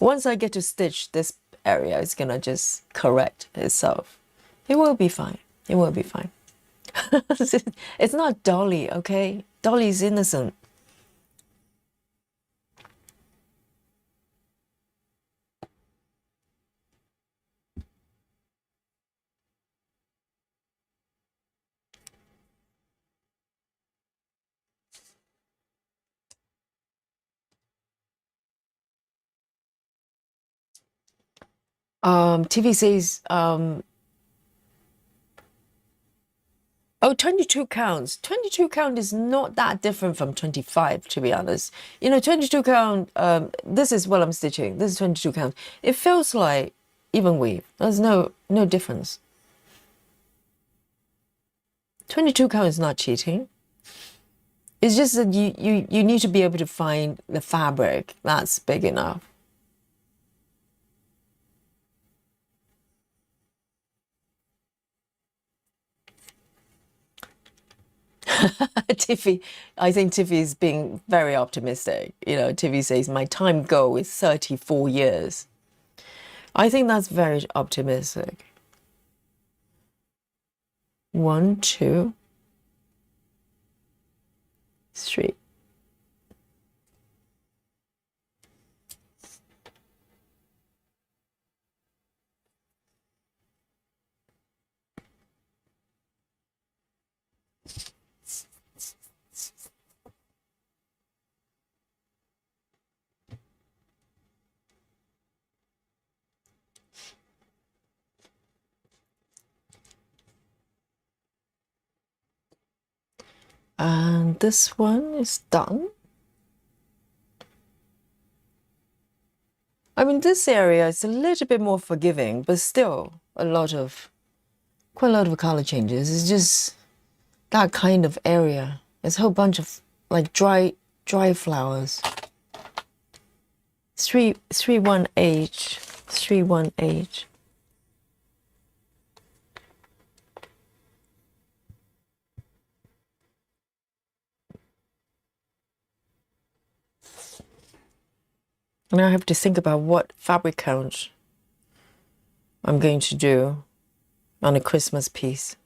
Once I get to stitch this area, it's gonna just correct itself. It will be fine. It will be fine. It's not Dolly, okay? Dolly's innocent. TV says, oh, 22 counts. 22 count is not that different from 25, to be honest. 22 count, this is what I'm stitching. This is 22 count. It feels like even weave. There's no difference. 22 count is not cheating. It's just that you need to be able to find the fabric that's big enough. Tiffy, I think Tiffy is being very optimistic. Tiffy says, my time goal is 34 years. I think that's very optimistic. 1, 2, 3. And this one is done. I mean, this area is a little bit more forgiving, but still quite a lot of color changes. It's just that kind of area. There's a whole bunch of like dry flowers. 3-1H, 3-1H. And I have to think about what fabric count I'm going to do on a Christmas piece.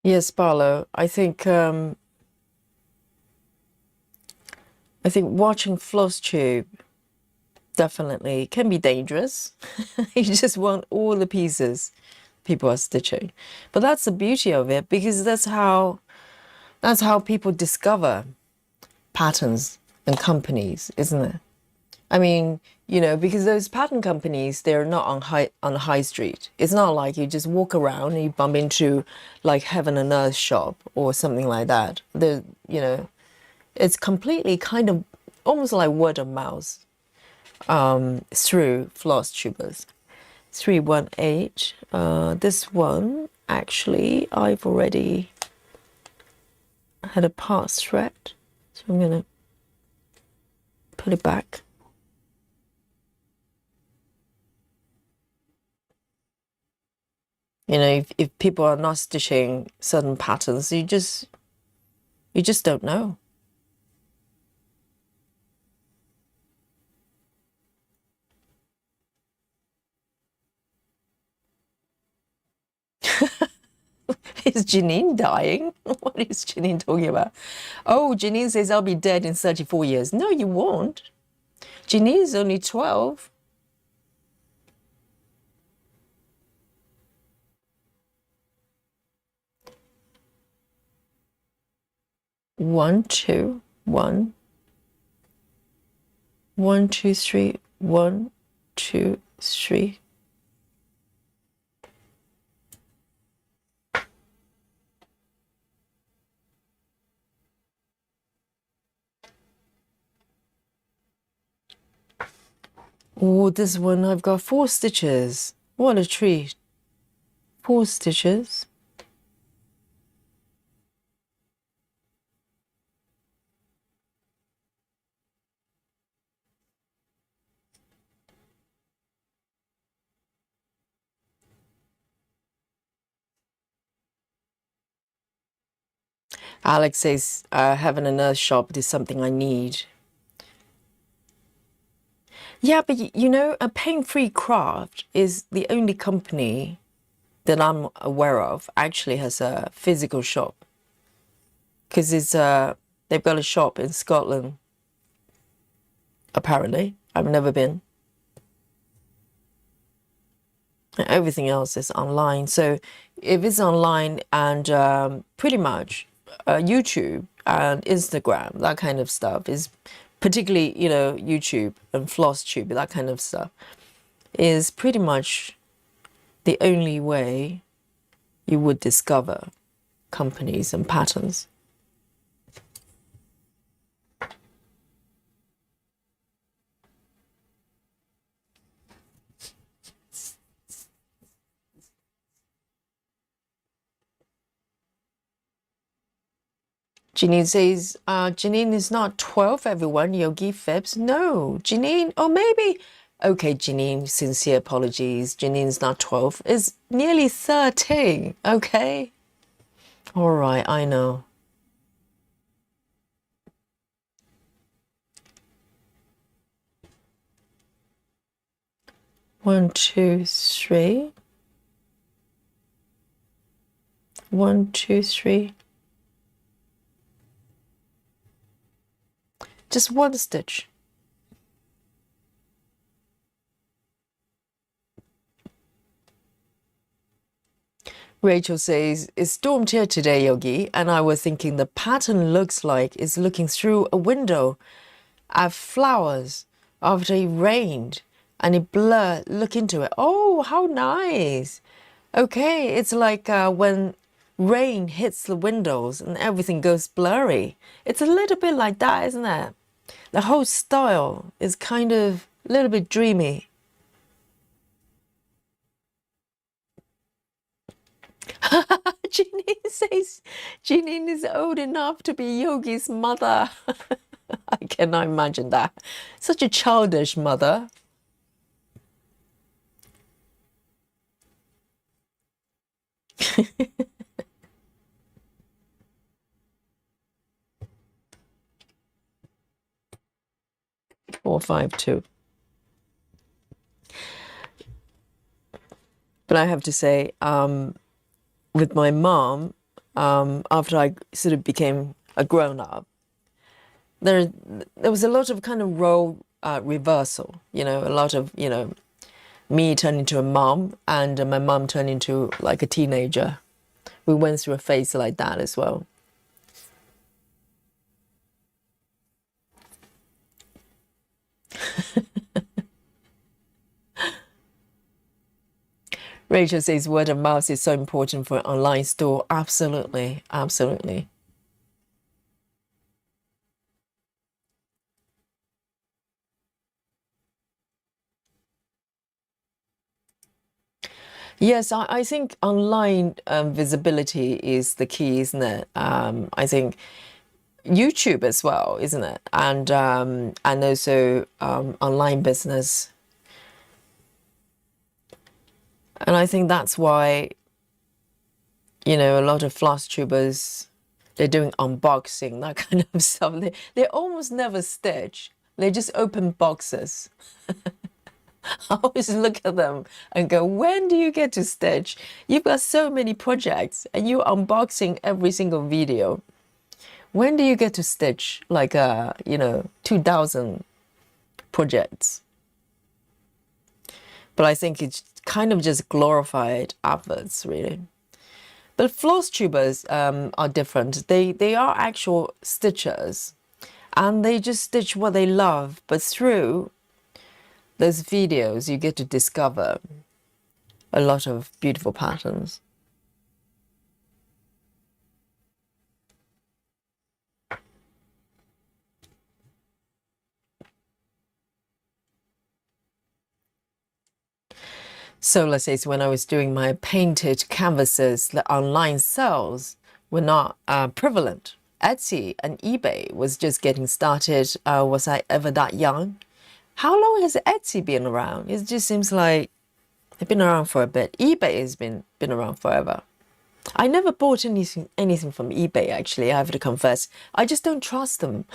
Yes, Barlow. I think watching floss tube definitely can be dangerous. You just want all the pieces people are stitching. But that's the beauty of it, because that's how people discover patterns and companies, isn't it? I mean, because those pattern companies, they're not on the high street. It's not like you just walk around and you bump into like Heaven and Earth shop or something like that. It's completely kind of almost like word of mouth through floss tubers. 3-1H. This one, actually, I've already had a pass thread, so I'm gonna put it back. If people are not stitching certain patterns, you just don't know. Is Janine dying? What is Janine talking about? Oh, Janine says, I'll be dead in 34 years. No, you won't. Janine's only 12. One, two, one. 1, 2, 3. 1, 2, 3. Oh, this one I've got 4 stitches. What a treat. 4 stitches. Alex says, heaven and earth shop is something I need. Yeah, but you know, a pain-free craft is the only company that I'm aware of actually has a physical shop. Because they've got a shop in Scotland, apparently. I've never been. And everything else is online. So if it's online and pretty much YouTube and Instagram, that kind of stuff is particularly, you know, YouTube and FlossTube, that kind of stuff is pretty much the only way you would discover companies and patterns. Janine says, Janine is not 12, everyone. Yogi Fibs. No, Janine, or maybe, okay, Janine, sincere apologies. Janine's not 12, is nearly 13, okay? All right, I know. One, two, three. 1, 2, 3. Just 1 stitch. Rachel says, it stormed here today, Yogi, and I was thinking the pattern looks like it's looking through a window at flowers after it rained and it blurred. Look into it. Oh, how nice. Okay, it's like when rain hits the windows and everything goes blurry. It's a little bit like that, isn't it? The whole style is kind of a little bit dreamy. Janine says Janine is old enough to be Yogi's mother. I cannot imagine that. Such a childish mother. Four, 5, 2. But I have to say, with my mom, after I sort of became a grown-up, there was a lot of kind of role reversal, you know, a lot of, you know, me turning into a mom and my mom turning into like a teenager. We went through a phase like that as well. Rachel says word of mouth is so important for an online store. Absolutely, absolutely. Yes, I think online visibility is the key, isn't it? I think YouTube as well, isn't it? And also online business. And I think that's why, you know, a lot of floss tubers, they're doing unboxing, that kind of stuff. They almost never stitch. They just open boxes. I always look at them and go, when do you get to stitch? You've got so many projects and you're unboxing every single video. When do you get to stitch like, 2,000 projects? But I think it's kind of just glorified efforts, really. But floss tubers are different. They are actual stitchers, and they just stitch what they love. But through those videos, you get to discover a lot of beautiful patterns. So let's say when I was doing my painted canvases, the online sales were not prevalent. Etsy and eBay was just getting started. Was I ever that young? How long has Etsy been around? It just seems like they've been around for a bit. eBay has been around forever. I never bought anything from eBay, actually, I have to confess. I just don't trust them.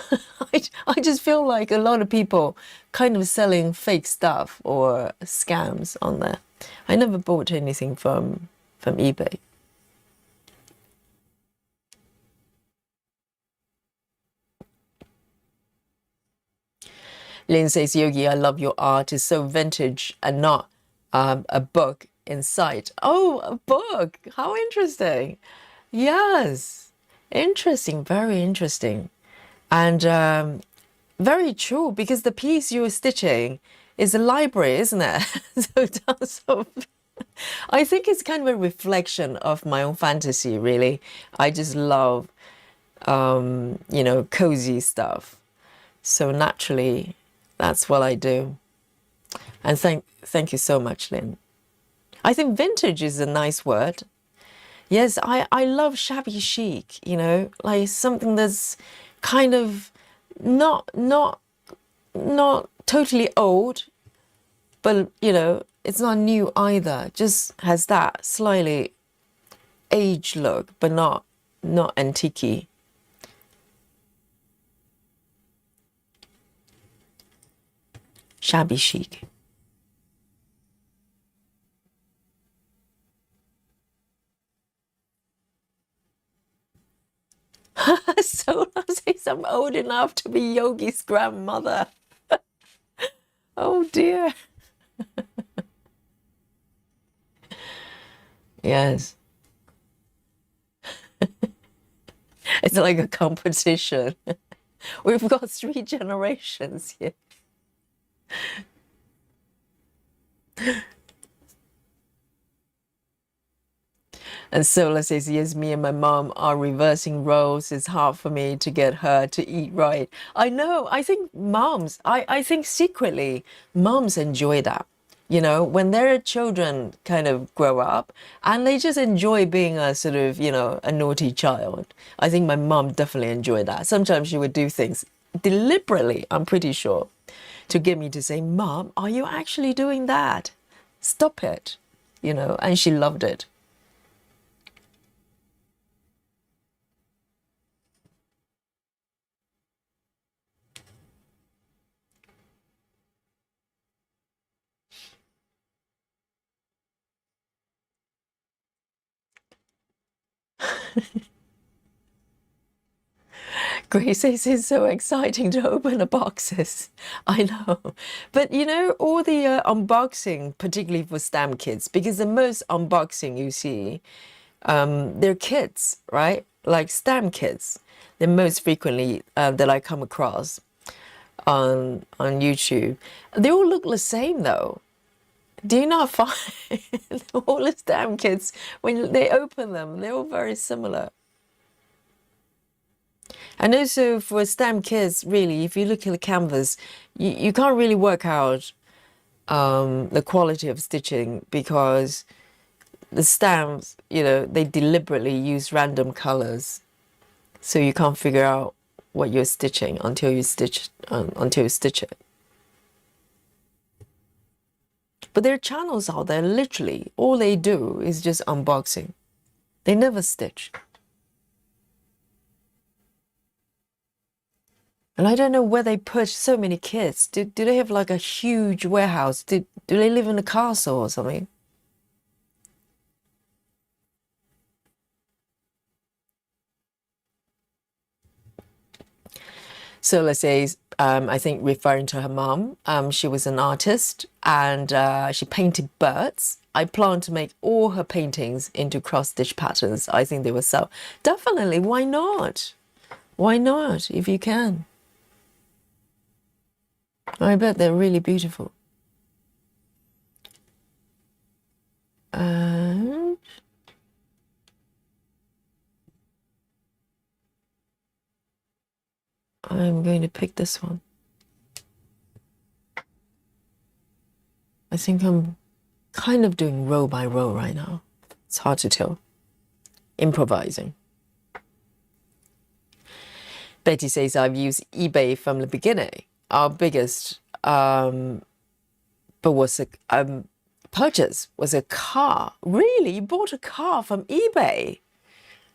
I just feel like a lot of people kind of selling fake stuff or scams on there. I never bought anything from eBay. Lynn says, Yogi, I love your art. It's so vintage and not a book in sight. Oh, a book. How interesting. Yes. Interesting. Very interesting. And very true, because the piece you were stitching is a library, isn't it? So I think it's kind of a reflection of my own fantasy, really. I just love, cozy stuff. So naturally, that's what I do. And thank you so much, Lynn. I think vintage is a nice word. Yes, I love shabby chic, like something that's kind of not totally old, but it's not new either. Just has that slightly aged look, but not antique-y. Shabby chic. So says I'm old enough to be Yogi's grandmother. Oh dear. Yes. It's like a competition. We've got 3 generations here. And Sola says, yes, me and my mom are reversing roles. It's hard for me to get her to eat right. I know. I think moms, I think secretly moms enjoy that. When their children kind of grow up and they just enjoy being a sort of, a naughty child. I think my mom definitely enjoyed that. Sometimes she would do things deliberately, I'm pretty sure, to get me to say, Mom, are you actually doing that? Stop it. And she loved it. Grace says it's so exciting to open the boxes. I know. But all the unboxing, particularly for STEM kids, because the most unboxing you see, they're kids, right? Like STEM kids. The most frequently that I come across on YouTube. They all look the same though. Do you not find all the STEM kids, when they open them, they're all very similar? And also for STEM kids, really, if you look at the canvas, you can't really work out the quality of stitching, because the stamps, they deliberately use random colors. So you can't figure out what you're stitching until you stitch it. But there are channels out there, literally, all they do is just unboxing. They never stitch. And I don't know where they put so many kids. Do they have like a huge warehouse? Do they live in a castle or something? So let's say, I think referring to her mom, she was an artist and she painted birds. I plan to make all her paintings into cross-stitch patterns. I think they will sell. Definitely, why not? Why not, if you can? I bet they're really beautiful. And I'm going to pick this one. I think I'm kind of doing row by row right now. It's hard to tell. Improvising. Betty says I've used eBay from the beginning. Our biggest but was a purchase was a car. Really? You bought a car from eBay?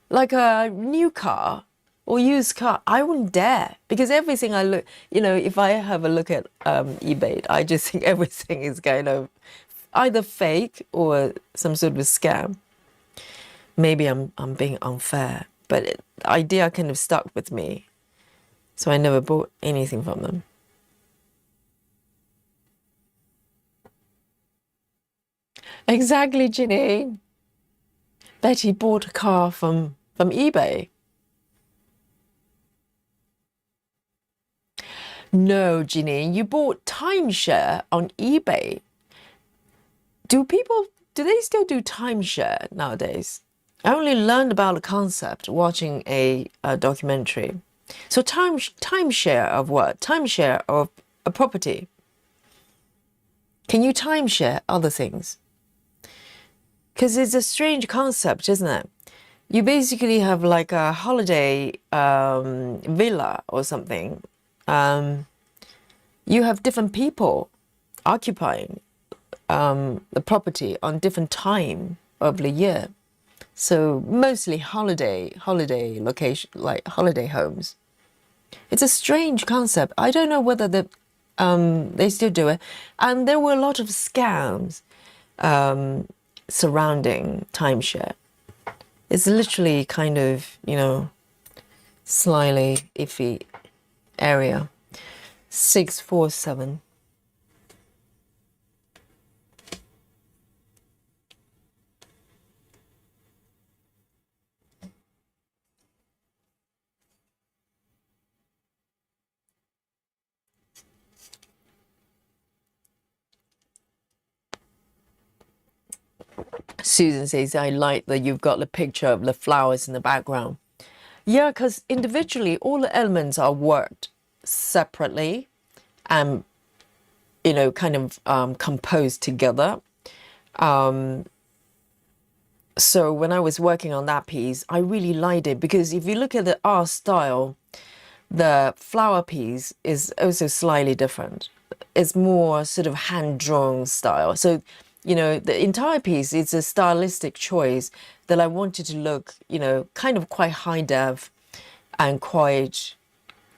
Like a new car or used car? I wouldn't dare, because everything I look, if I have a look at eBay, I just think everything is kind of either fake or some sort of scam. Maybe I'm being unfair, but the idea kind of stuck with me. So I never bought anything from them. Exactly, Janine. Betty bought a car from eBay. No, Janine, you bought timeshare on eBay. Do they still do timeshare nowadays? I only learned about the concept watching a documentary. So timeshare of what? Timeshare of a property. Can you timeshare other things? Because it's a strange concept, isn't it? You basically have like a holiday villa or something. You have different people occupying the property on different time of the year. So mostly holiday location, like holiday homes. It's a strange concept. I don't know whether they still do it. And there were a lot of scams surrounding timeshare. It's literally kind of, slightly iffy area. 647. Susan says, I like that you've got the picture of the flowers in the background. Yeah, because individually, all the elements are worked separately and, kind of composed together. So when I was working on that piece, I really liked it because if you look at the art style, the flower piece is also slightly different. It's more sort of hand-drawn style. So, the entire piece is a stylistic choice that I wanted to look, kind of quite high def and quite,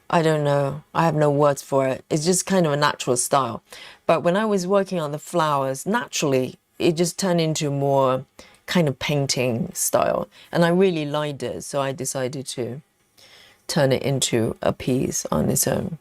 I don't know, I have no words for it. It's just kind of a natural style. But when I was working on the flowers, naturally, it just turned into more kind of painting style. And I really liked it. So I decided to turn it into a piece on its own.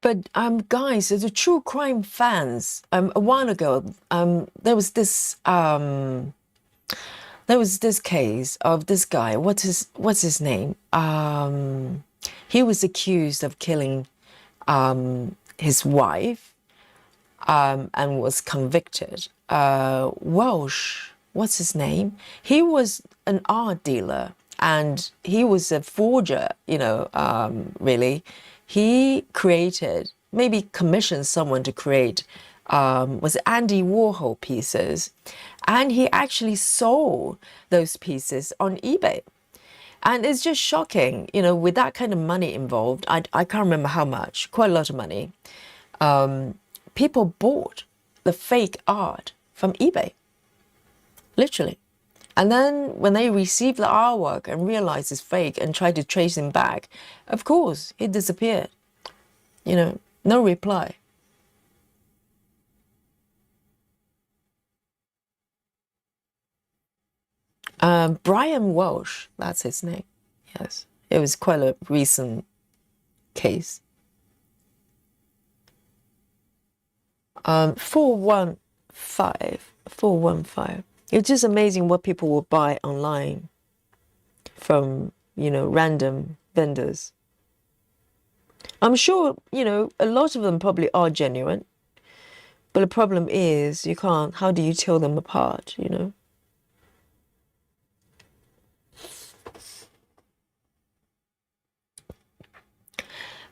But guys, the true crime fans, a while ago, there was this case of this guy. What's his name? He was accused of killing his wife and was convicted. Welsh, what's his name? He was an art dealer and he was a forger, really. He created, maybe commissioned someone to create, was Andy Warhol pieces. And he actually sold those pieces on eBay. And it's just shocking, you know, with that kind of money involved. I can't remember how much, quite a lot of money. People bought the fake art from eBay, literally. And then when they received the artwork and realized it's fake and tried to trace him back, of course, it disappeared. You know, no reply. Brian Welsh, that's his name. Yes, it was quite a recent case. 415. It's just amazing what people will buy online from, you know, random vendors. I'm sure, you know, a lot of them probably are genuine, but the problem is you can't, how do you tell them apart, you know?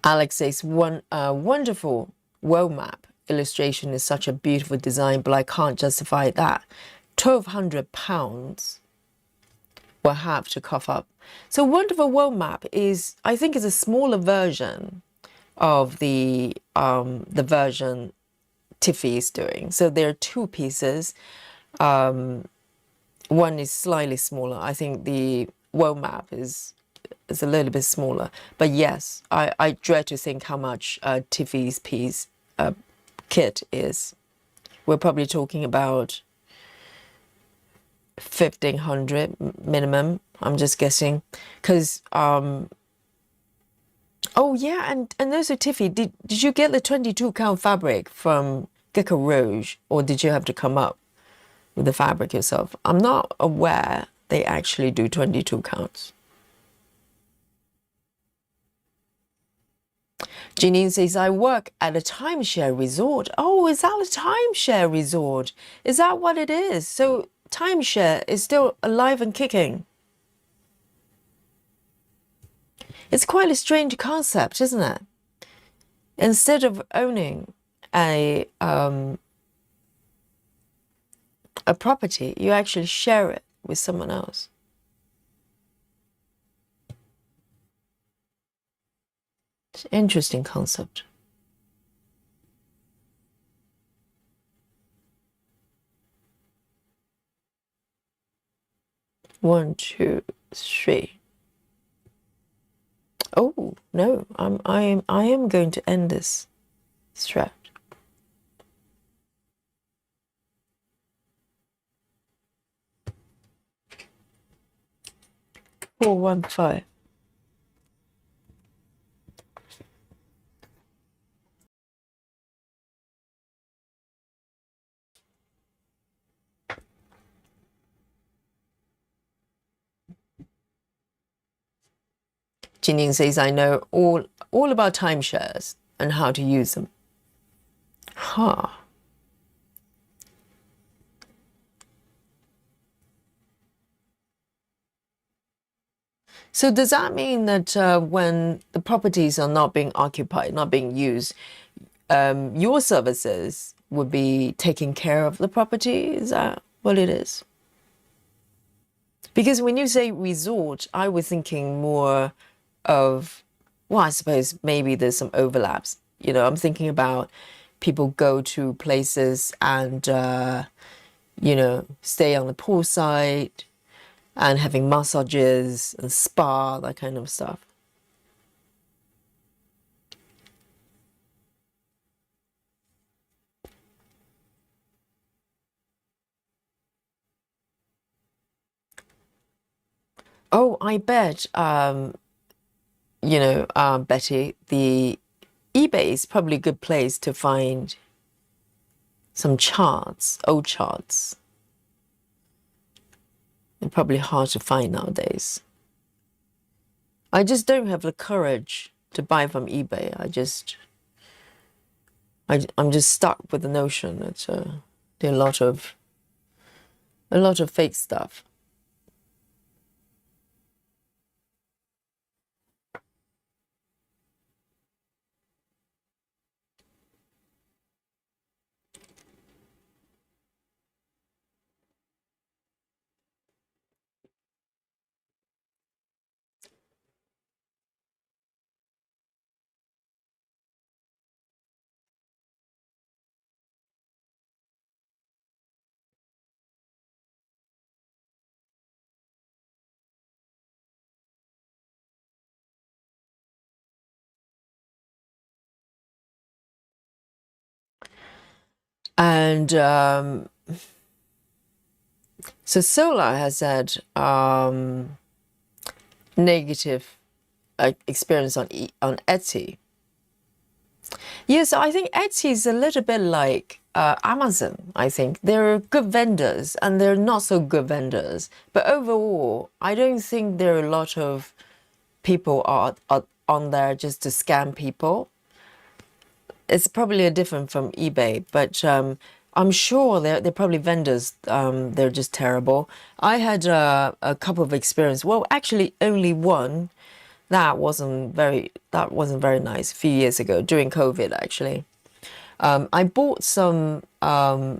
Alex says, one wonderful world map illustration is such a beautiful design, but I can't justify that. £1,200 will have to cough up. So wonderful world map is, I think, is a smaller version of the version Tiffy is doing. So there are two pieces. One is slightly smaller. I think the world map is a little bit smaller. But yes, I dread to think how much Tiffy's piece kit is. We're probably talking about 1,500 minimum. I'm just guessing, because oh yeah, and also Tiffy, did you get the 22 count fabric from Gecko Rouge, or did you have to come up with the fabric yourself? I'm not aware they actually do 22 counts. Janine says, I work at a timeshare resort. Oh, is that a timeshare resort? Is that what it is? So timeshare is still alive and kicking. It's quite a strange concept, isn't it? Instead of owning a property, you actually share it with someone else. It's an interesting concept. One, two, three. Oh no, I am going to end this thread. 415. Janine says, I know all about timeshares and how to use them. Huh. So does that mean that when the properties are not being occupied, not being used, your services would be taking care of the property? Is that what it is? Because when you say resort, I was thinking more of, well, I suppose maybe there's some overlaps. You know, I'm thinking about people go to places and, you know, stay on the poolside and having massages and spa, that kind of stuff. Oh, I bet, you know, Betty, the eBay is probably a good place to find some charts, old charts. They're probably hard to find nowadays. I just don't have the courage to buy from eBay. I'm just stuck with the notion that there are a lot of fake stuff. And so Solar has had negative experience on Etsy. Yes, I think Etsy is a little bit like Amazon. I think there are good vendors and there are not so good vendors. But overall, I don't think there are a lot of people are on there just to scam people. It's probably a different from eBay, but I'm sure they're probably vendors. They're just terrible. I had a couple of experience. Well, actually, only one that wasn't very nice a few years ago during COVID. Actually, I bought some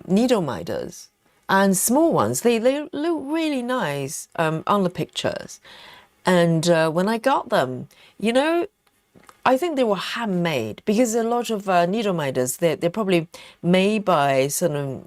needle miters and small ones. They look really nice on the pictures, and when I got them, you know, I think they were handmade because a lot of needle miters they're probably made by some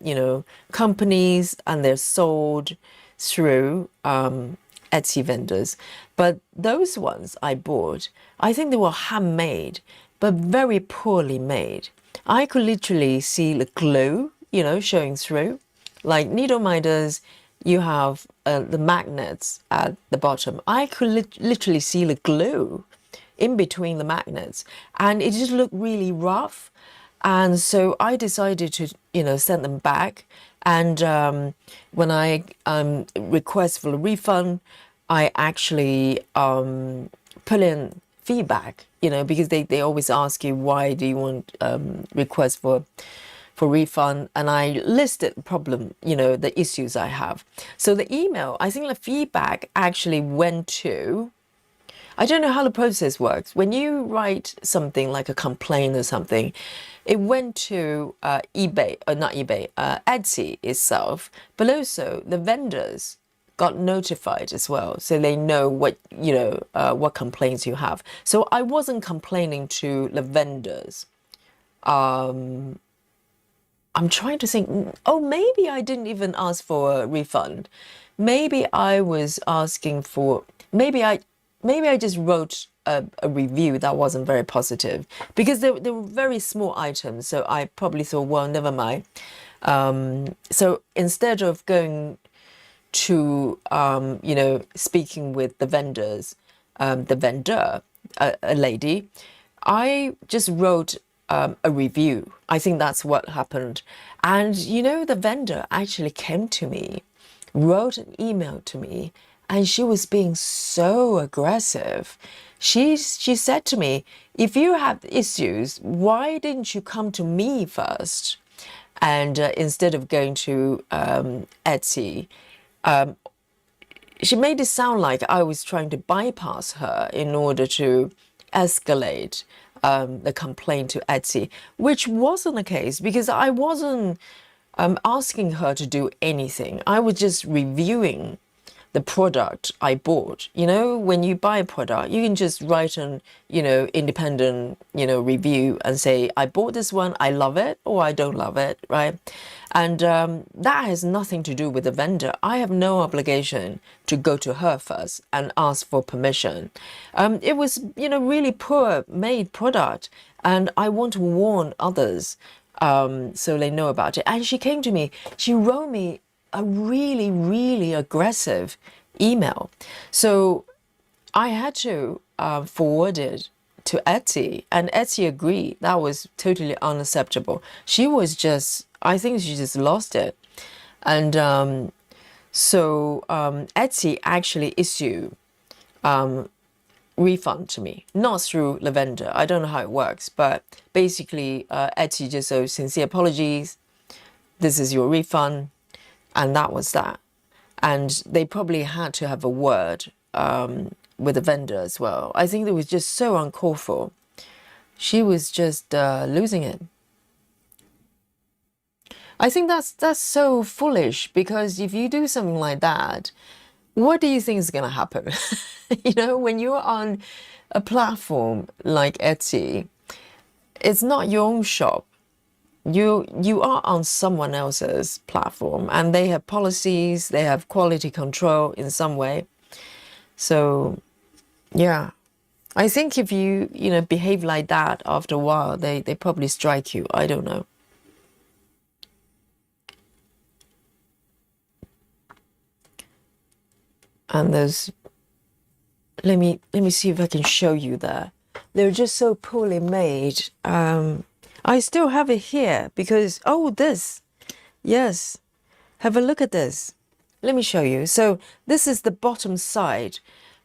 companies and they're sold through Etsy vendors. But those ones I bought, I think they were handmade, but very poorly made. I could literally see the glue, showing through. Like needle miters, you have the magnets at the bottom. I could literally see the glue in between the magnets, and it just looked really rough. And so I decided to, send them back. And when I request for a refund, I actually put in feedback, because they always ask you why do you want request for refund, and I listed the problem, the issues I have. So the email, I think the feedback actually went to, I don't know how the process works. When you write something like a complaint or something, it went to eBay, or not eBay, Etsy itself, but also the vendors got notified as well, so they know what complaints you have. So I wasn't complaining to the vendors. I'm trying to think. Oh, maybe I didn't even ask for a refund. Maybe I was asking for. Maybe I just wrote a review that wasn't very positive because they were very small items. So I probably thought, well, never mind. So instead of going to speaking with the vendors, the vendor, a lady, I just wrote a review. I think that's what happened. And the vendor actually came to me, wrote an email to me, and she was being so aggressive. She said to me, if you have issues, why didn't you come to me first? And instead of going to Etsy, she made it sound like I was trying to bypass her in order to escalate the complaint to Etsy, which wasn't the case because I wasn't asking her to do anything. I was just reviewing the product I bought. When you buy a product, you can just write an, independent, review and say, I bought this one, I love it, or I don't love it, right? And that has nothing to do with the vendor. I have no obligation to go to her first and ask for permission. It was, really poor made product, and I want to warn others so they know about it. And she came to me, she wrote me a really, really aggressive email. So I had to forward it to Etsy, and Etsy agreed that was totally unacceptable. I think she just lost it. And so Etsy actually issued refund to me, not through the vendor. I don't know how it works, but basically Etsy just said sincere apologies. This is your refund. And that was that. And they probably had to have a word with the vendor as well. I think it was just so uncalled for. She was just losing it. I think that's so foolish, because if you do something like that, what do you think is going to happen? When you're on a platform like Etsy, it's not your own shop. You are on someone else's platform, and they have policies, they have quality control in some way. So yeah, I think if you behave like that, after a while they probably strike you. I don't know. And there's, let me see if I can show you that. They're just so poorly made. I still have it here because, oh, this, yes, have a look at this. Let me show you. So this is the bottom side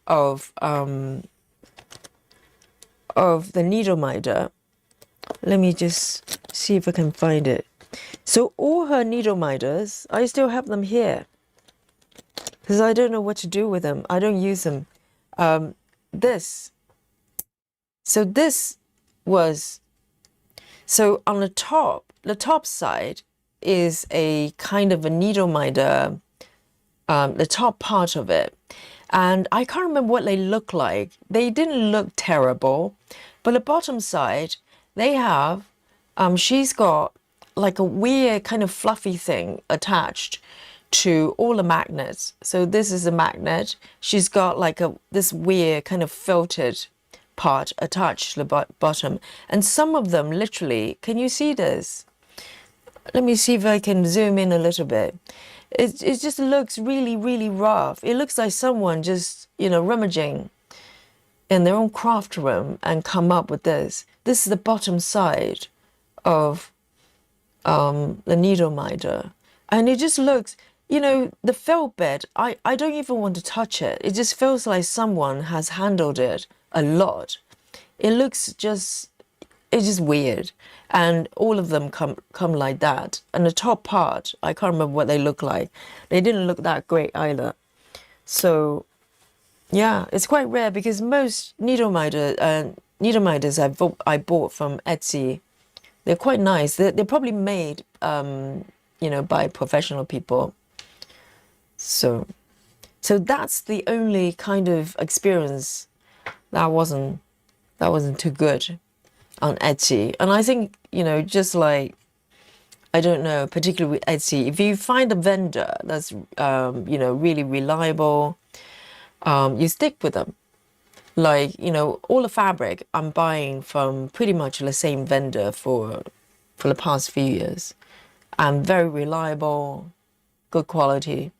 of the needle minder. Let me just see if I can find it. So all her needle minders, I still have them here because I don't know what to do with them. I don't use them. This. So this was, so on the top side is a kind of a needle minder, the top part of it. And I can't remember what they look like. They didn't look terrible, but the bottom side, they have, she's got like a weird kind of fluffy thing attached to all the magnets. So this is a magnet. She's got like this weird kind of felted part attached to the bottom. And some of them literally, can you see this? Let me see if I can zoom in a little bit. It just looks really, really rough. It looks like someone just, rummaging in their own craft room and come up with this. This is the bottom side of the needle minder. And it just looks, the felt bed, I don't even want to touch it. It just feels like someone has handled it a lot. It looks just, it's just weird. And all of them come like that. And the top part, I can't remember what they look like. They didn't look that great either. So yeah, it's quite rare because most needle minders I bought from Etsy, they're quite nice. They're probably made, by professional people. So that's the only kind of experience that wasn't too good on Etsy. And I think, just like, I don't know, particularly with Etsy, if you find a vendor that's, really reliable, you stick with them. Like, all the fabric I'm buying from pretty much the same vendor for the past few years. And very reliable, good quality.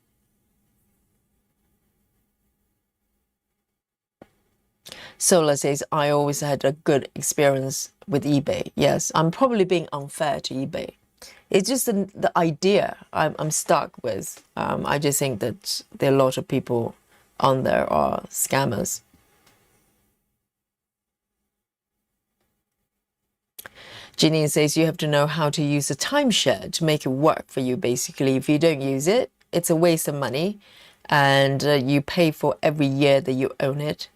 Sola says, I always had a good experience with eBay. Yes, I'm probably being unfair to eBay. It's just the idea I'm stuck with. I just think that there are a lot of people on there are scammers. Ginny says you have to know how to use a timeshare to make it work for you. Basically, if you don't use it, it's a waste of money, and you pay for every year that you own it.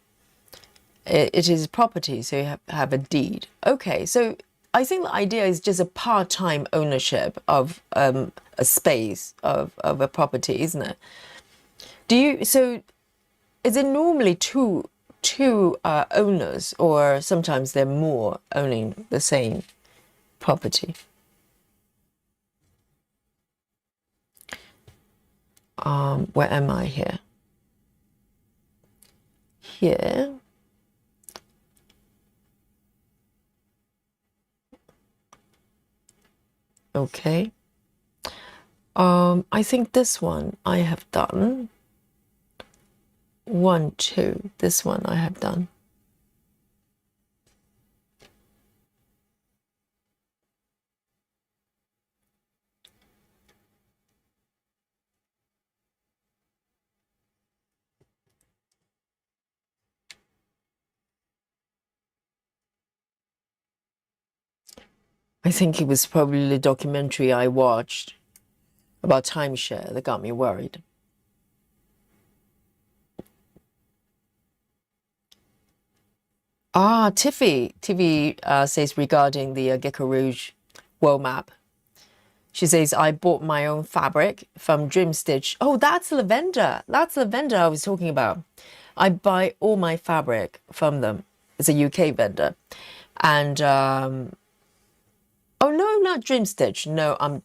It is property, so you have a deed. Okay, so I think the idea is just a part-time ownership of a space of a property, isn't it? So is it normally two owners, or sometimes there are more owning the same property? Where am I here? Here. Okay. I think this one I have done. 1, 2. This one I have done. I think it was probably the documentary I watched about timeshare that got me worried. Tiffy says regarding the Gecko Rouge world map. She says, I bought my own fabric from Dream Stitch. Oh, that's the vendor. That's the vendor I was talking about. I buy all my fabric from them. It's a UK vendor. And, oh, no, not Dream Stitch. No, I'm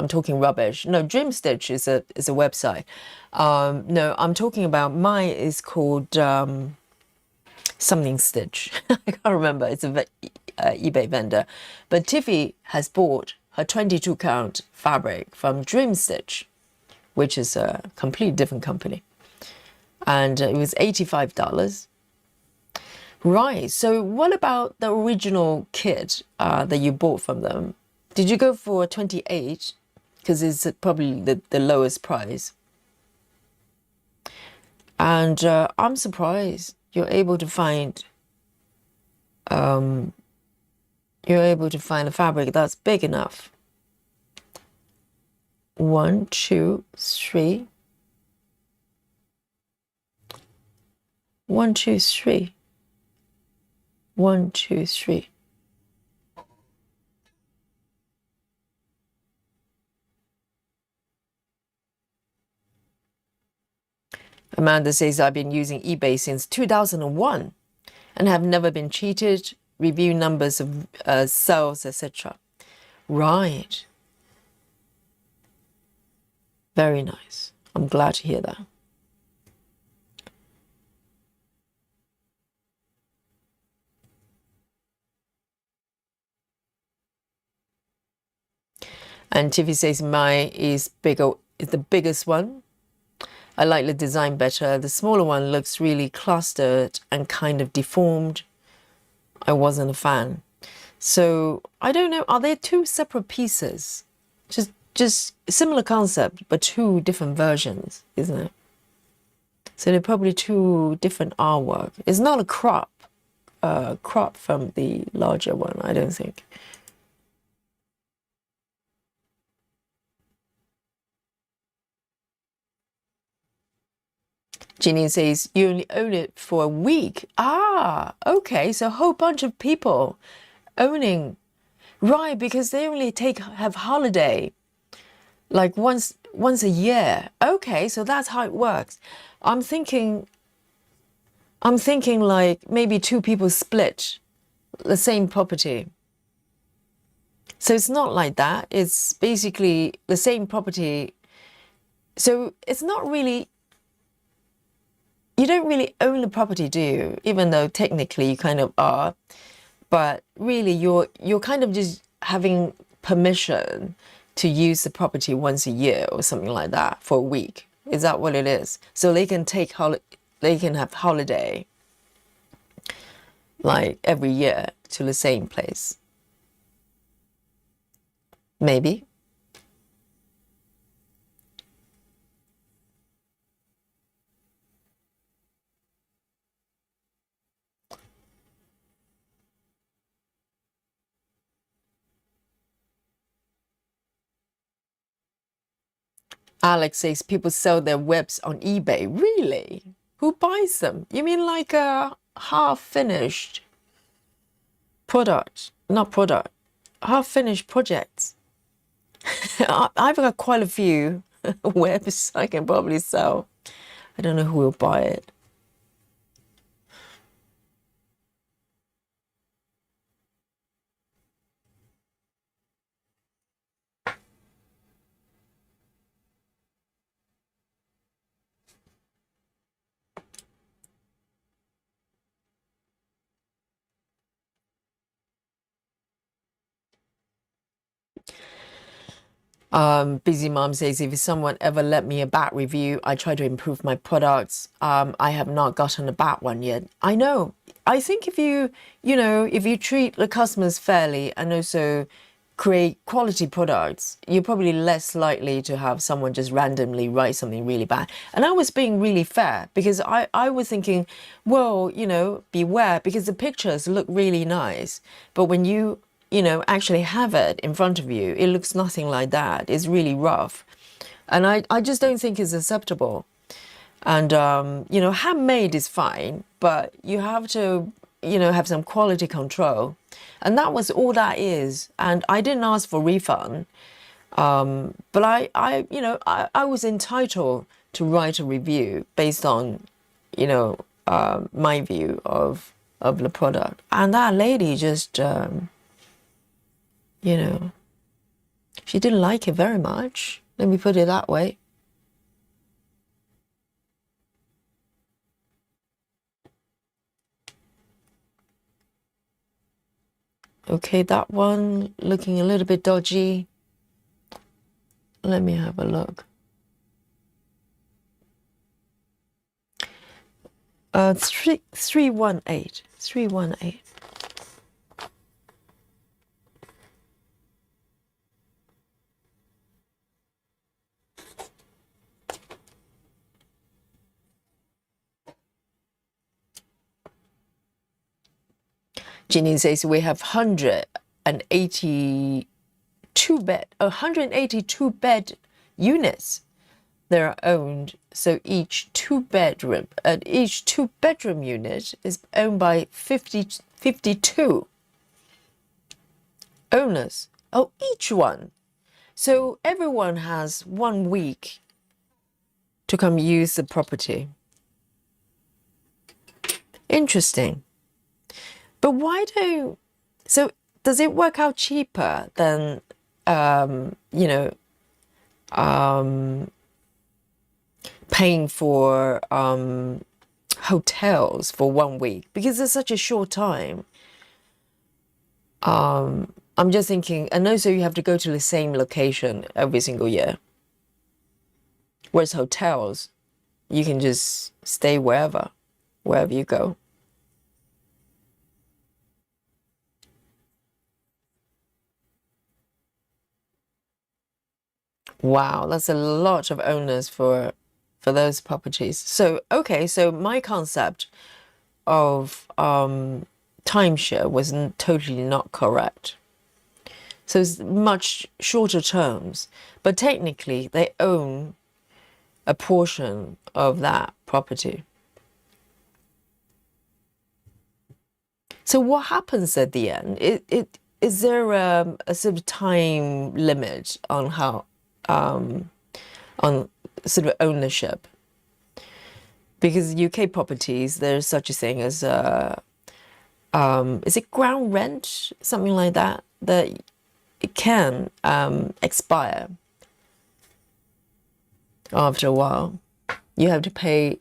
talking rubbish. No, Dream Stitch is a website. No, I'm talking about, mine is called something Stitch. I can't remember. It's a eBay vendor. But Tiffy has bought her 22 count fabric from Dream Stitch, which is a completely different company. and it was $85. Right. So what about the original kit that you bought from them? Did you go for 28? Because it's probably the lowest price. And I'm surprised you're able to find a fabric that's big enough. 1, 2, 3. 1, 2, 3. 1, 2, 3. Amanda says, I've been using eBay since 2001 and have never been cheated. Review numbers of sales, etc. Right. Very nice. I'm glad to hear that. And Tiffy says, mine is bigger, is the biggest one. I like the design better. The smaller one looks really clustered and kind of deformed. I wasn't a fan. So I don't know, are there two separate pieces? Just similar concept, but two different versions, isn't it? So they're probably two different artwork. It's not a crop from the larger one, I don't think. Janine says, you only own it for a week. Ah, okay. So a whole bunch of people owning. Right, because they only have holiday like once a year. Okay, so that's how it works. I'm thinking like maybe two people split the same property. So it's not like that. It's basically the same property. So it's not really, you don't really own the property, do you? Even though technically you kind of are, but really you're kind of just having permission to use the property once a year or something like that for a week. Is that what it is? So they can they can have holiday like every year to the same place. Maybe. Alex says people sell their webs on eBay. Really? Who buys them? You mean like a half-finished product? Not product. Half-finished projects. I've got quite a few webs I can probably sell. I don't know who will buy it. Busy Mom says, if someone ever let me a bad review, I try to improve my products. I have not gotten a bad one yet. I know. I think if if you treat the customers fairly and also create quality products, you're probably less likely to have someone just randomly write something really bad. And I was being really fair because I was thinking, well, beware, because the pictures look really nice. But when you actually have it in front of you, it looks nothing like that. It's really rough. And I just don't think it's acceptable. And, handmade is fine, but you have to, have some quality control. And that was all that is. And I didn't ask for refund. But I was entitled to write a review based on, my view of the product. And that lady just, she didn't like it very much. Let me put it that way. Okay, that one looking a little bit dodgy. Let me have a look. 318. 318. Ginny says we have 182 bed units that are owned. So each two bedroom unit is owned by 52 owners. Oh, each one. So everyone has 1 week to come use the property. Interesting. But why don't, so does it work out cheaper than, paying for hotels for 1 week? Because it's such a short time. I'm just thinking, and also you have to go to the same location every single year. Whereas hotels, you can just stay wherever you go. Wow, that's a lot of owners for those properties. So okay, so my concept of timeshare was totally not correct. So it's much shorter terms, but technically they own a portion of that property. So what happens at the end? Is there a sort of time limit on how on sort of ownership? Because UK properties, there's such a thing as is it ground rent, something like that, that it can expire after a while. You have to pay.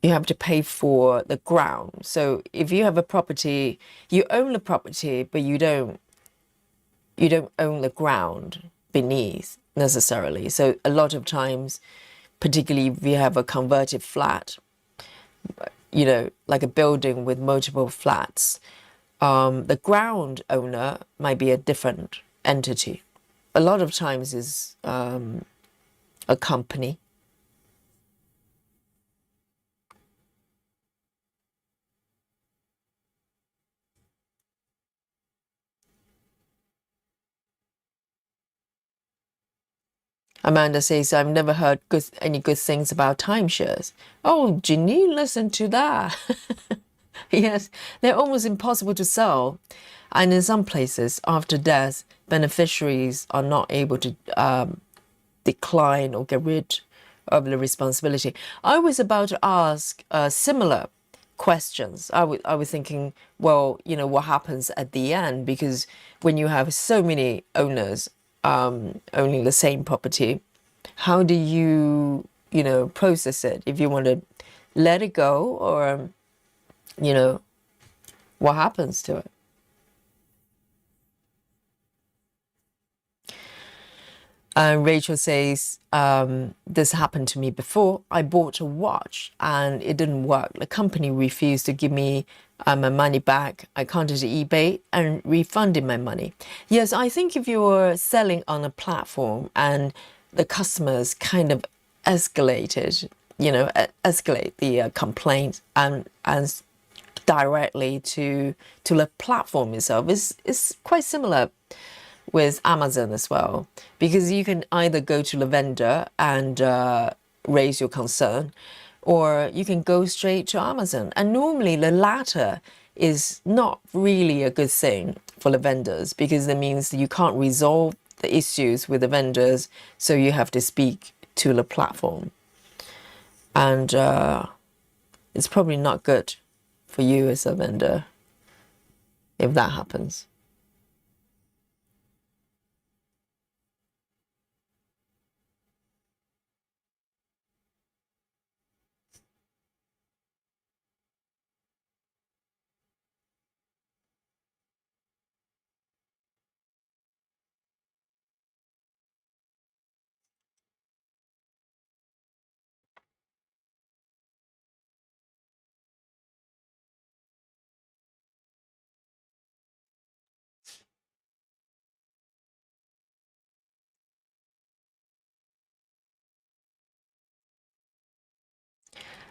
You have to pay for the ground. So if you have a property, you own the property, but you don't own the ground beneath necessarily. So a lot of times, particularly if you have a converted flat, like a building with multiple flats, the ground owner might be a different entity. A lot of times is a company. Amanda says, I've never heard any good things about timeshares. Oh, Janine, listen to that. Yes, they're almost impossible to sell. And in some places, after death, beneficiaries are not able to decline or get rid of the responsibility. I was about to ask similar questions. I was thinking, well, what happens at the end? Because when you have so many owners owning the same property, how do you, process it? If you want to let it go, or, what happens to it? Rachel says, this happened to me before. I bought a watch and it didn't work. The company refused to give me my money back. I contacted eBay and refunded my money. Yes, I think if you're selling on a platform and the customers kind of escalated, escalate the complaint and directly to the platform itself, is quite similar with Amazon as well, because you can either go to the vendor and raise your concern, or you can go straight to Amazon. And normally the latter is not really a good thing for the vendors, because that means that you can't resolve the issues with the vendors, so you have to speak to the platform. And it's probably not good for you as a vendor if that happens.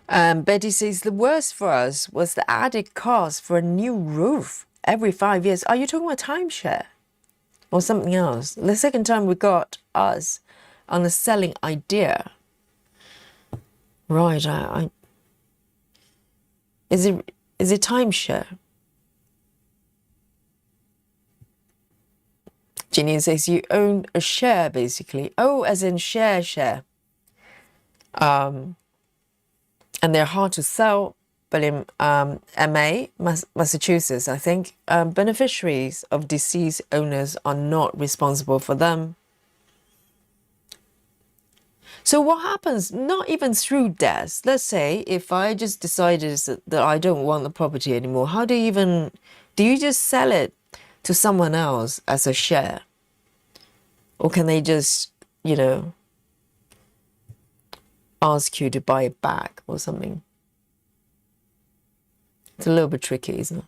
Betty says the worst for us was the added cost for a new roof every 5 years. Are you talking about timeshare or something else? The second time we got us on the selling idea. Right, is it timeshare? Ginny says you own a share basically. Oh, as in share. And they're hard to sell. But in Massachusetts, I think beneficiaries of deceased owners are not responsible for them. So what happens, not even through death, let's say if I just decided that I don't want the property anymore, how do you just sell it to someone else as a share? Or can they just, ask you to buy it back or something? It's a little bit tricky, isn't it?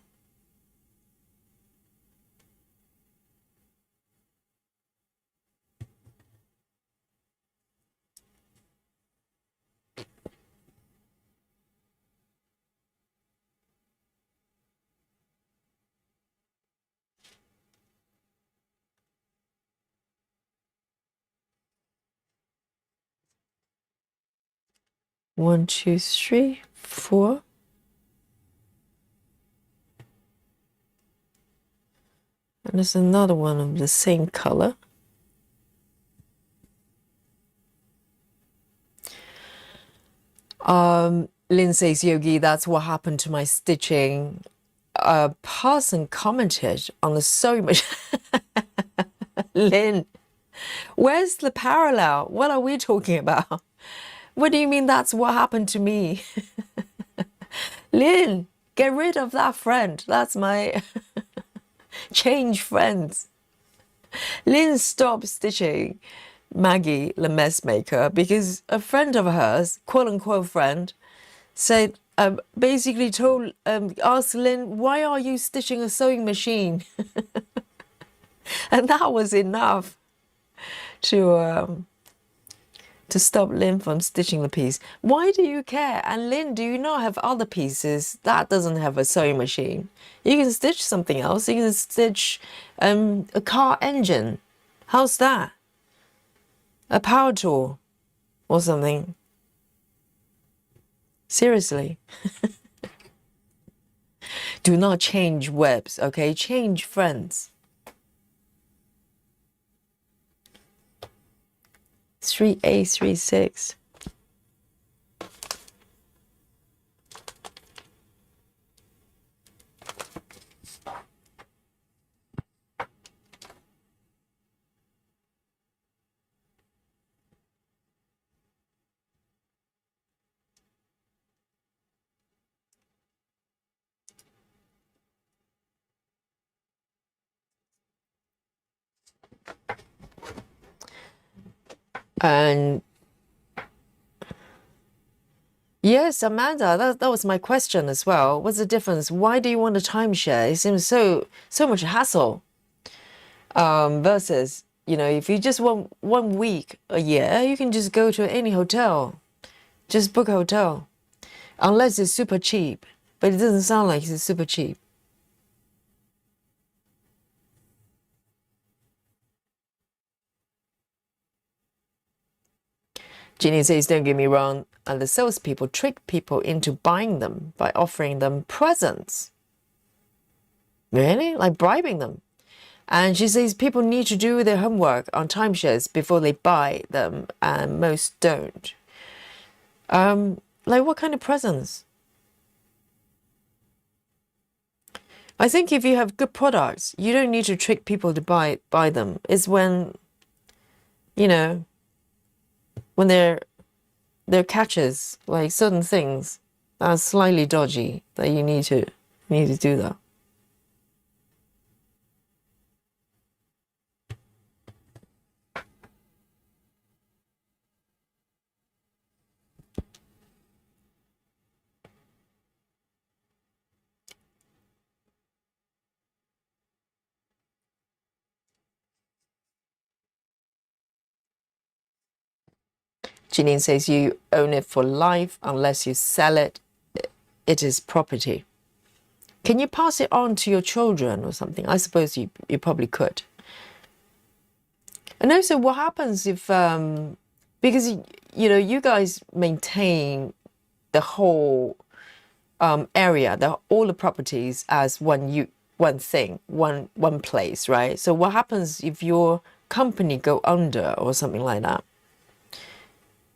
One, two, three, four. And there's another one of the same color. Lynn says, Yogi, that's what happened to my stitching. A person commented on the sewing machine. Lynn, where's the parallel? What are we talking about? What do you mean that's what happened to me? Lynn, get rid of that friend. That's my change friends. Lynn stopped stitching Maggie, the mess maker, because a friend of hers, quote unquote friend, said, basically asked Lynn, why are you stitching a sewing machine? And that was enough to stop Lynn from stitching the piece. Why do you care? And Lynn, do you not have other pieces that doesn't have a sewing machine? You can stitch something else. You can stitch a car engine. How's that? A power tool or something. Seriously. Do not change webs, okay? Change friends. 3A36. And yes, Amanda, that was my question as well. What's the difference? Why do you want a timeshare? It seems so much hassle. Versus, if you just want 1 week a year, you can just go to any hotel. Just book a hotel. Unless it's super cheap. But it doesn't sound like it's super cheap. Ginny says, don't get me wrong, and the salespeople trick people into buying them by offering them presents. Really? Like bribing them. And she says people need to do their homework on timeshares before they buy them, and most don't. Like what kind of presents? I think if you have good products, you don't need to trick people to buy them. It's when, when they're catches, like certain things that are slightly dodgy, that you need to do that. Janine says you own it for life unless you sell it. It is property. Can you pass it on to your children or something? I suppose you probably could. And also, what happens if, because, you know, you guys maintain the whole area, all the properties as one thing, one place, right? So what happens if your company go under or something like that?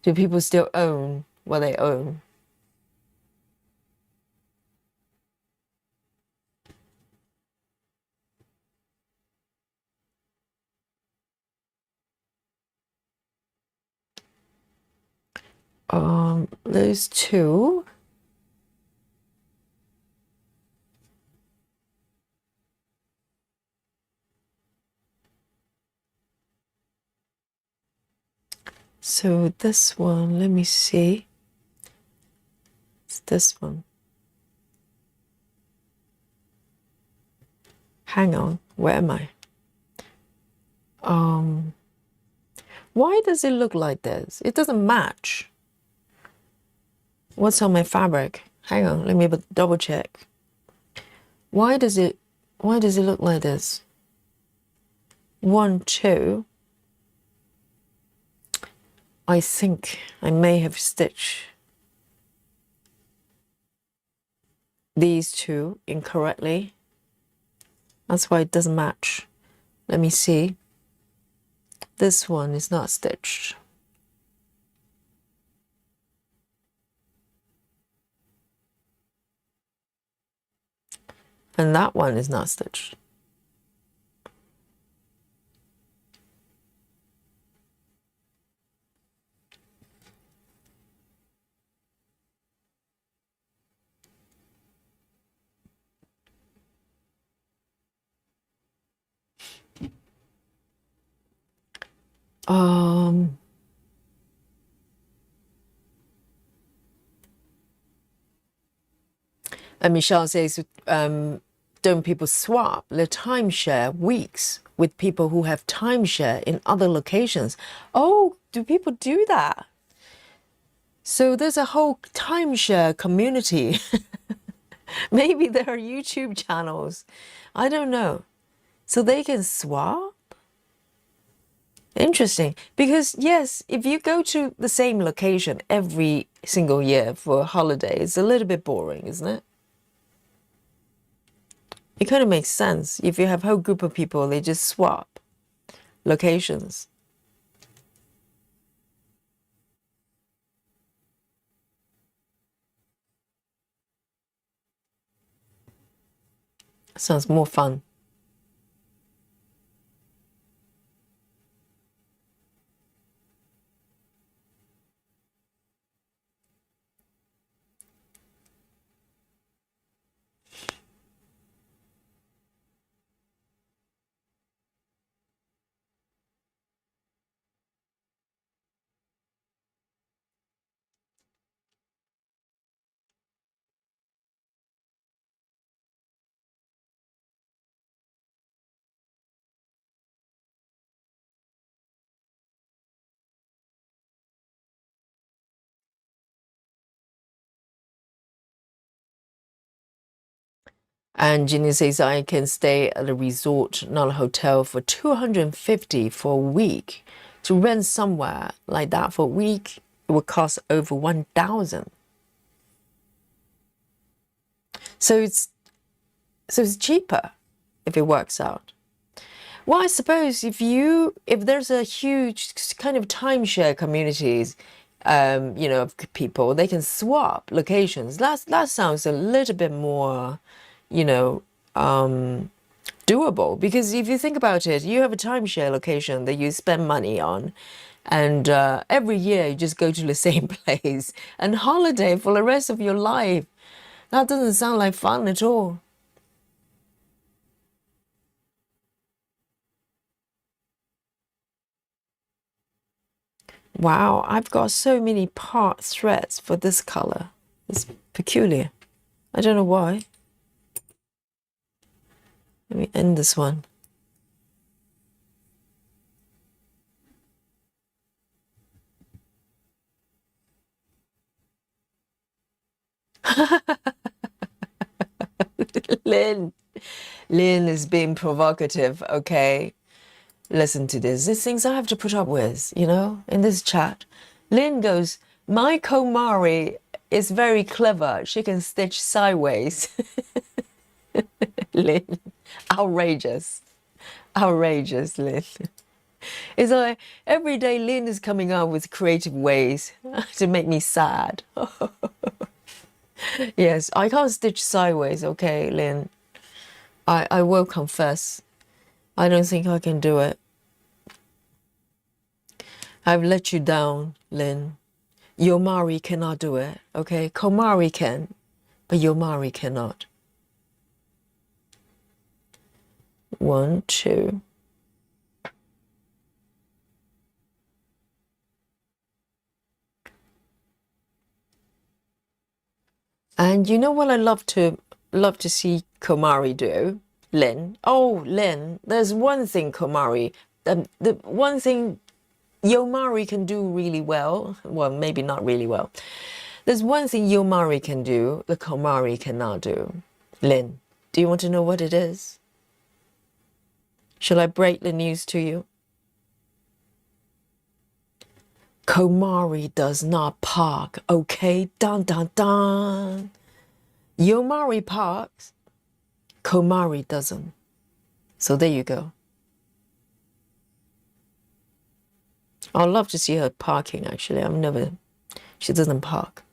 Do people still own what they own? Those two. So this one, let me see. It's this one. Hang on, where am I? Why does it look like this? It doesn't match. What's on my fabric? Hang on, let me double check. Why does it look like this? 1, 2. I think I may have stitched these two incorrectly. That's why it doesn't match. Let me see. This one is not stitched. And that one is not stitched. And Michelle says, don't people swap the timeshare weeks with people who have timeshare in other locations? Oh, do people do that? So there's a whole timeshare community. Maybe there are YouTube channels. I don't know. So they can swap? Interesting. Because yes, if you go to the same location every single year for a holiday, it's a little bit boring, isn't it? It kind of makes sense. If you have a whole group of people, they just swap locations. Sounds more fun. And Ginny says, I can stay at a resort, not a hotel, for 250 for a week. To rent somewhere like that for a week, it would cost over 1,000. So it's cheaper if it works out. Well, I suppose if there's a huge kind of timeshare communities, you know, of people, they can swap locations. That sounds a little bit more, you know, doable. Because if you think about it, you have a timeshare location that you spend money on, and every year you just go to the same place and holiday for the rest of your life. That doesn't sound like fun at all. Wow, I've got so many part threads for this color. It's peculiar. I don't know why. Let me end this one. Lynn, Lynn is being provocative, okay? Listen to this. These things I have to put up with, you know, in this chat. Lynn goes, my Komari is very clever. She can stitch sideways. Lynn, outrageous. Outrageous, Lynn. It's like every day Lynn is coming up with creative ways to make me sad. Yes, I can't stitch sideways, okay, Lynn. I will confess. I don't think I can do it. I've let you down, Lynn. Yomari cannot do it, okay? Komari can, but Yomari cannot. 1, 2. And you know what I love to see Komari do? Lynn. Oh, Lynn, there's one thing Komari, the one thing Yomari can do really well. Well, maybe not really well. There's one thing Yomari can do, the Komari cannot do. Lynn, do you want to know what it is? Shall I break the news to you? Komari does not park, okay? Dun dun dun. Yomari parks, Komari doesn't. So there you go. I'd love to see her parking, actually. She doesn't park.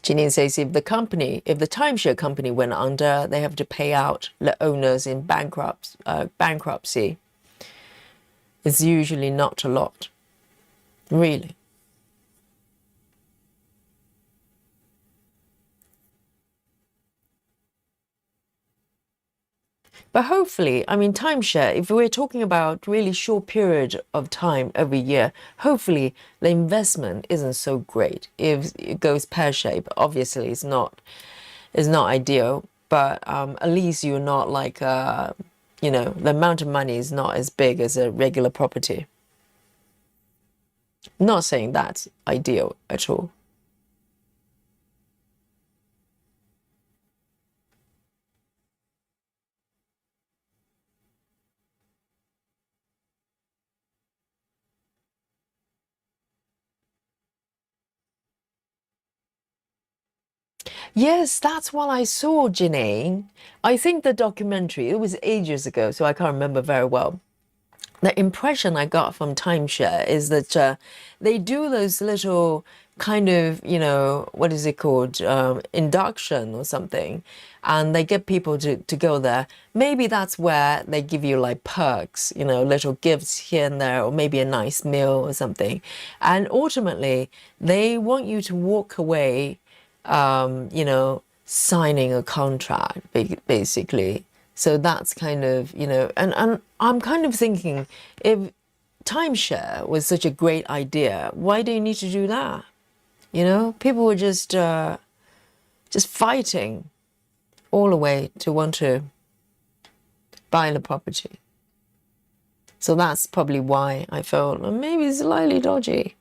Janine says if the timeshare company went under, they have to pay out the owners in bankruptcy. It's usually not a lot, really. But hopefully, I mean, timeshare, if we're talking about really short period of time every year, hopefully the investment isn't so great. If it goes pear-shaped, obviously it's not ideal, but at least you're not like, you know, the amount of money is not as big as a regular property. Not saying that's ideal at all. Yes, that's what I saw, Janine. I think the documentary, it was ages ago, so I can't remember very well. The impression I got from timeshare is that they do those little kind of, you know, what is it called, induction or something, and they get people to go there. Maybe that's where they give you like perks, you know, little gifts here and there, or maybe a nice meal or something. And ultimately, they want you to walk away, you know, signing a contract, basically. So that's kind of, you know, and I'm kind of thinking, if timeshare was such a great idea, why do you need to do that? You know, people were just fighting all the way to want to buy the property. So that's probably why I felt maybe it's slightly dodgy.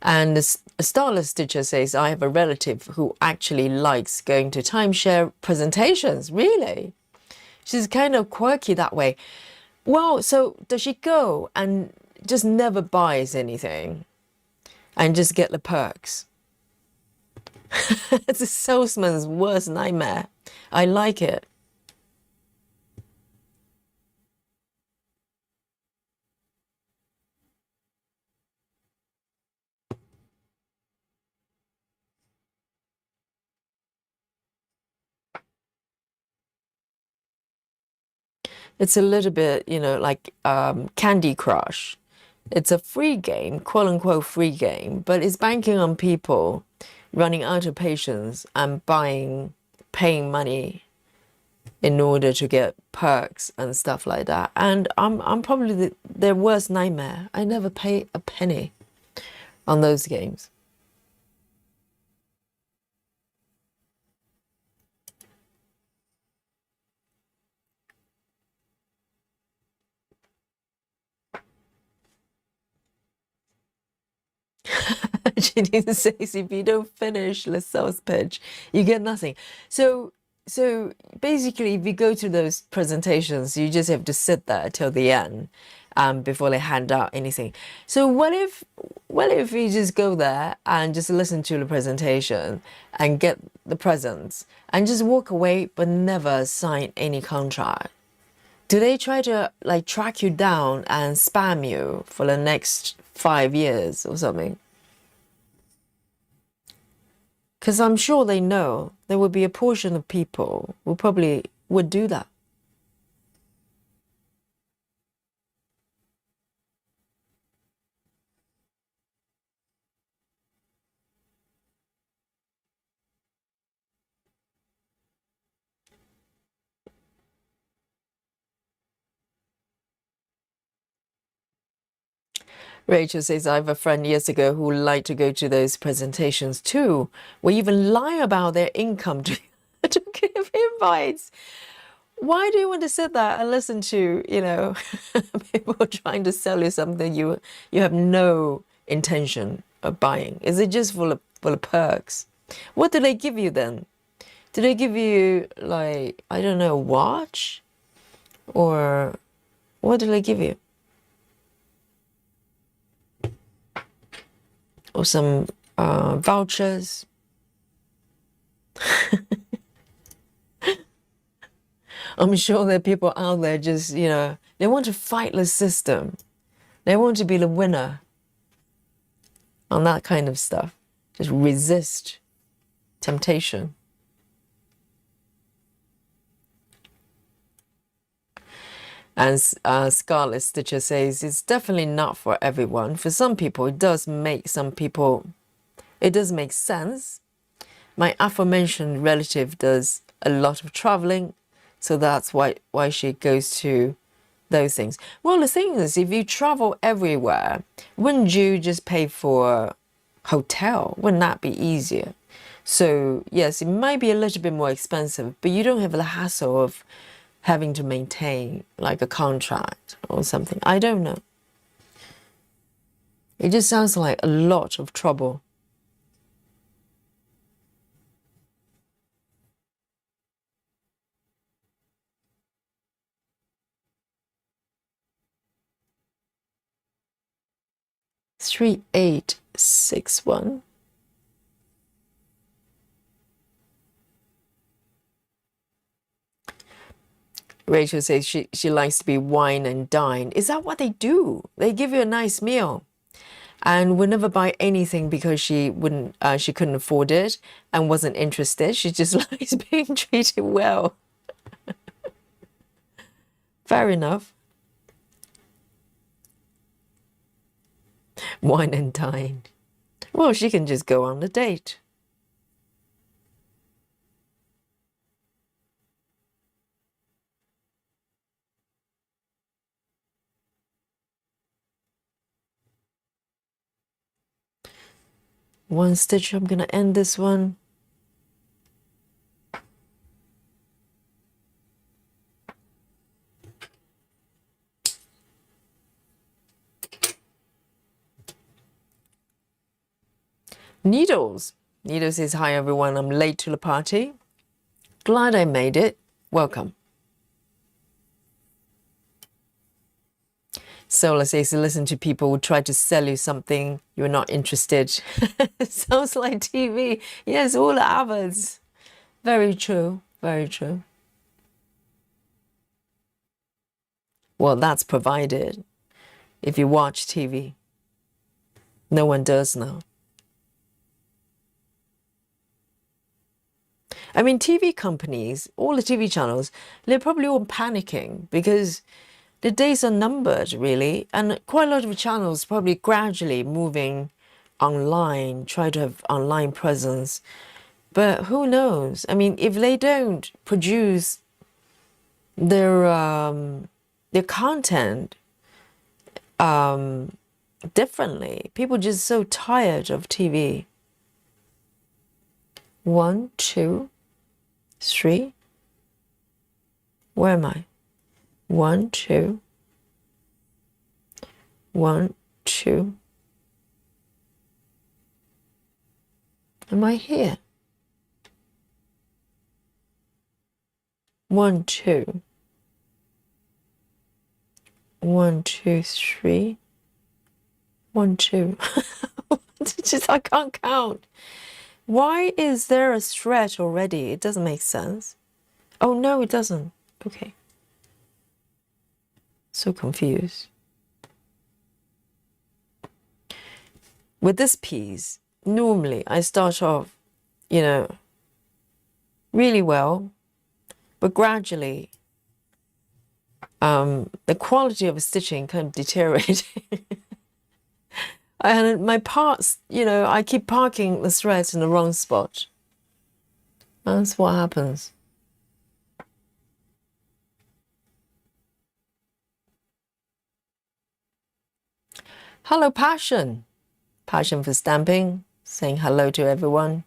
And the Starless Stitcher says, I have a relative who actually likes going to timeshare presentations. Really? She's kind of quirky that way. Well, so does she go and just never buys anything and just get the perks? It's a salesman's worst nightmare. I like it. It's a little bit, you know, like Candy Crush. It's a free game, quote unquote free game, but it's banking on people running out of patience and paying money in order to get perks and stuff like that. And I'm probably their worst nightmare. I never pay a penny on those games. Janine says if you don't finish the sales pitch, you get nothing. So basically, if you go to those presentations, you just have to sit there till the end, before they hand out anything. So what if you just go there and just listen to the presentation and get the presents and just walk away but never sign any contract? Do they try to like track you down and spam you for the next 5 years or something? Because I'm sure they know there would be a portion of people who probably would do that. Rachel says, I have a friend years ago who liked to go to those presentations too, or even lie about their income to, to give invites. Why do you want to sit there and listen to, people trying to sell you something you have no intention of buying? Is it just full of perks? What do they give you then? Do they give you like, I don't know, a watch? Or what do they give you? Or some vouchers? I'm sure there are people out there just, they want to fight the system. They want to be the winner on that kind of stuff. Just resist temptation. And Scarlet Stitcher says, it's definitely not for everyone. For some people, it does make sense. My aforementioned relative does a lot of traveling, so that's why she goes to those things. Well, the thing is, if you travel everywhere, wouldn't you just pay for hotel? Wouldn't that be easier? So yes, it might be a little bit more expensive, but you don't have the hassle of having to maintain like a contract or something. I don't know. It just sounds like a lot of trouble. Three, 8, 6, 1. Rachel says she likes to be wine and dine. Is that what they do? They give you a nice meal and would never buy anything because she couldn't afford it and wasn't interested. She just likes being treated well. Fair enough. Wine and dine. Well, she can just go on a date. One stitch, I'm gonna end this one. Needles. Needles says, hi everyone, I'm late to the party. Glad I made it. Welcome. Sola says, listen to people who try to sell you something you're not interested. Sounds like TV. Yes, all the ads. Very true. Very true. Well, that's provided if you watch TV. No one does now. I mean, TV companies, all the TV channels, they're probably all panicking because the days are numbered, really. And quite a lot of channels probably gradually moving online, try to have online presence. But who knows? I mean, if they don't produce their content differently. People just so tired of TV. 1, 2, 3. Where am I? 1, 2. 1, 2. Am I here? 1, 2. 1, 2, 3. 1, 2. Just I can't count. Why is there a stretch already? It doesn't make sense. Oh no, it doesn't. Okay. So confused. With this piece, normally I start off, really well, but gradually the quality of stitching kind of deteriorated. And my parts, I keep parking the threads in the wrong spot. That's what happens. Hello, Passion. Passion for stamping, saying hello to everyone.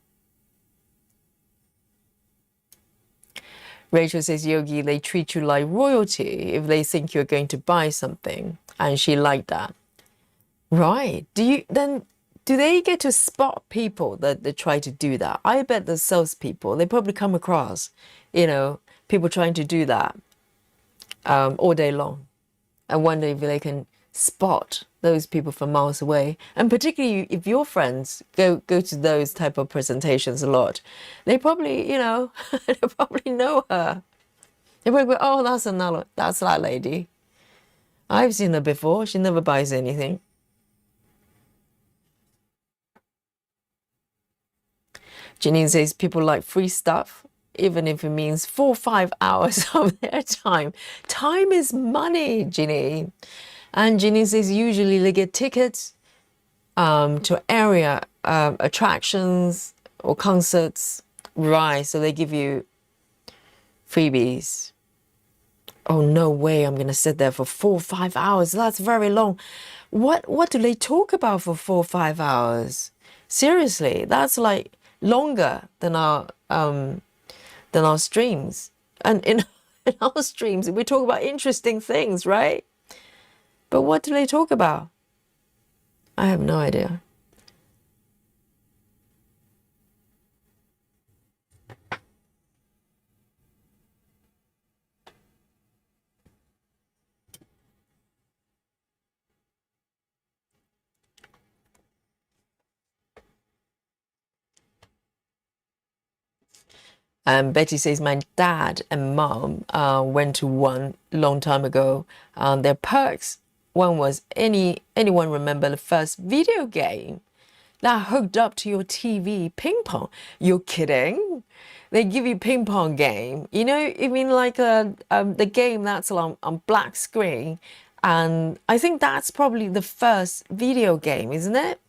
Rachel says, Yogi, they treat you like royalty if they think you're going to buy something. And she liked that. Right. Do they get to spot people that they try to do that? I bet the salespeople, they probably come across, people trying to do that all day long. I wonder if they can spot those people from miles away. And particularly if your friends go to those type of presentations a lot, they probably, they probably know her. They probably go, oh, that's that lady. I've seen her before. She never buys anything. Janine says people like free stuff, even if it means 4 or 5 hours of their time. Time is money, Janine. And Janine says usually they get tickets to area attractions or concerts. Right, so they give you freebies. Oh, no way I'm going to sit there for 4 or 5 hours. That's very long. What do they talk about for 4 or 5 hours? Seriously, that's like longer than our streams. And in our streams, we talk about interesting things, right? But what do they talk about? I have no idea. Betty says, my dad and mom went to one long time ago. Their perks, one was anyone remember the first video game that hooked up to your TV? Ping pong. You're kidding? They give you ping pong game. You mean like the game that's on black screen. And I think that's probably the first video game, isn't it?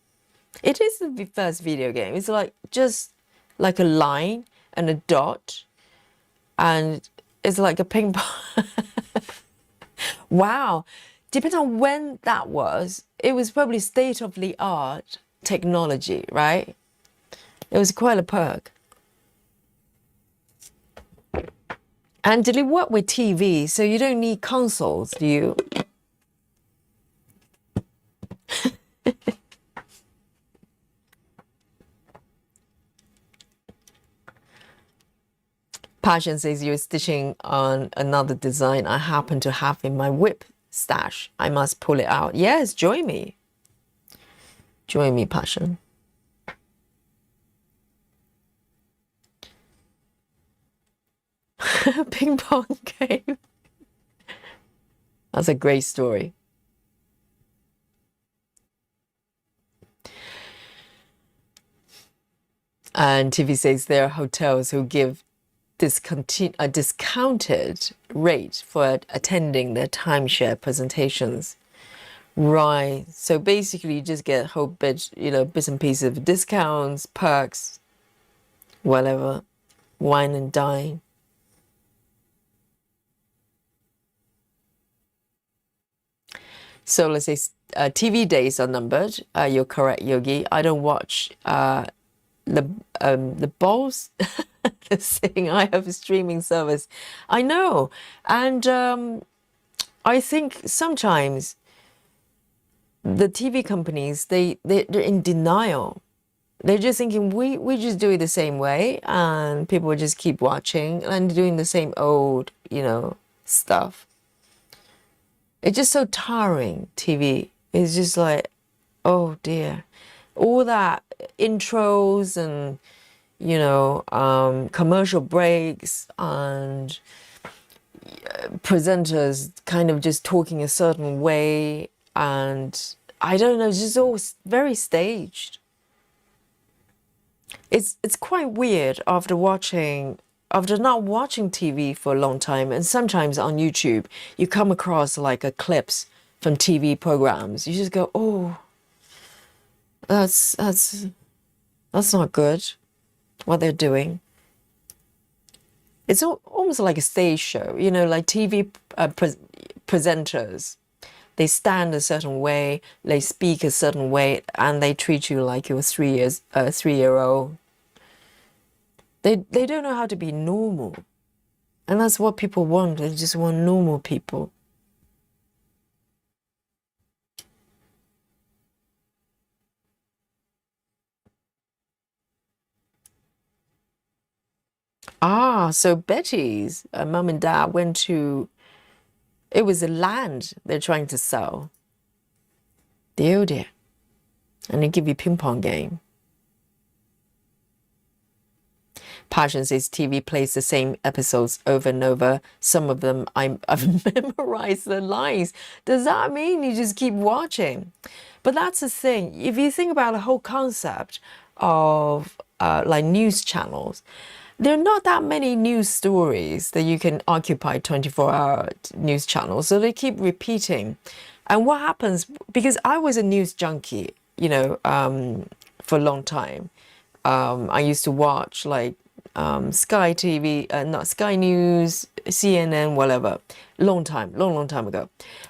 It is the first video game. It's like just like a line and a dot, and it's like a ping pong. Wow. Depends on when that was. It was probably state-of-the-art technology, right? It was quite a perk. And did it work with TV? So you don't need consoles, do you? Passion says you're stitching on another design I happen to have in my whip stash. I must pull it out. Yes, join me. Join me, Passion. Ping pong game. That's a great story. And TV says there are hotels who give a discounted rate for attending their timeshare presentations. Right. So basically you just get a whole bit, bits and pieces of discounts, perks, whatever, wine and dine. So let's say TV days are numbered. You're correct, Yogi. I don't watch the balls. The saying, I have a streaming service. I know, and I think sometimes the TV companies they're in denial. They're just thinking we just do it the same way, and people will just keep watching and doing the same old stuff. It's just so tiring. TV. It's just like, oh dear, all that intros and commercial breaks and presenters kind of just talking a certain way, and I don't know, it's just all very staged. It's quite weird after not watching TV for a long time, and sometimes on YouTube you come across like a clips from TV programs. You just go, oh, that's not good what they're doing. It's almost like a stage show, like TV presenters. They stand a certain way, they speak a certain way, and they treat you like you're 3-year-old. They don't know how to be normal. And that's what people want. They just want normal people. Ah, so Betty's mum and dad went to, it was a land they're trying to sell. Dear, dear. And they give you ping pong game. Passion says TV plays the same episodes over and over. Some of them I've memorized the lines. Does that mean you just keep watching? But that's the thing. If you think about the whole concept of like news channels, there are not that many news stories that you can occupy 24-hour news channels. So they keep repeating. And what happens, because I was a news junkie, for a long time. I used to watch like Sky TV, not Sky News, CNN, whatever, long time ago.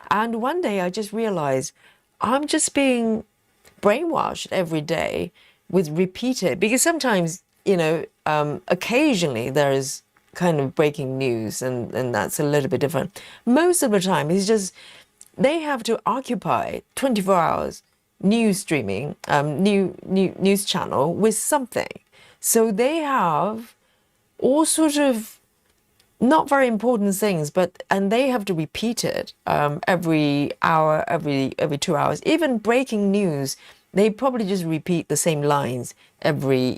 And one day I just realized I'm just being brainwashed every day with repeated, because sometimes, occasionally there is kind of breaking news and that's a little bit different. Most of the time it's just they have to occupy 24 hours news streaming, news channel with something. So they have all sort of not very important things, and they have to repeat it every hour, every 2 hours. Even breaking news, they probably just repeat the same lines every,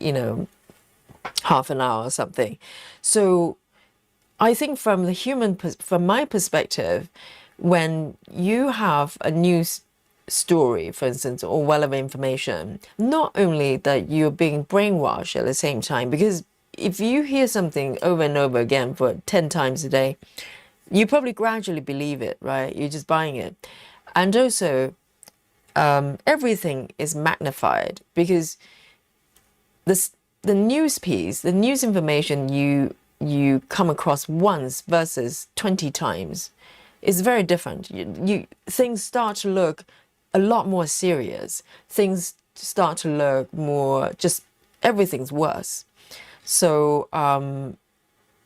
half an hour or something. So I think from my perspective, when you have a news story, for instance, or whatever information, not only that you're being brainwashed at the same time, because if you hear something over and over again for 10 times a day, you probably gradually believe it, right? You're just buying it. And also, everything is magnified, because the news piece, the news information you come across once versus 20 times is very different. Things start to look a lot more serious. Things start to look more, just everything's worse. So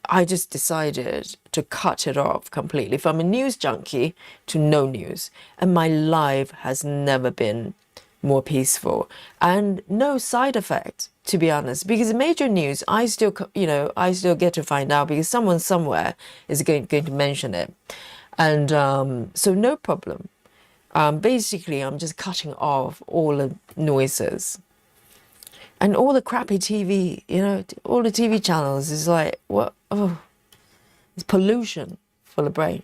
I just decided to cut it off completely from a news junkie to no news. And my life has never been more peaceful and no side effect, to be honest, because major news, I still get to find out because someone somewhere is going to mention it. And so no problem. Basically, I'm just cutting off all the noises. And all the crappy TV, all the TV channels is like, what? Oh, it's pollution for the brain.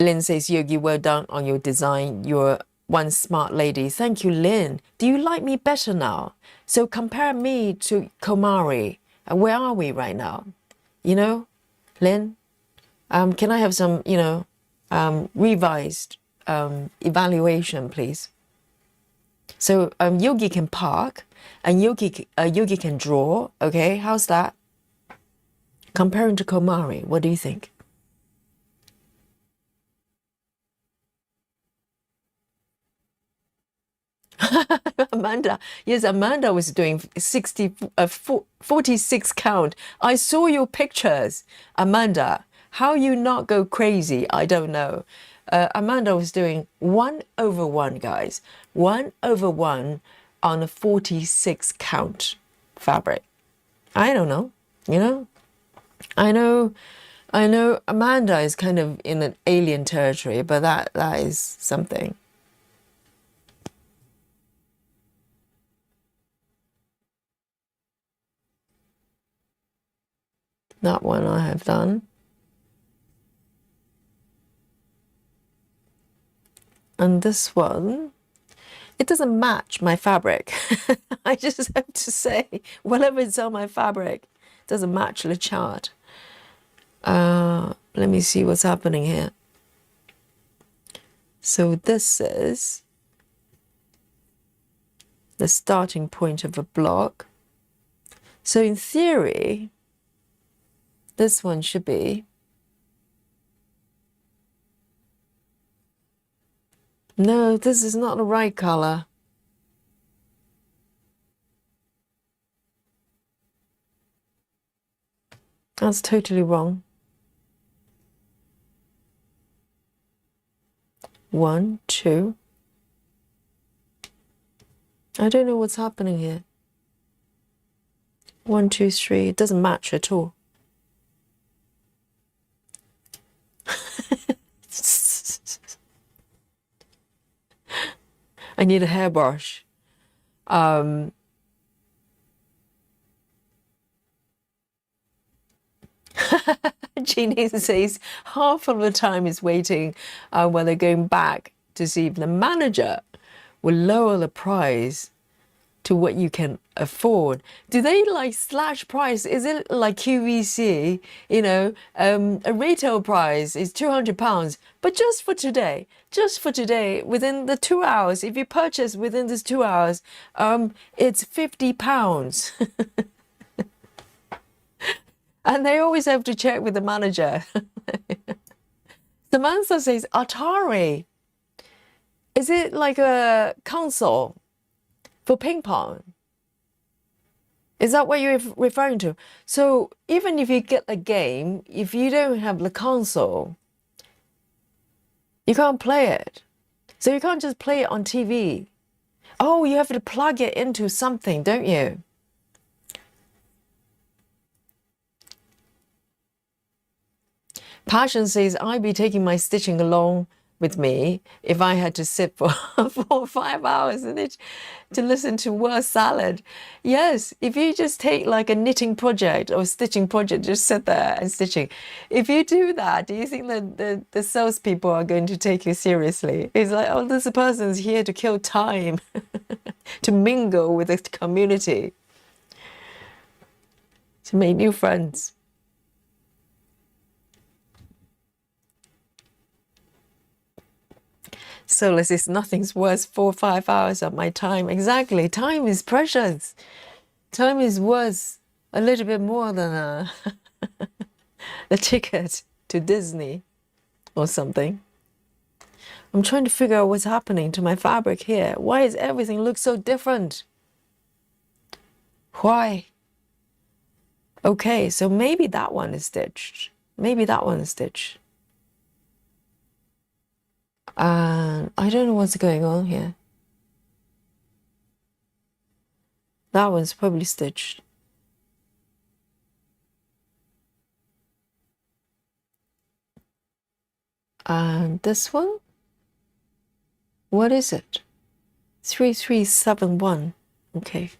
Lynn says, Yogi, well done on your design. You're one smart lady. Thank you, Lynn. Do you like me better now? So compare me to Komari. Where are we right now? Lynn? Can I have some, revised evaluation, please? So Yogi can park and Yogi can draw. Okay, how's that? Comparing to Komari, what do you think? Amanda, yes, Amanda was doing 46 count. I saw your pictures, Amanda. How you not go crazy, I don't know. Amanda was doing 1/1, guys. 1/1 on a 46 count fabric. I don't know, you know? I know, I know Amanda is kind of in an alien territory, but that is something. That one I have done. And this one, it doesn't match my fabric. I just have to say, whatever is on my fabric doesn't match the chart. Let me see what's happening here. So this is the starting point of a block. So in theory, this one should be, no, this is not the right color. That's totally wrong. 1, 2. I don't know what's happening here. 1, 2, 3. It doesn't match at all. I need a hairbrush. Jeannie says half of the time is waiting when they're going back to see if the manager will lower the price to what you can afford. Do they like slash price? Is it like QVC? You know, a retail price is £200, but just for today, within the 2 hours, if you purchase within this 2 hours, it's £50. And they always have to check with the manager. Samantha says, Atari. Is it like a console for ping pong? Is that what you're referring to? So even if you get the game, if you don't have the console, you can't play it. So you can't just play it on TV. Oh, you have to plug it into something, don't you? Passion says, I'd be taking my stitching along with me if I had to sit for 4 or 5 hours in it to listen to word salad. Yes, if you just take like a knitting project or stitching project, just sit there and stitching. If you do that, do you think that the salespeople are going to take you seriously? It's like, oh, this person's here to kill time, to mingle with the community, to make new friends. So let's say nothing's worth 4 or 5 hours of my time. Exactly. Time is precious. Time is worth a little bit more than the ticket to Disney or something. I'm trying to figure out what's happening to my fabric here. Why does everything look so different? Why? Okay, so maybe that one is stitched. Maybe that one is stitched. And I don't know what's going on here. That one's probably stitched. And this one? What is it? 3371. Okay.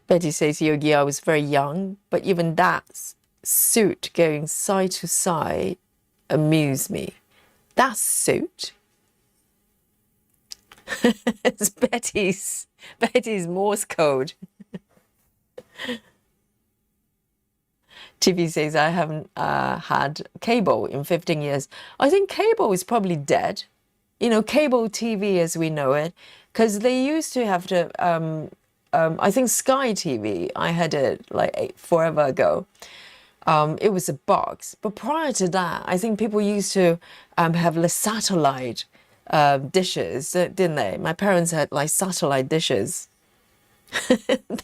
Betty says, Yogi, I was very young, but even that suit going side to side amused me. That suit? It's Betty's Morse code. TV says, I haven't had cable in 15 years. I think cable is probably dead. You know, cable TV as we know it, because they used to have to I think Sky TV, I had it like forever ago. It was a box. But prior to that, I think people used to have the satellite dishes, didn't they? My parents had like satellite dishes.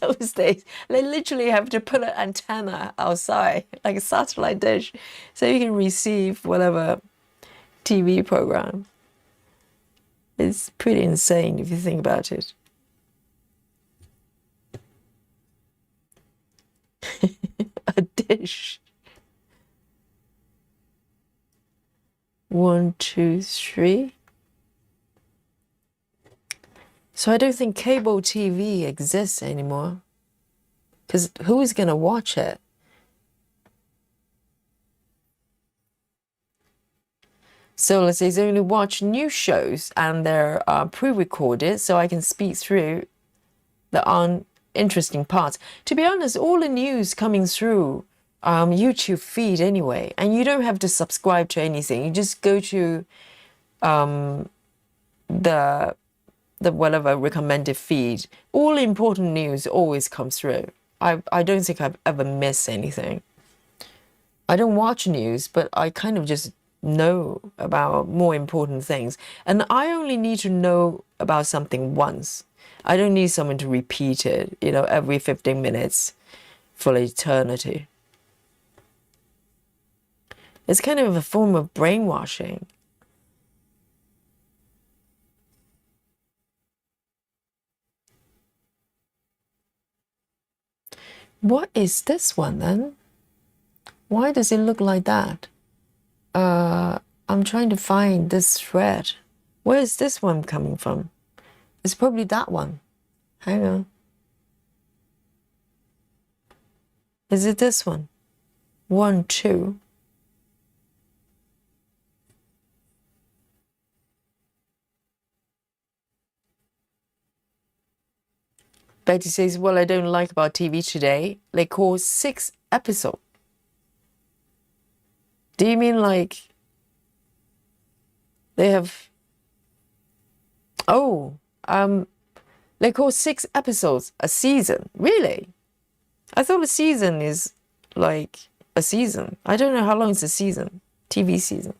Those days, they literally have to put an antenna outside, like a satellite dish, so you can receive whatever TV program. It's pretty insane if you think about it. A dish. 1, 2, 3. So I don't think cable TV exists anymore. Because who is going to watch it? So let's say they only watch news shows and they're pre-recorded, so I can speak through the uninteresting parts. To be honest, all the news coming through YouTube feed anyway, and you don't have to subscribe to anything. You just go to the whatever recommended feed. All important news always comes through. I don't think I've ever missed anything. I don't watch news, but I kind of just know about more important things. And I only need to know about something once. I don't need someone to repeat it, every 15 minutes for eternity. It's kind of a form of brainwashing. What is this one then? Why does it look like that? I'm trying to find this thread. Where is this one coming from? It's probably that one. Hang on. Is it this one? 1, 2. Betty says, well, I don't like about TV today. They call 6 episodes. Do you mean like they have... Oh, they call 6 episodes a season. Really? I thought a season is like a season. I don't know how long is a season, TV season.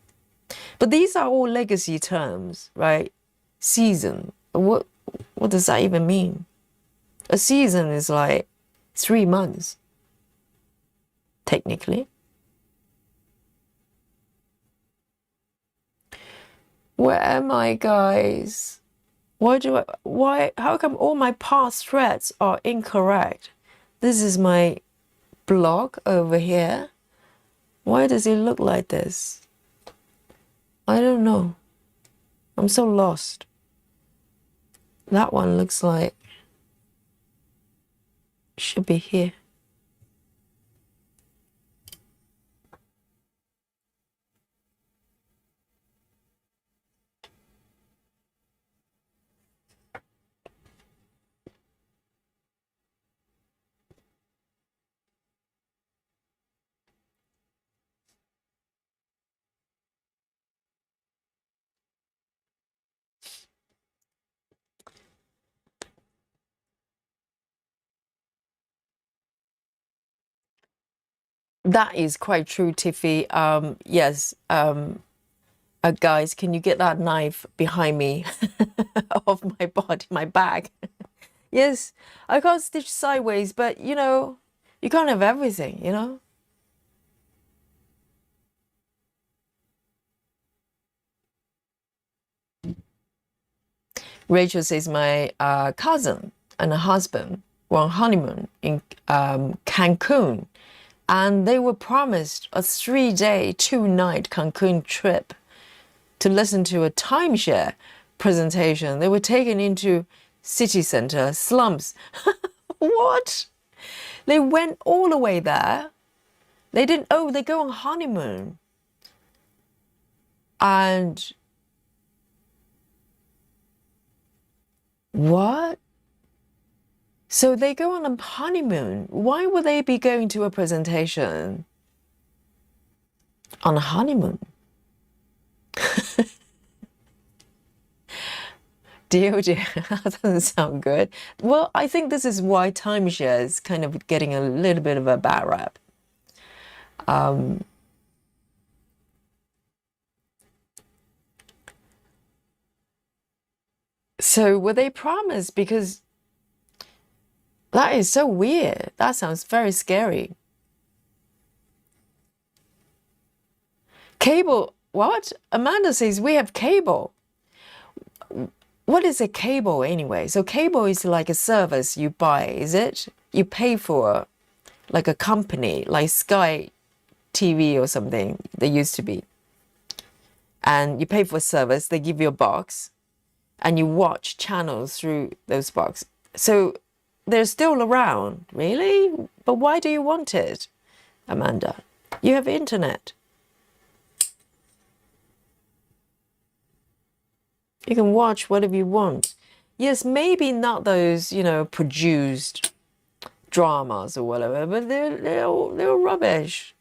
But these are all legacy terms, right? Season. What does that even mean? A season is like 3 months, technically. Where am I, guys? How come all my past threads are incorrect? This is my blog over here. Why does it look like this? I don't know. I'm so lost. That one looks like should be here. That is quite true, Tiffy. Yes. Guys, can you get that knife behind me off my body, my bag? Yes, I can't stitch sideways, but you can't have everything. Rachel says my cousin and her husband were on honeymoon in Cancun, and they were promised a 3-day, 2-night Cancun trip to listen to a timeshare presentation. They were taken into city center slums. What? They went all the way there. They go on honeymoon. And what? So they go on a honeymoon. Why would they be going to a presentation on a honeymoon? Deal, deal. That doesn't sound good. Well, I think this is why timeshare is kind of getting a little bit of a bad rap. So were they promised? Because that is so weird. That sounds very scary. Cable, what? Amanda says we have cable. What is a cable anyway? So cable is like a service you buy, is it? You pay for like a company, like Sky TV or something. They used to be. And you pay for a service, they give you a box, and you watch channels through those boxes. So they're still around, really? But why do you want it, Amanda? You have internet. You can watch whatever you want. Yes, maybe not those, produced dramas or whatever, but they're rubbish.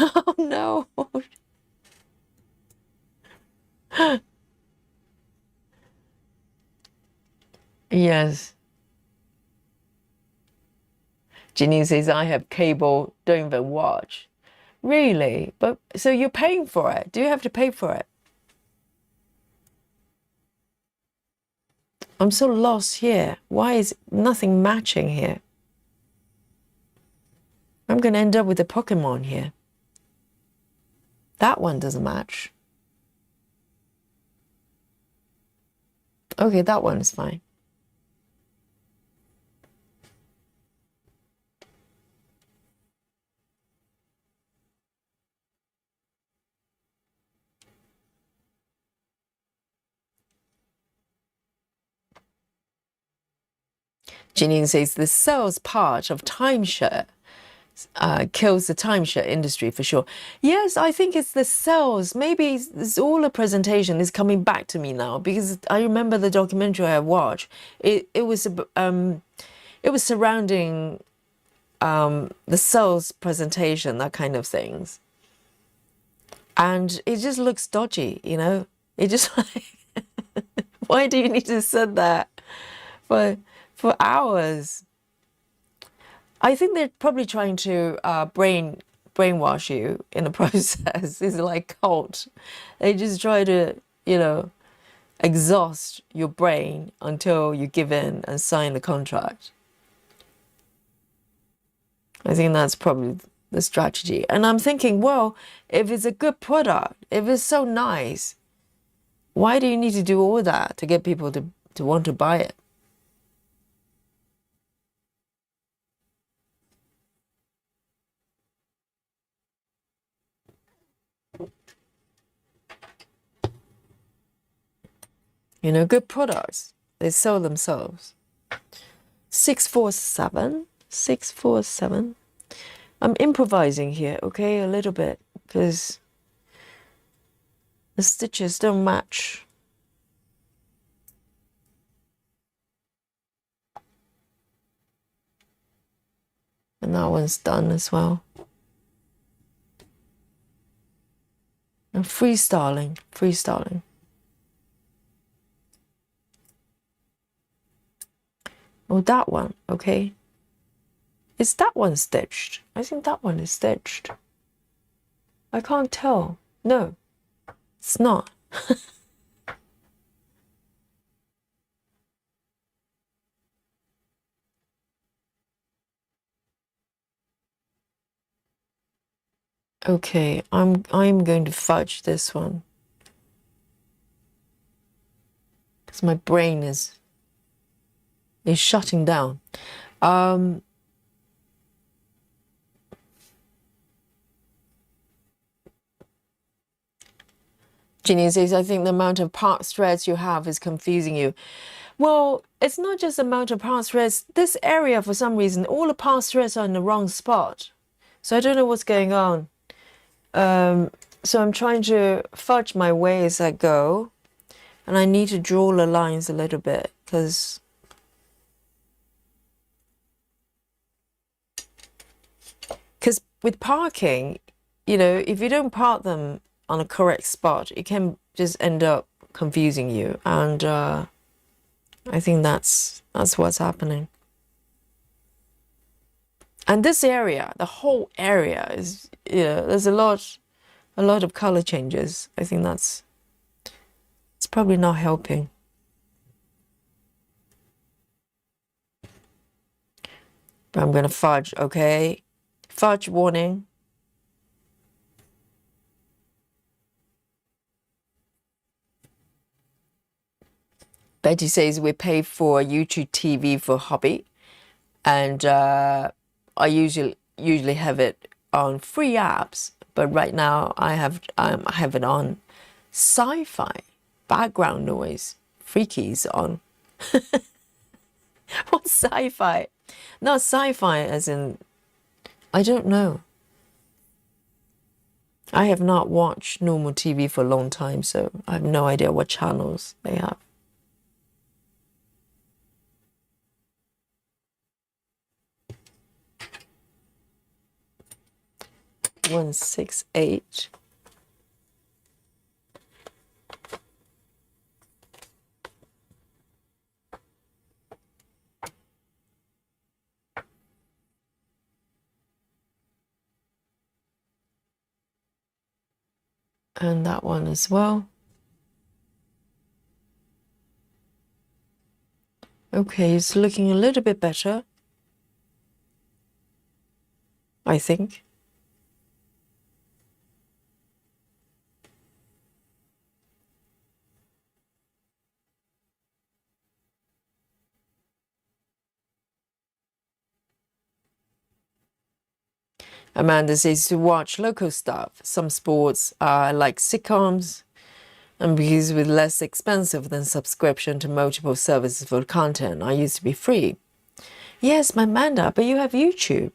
Oh no. Yes. Janine says, I have cable, don't even watch. Really? But so you're paying for it. Do you have to pay for it? I'm so lost here. Why is nothing matching here? I'm going to end up with a Pokemon here. That one doesn't match. Okay, that one is fine. Janine says the sales part of timeshare kills the timeshare industry for sure. Yes, I think it's the sales. Maybe it's all a presentation is coming back to me now because I remember the documentary I watched. It was surrounding the sales presentation, that kind of things, and it just looks dodgy. It just like why do you need to sit there for hours? I think they're probably trying to brainwash you in the process. It's like cult. They just try to, exhaust your brain until you give in and sign the contract. I think that's probably the strategy. And I'm thinking, well, if it's a good product, if it's so nice, why do you need to do all that to get people to want to buy it? Good products, they sell themselves. 647, 647. I'm improvising here, okay, a little bit, because the stitches don't match. And that one's done as well. And freestyling. Oh, that one, okay. Is that one stitched? I think that one is stitched. I can't tell. No, it's not. Okay, I'm going to fudge this one. Because my brain is shutting down. Ginny says, I think the amount of part threads you have is confusing you. Well, it's not just the amount of part threads. This area, for some reason, all the part threads are in the wrong spot. So I don't know what's going on. So I'm trying to fudge my way as I go. And I need to draw the lines a little bit because with parking, if you don't park them on a correct spot, it can just end up confusing you. And I think that's what's happening. And this area, the whole area is, there's a lot of color changes. I think it's probably not helping. But I'm gonna fudge, okay? Fudge warning. Betty says we pay for YouTube TV for hobby, and I usually have it on free apps, but right now I have it on sci-fi background noise freakies on. What's sci-fi? Not sci-fi as in, I don't know. I have not watched normal TV for a long time, so I have no idea what channels they have. 168. And that one as well. Okay, it's looking a little bit better, I think. Amanda says to watch local stuff. Some sports are like sitcoms, and because with less expensive than subscription to multiple services for content, I used to be free. Yes, my Amanda, but you have YouTube.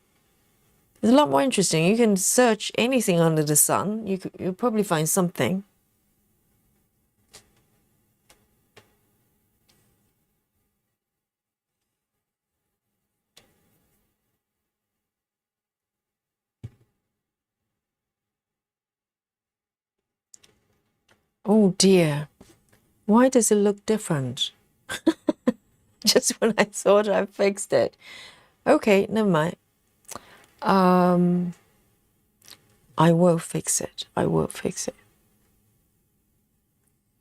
It's a lot more interesting. You can search anything under the sun. You'll probably find something. Oh dear. Why does it look different? Just when I thought I fixed it. Okay, never mind. I will fix it. I will fix it.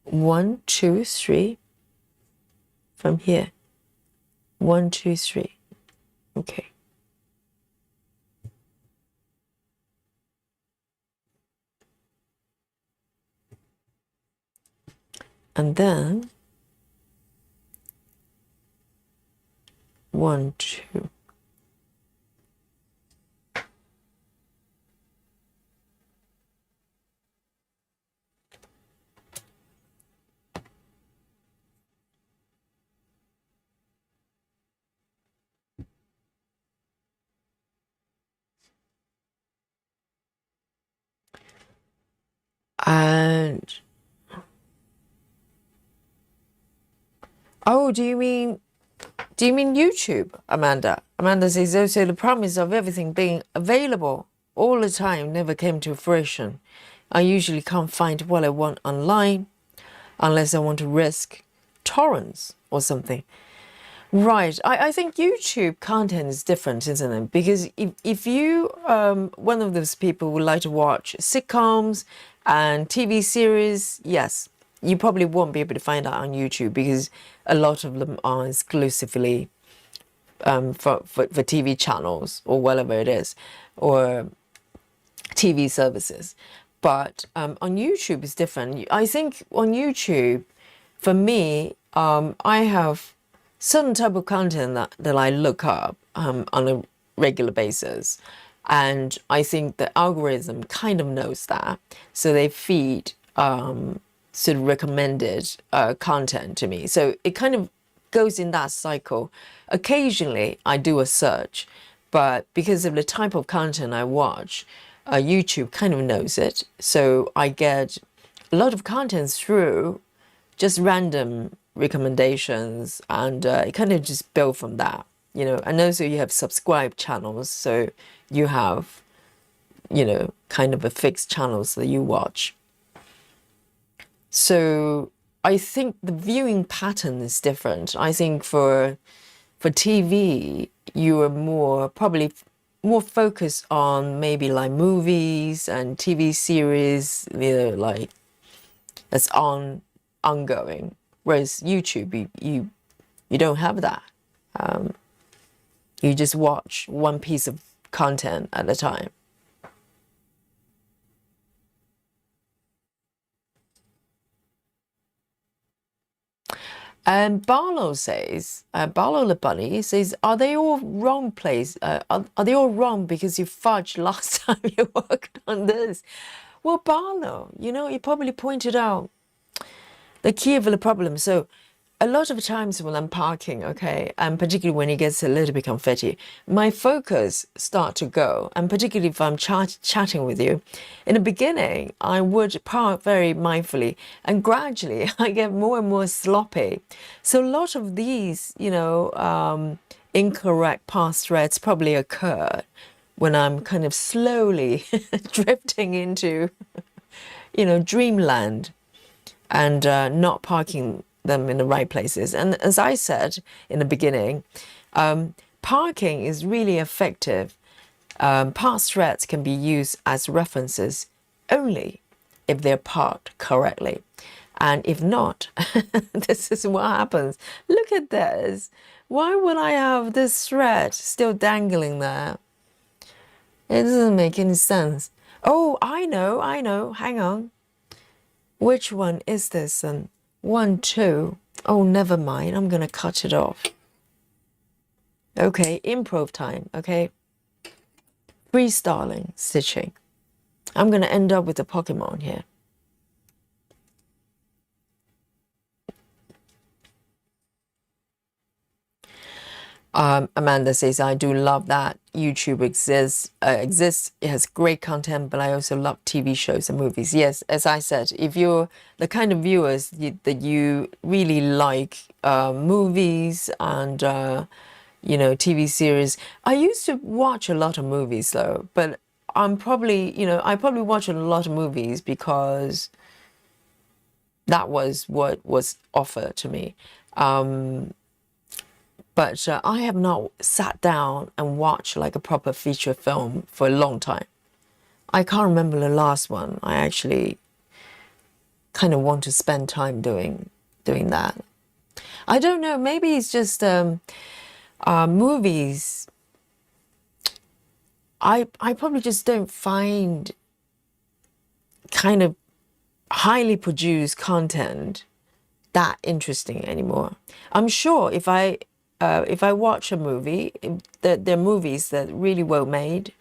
1, 2, 3. From here. 1, 2, 3. Okay. And then 1, 2. And oh, do you mean YouTube, Amanda? Amanda says also the promise of everything being available all the time never came to fruition. I usually can't find what I want online unless I want to risk torrents or something. Right. I think YouTube content is different, isn't it? Because if you one of those people who like to watch sitcoms and TV series, yes, you probably won't be able to find that on YouTube because a lot of them are exclusively for TV channels or whatever it is, or TV services. But on YouTube it's different. I think on YouTube, for me, I have certain type of content that I look up on a regular basis. And I think the algorithm kind of knows that. So they feed sort of recommended content to me. So it kind of goes in that cycle. Occasionally I do a search, but because of the type of content I watch, YouTube kind of knows it. So I get a lot of content through just random recommendations, and it kind of just built from that, And also you have subscribed channels, so you have kind of a fixed channels that you watch. So I think the viewing pattern is different. I think for TV, you are probably more focused on maybe like movies and TV series, like that's ongoing. Whereas YouTube, you don't have that. You just watch one piece of content at a time. And Barlow the bunny says, are they all wrong place? Are they all wrong because you fudged last time you worked on this? Well, Barlow, you probably pointed out the key of the problem. So a lot of times when I'm parking, okay, and particularly when it gets a little bit confetti, my focus start to go. And particularly if I'm chatting with you, in the beginning, I would park very mindfully, and gradually I get more and more sloppy. So a lot of these, incorrect path threads probably occur when I'm kind of slowly drifting into, dreamland, and not parking them in the right places. And as I said in the beginning, parking is really effective. Path threads can be used as references only if they're parked correctly. And if not, this is what happens. Look at this. Why would I have this thread still dangling there? It doesn't make any sense. Oh, I know. Hang on. Which one is this? And 1, 2. Oh, never mind. I'm going to cut it off. Okay, improv time. Okay. Freestyling, stitching. I'm going to end up with a Pokemon here. Amanda says, I do love that YouTube exists. It has great content, but I also love TV shows and movies. Yes, as I said, if you're the kind of viewers that you really like movies and, TV series. I used to watch a lot of movies though, but I probably watch a lot of movies because that was what was offered to me. But I have not sat down and watched like a proper feature film for a long time. I can't remember the last one. I actually kind of want to spend time doing that. I don't know. Maybe it's just movies. I probably just don't find kind of highly produced content that interesting anymore. I'm sure if I watch a movie, there are movies that are really well made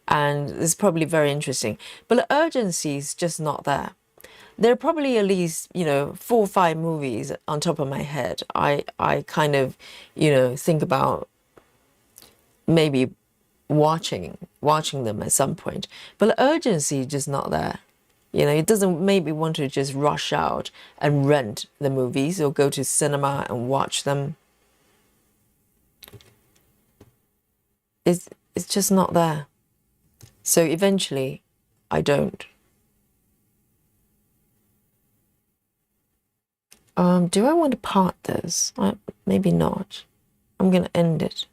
and it's probably very interesting, but the urgency is just not there. There are probably at least, 4 or 5 movies on top of my head. I kind of, think about maybe watching them at some point, but the urgency is just not there. It doesn't make me want to just rush out and rent the movies or go to cinema and watch them. It's just not there. So eventually, I don't. Do I want to part this? Maybe not. I'm going to end it.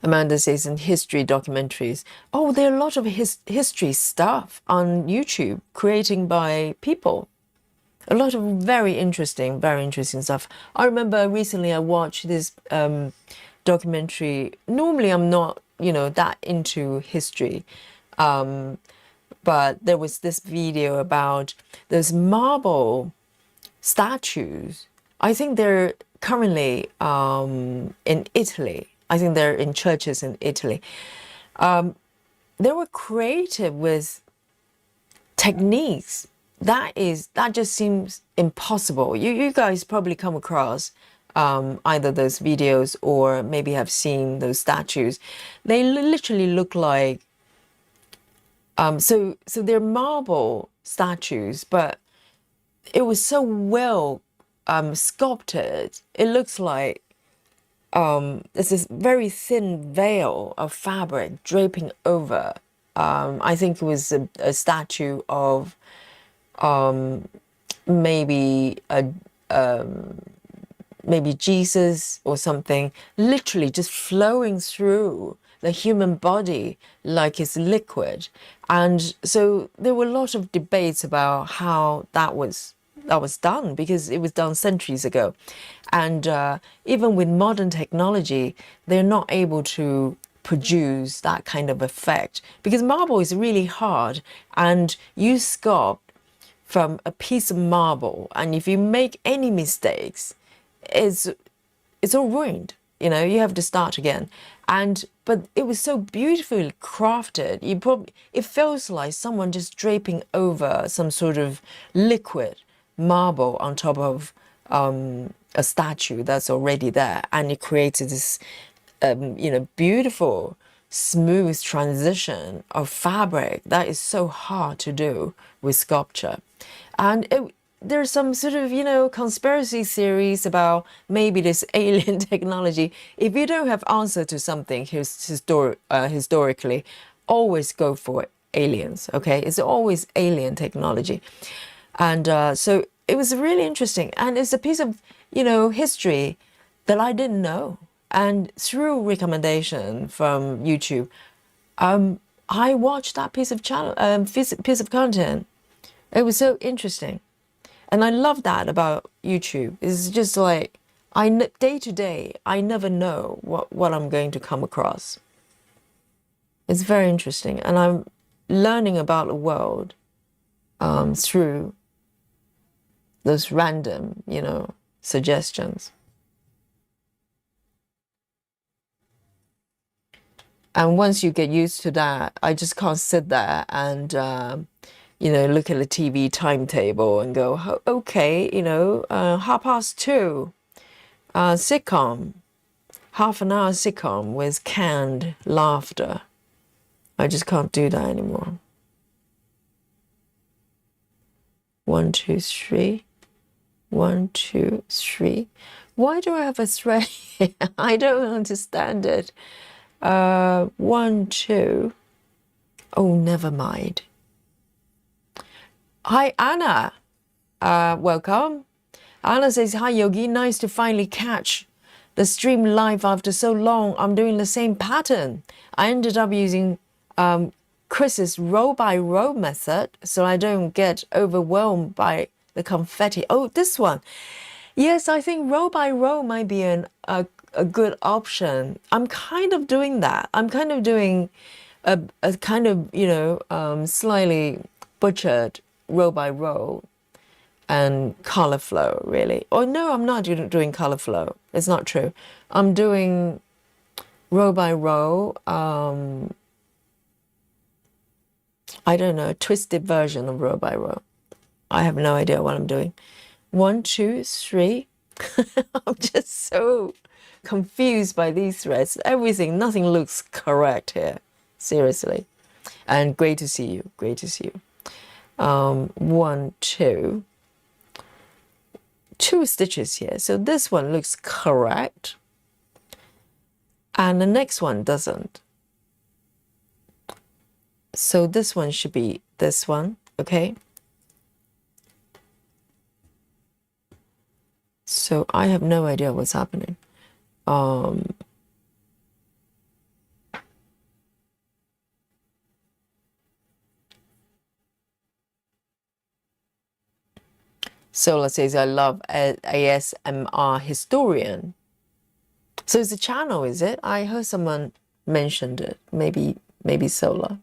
Amanda says in history documentaries. Oh, there are a lot of history stuff on YouTube creating by people. A lot of very interesting stuff. I remember recently I watched this documentary. Normally I'm not, that into history. But there was this video about those marble statues. I think they're currently in Italy. I think they're in churches in Italy. They were creative with techniques. That just seems impossible. You guys probably come across either those videos or maybe have seen those statues. They literally look like so they're marble statues, but it was so well sculpted. It looks like there's this very thin veil of fabric draping over. I think it was a statue of maybe a maybe Jesus or something, literally just flowing through the human body like it's liquid. And so there were a lot of debates about how that was done, because it was done centuries ago. And even with modern technology, they're not able to produce that kind of effect, because marble is really hard, and you sculpt from a piece of marble, and if you make any mistakes, it's it's all ruined. You know, you have to start again. And but it was so beautifully crafted. You probably it feels like someone just draping over some sort of liquid marble on top of a statue that's already there, and it created this beautiful, smooth transition of fabric that is so hard to do with sculpture. And there's some sort of, conspiracy theories about maybe this alien technology. If you don't have answer to something historically, always go for aliens, okay? It's always alien technology. And so it was really interesting. And it's a piece of, history that I didn't know. And through recommendation from YouTube, I watched that piece of content. It was so interesting. And I love that about YouTube. It's just like, day to day, I never know what I'm going to come across. It's very interesting. And I'm learning about the world through those random, suggestions. And once you get used to that, I just can't sit there and, look at the TV timetable and go, okay, 2:30, sitcom, half an hour sitcom with canned laughter. I just can't do that anymore. 1, 2, 3. 1, 2, 3. Why do I have a thread here? I don't understand it. 1, 2. Oh, never mind. Hi, Anna. Welcome. Anna says, hi, Yogi. Nice to finally catch the stream live after so long. I'm doing the same pattern. I ended up using Chris's row by row method so I don't get overwhelmed by the confetti. Oh, this one. Yes, I think row by row might be a good option. I'm kind of doing that. I'm kind of doing a kind of, slightly butchered row by row and color flow, really. Oh, no, I'm not doing color flow. It's not true. I'm doing row by row. I don't know, a twisted version of row by row. I have no idea what I'm doing. 1, 2, 3. I'm just so confused by these threads. Everything, nothing looks correct here. Seriously. And great to see you. Great to see you. 1, 2. 2 stitches here. So this one looks correct. And the next one doesn't. So this one should be this one, okay? So I have no idea what's happening. So let's say I love ASMR historian. So it's a channel, is it? I heard someone mentioned it. Maybe Solar.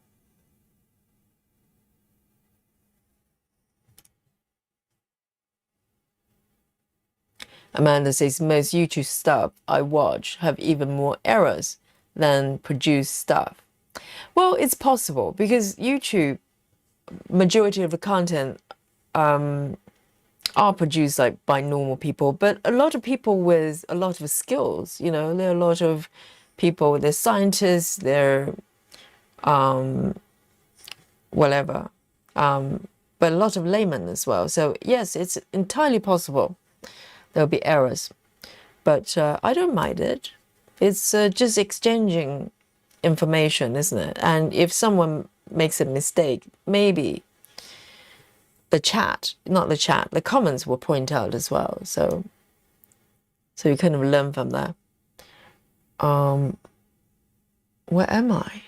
Amanda says most YouTube stuff I watch have even more errors than produced stuff. Well, it's possible because YouTube, majority of the content are produced like by normal people, but a lot of people with a lot of skills, there are a lot of people, they're scientists, they're whatever, but a lot of laymen as well. So yes, it's entirely possible there'll be errors, but I don't mind it. It's just exchanging information, isn't it? And if someone makes a mistake, maybe the chat, not the chat, the comments will point out as well. So you kind of learn from that. Where am I?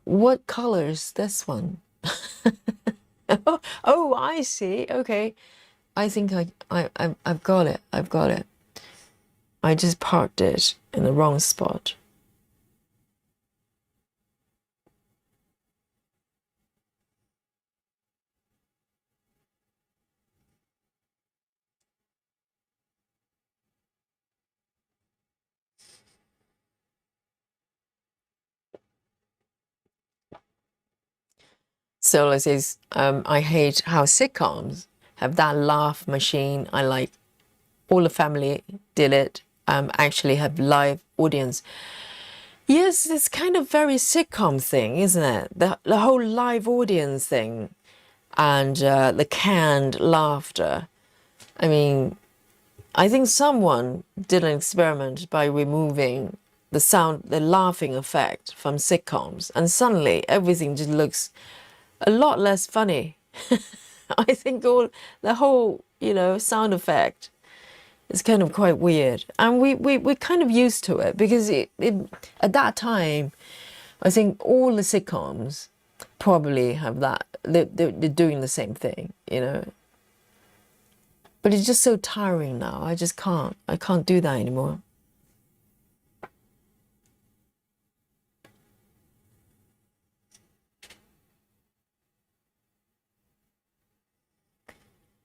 What color is this one? Oh, I see. Okay. I think I've got it. I've got it. I just parked it in the wrong spot. Solar says, I hate how sitcoms have that laugh machine. I like all the family did it. Actually have live audience. Yes, it's kind of very sitcom thing, isn't it? The whole live audience thing and the canned laughter. I mean, I think someone did an experiment by removing the sound, the laughing effect from sitcoms, and suddenly everything just looks a lot less funny. I think the whole, sound effect is kind of quite weird. And we're kind of used to it because at that time, I think all the sitcoms probably have that. They're doing the same thing, But it's just so tiring now. I can't do that anymore.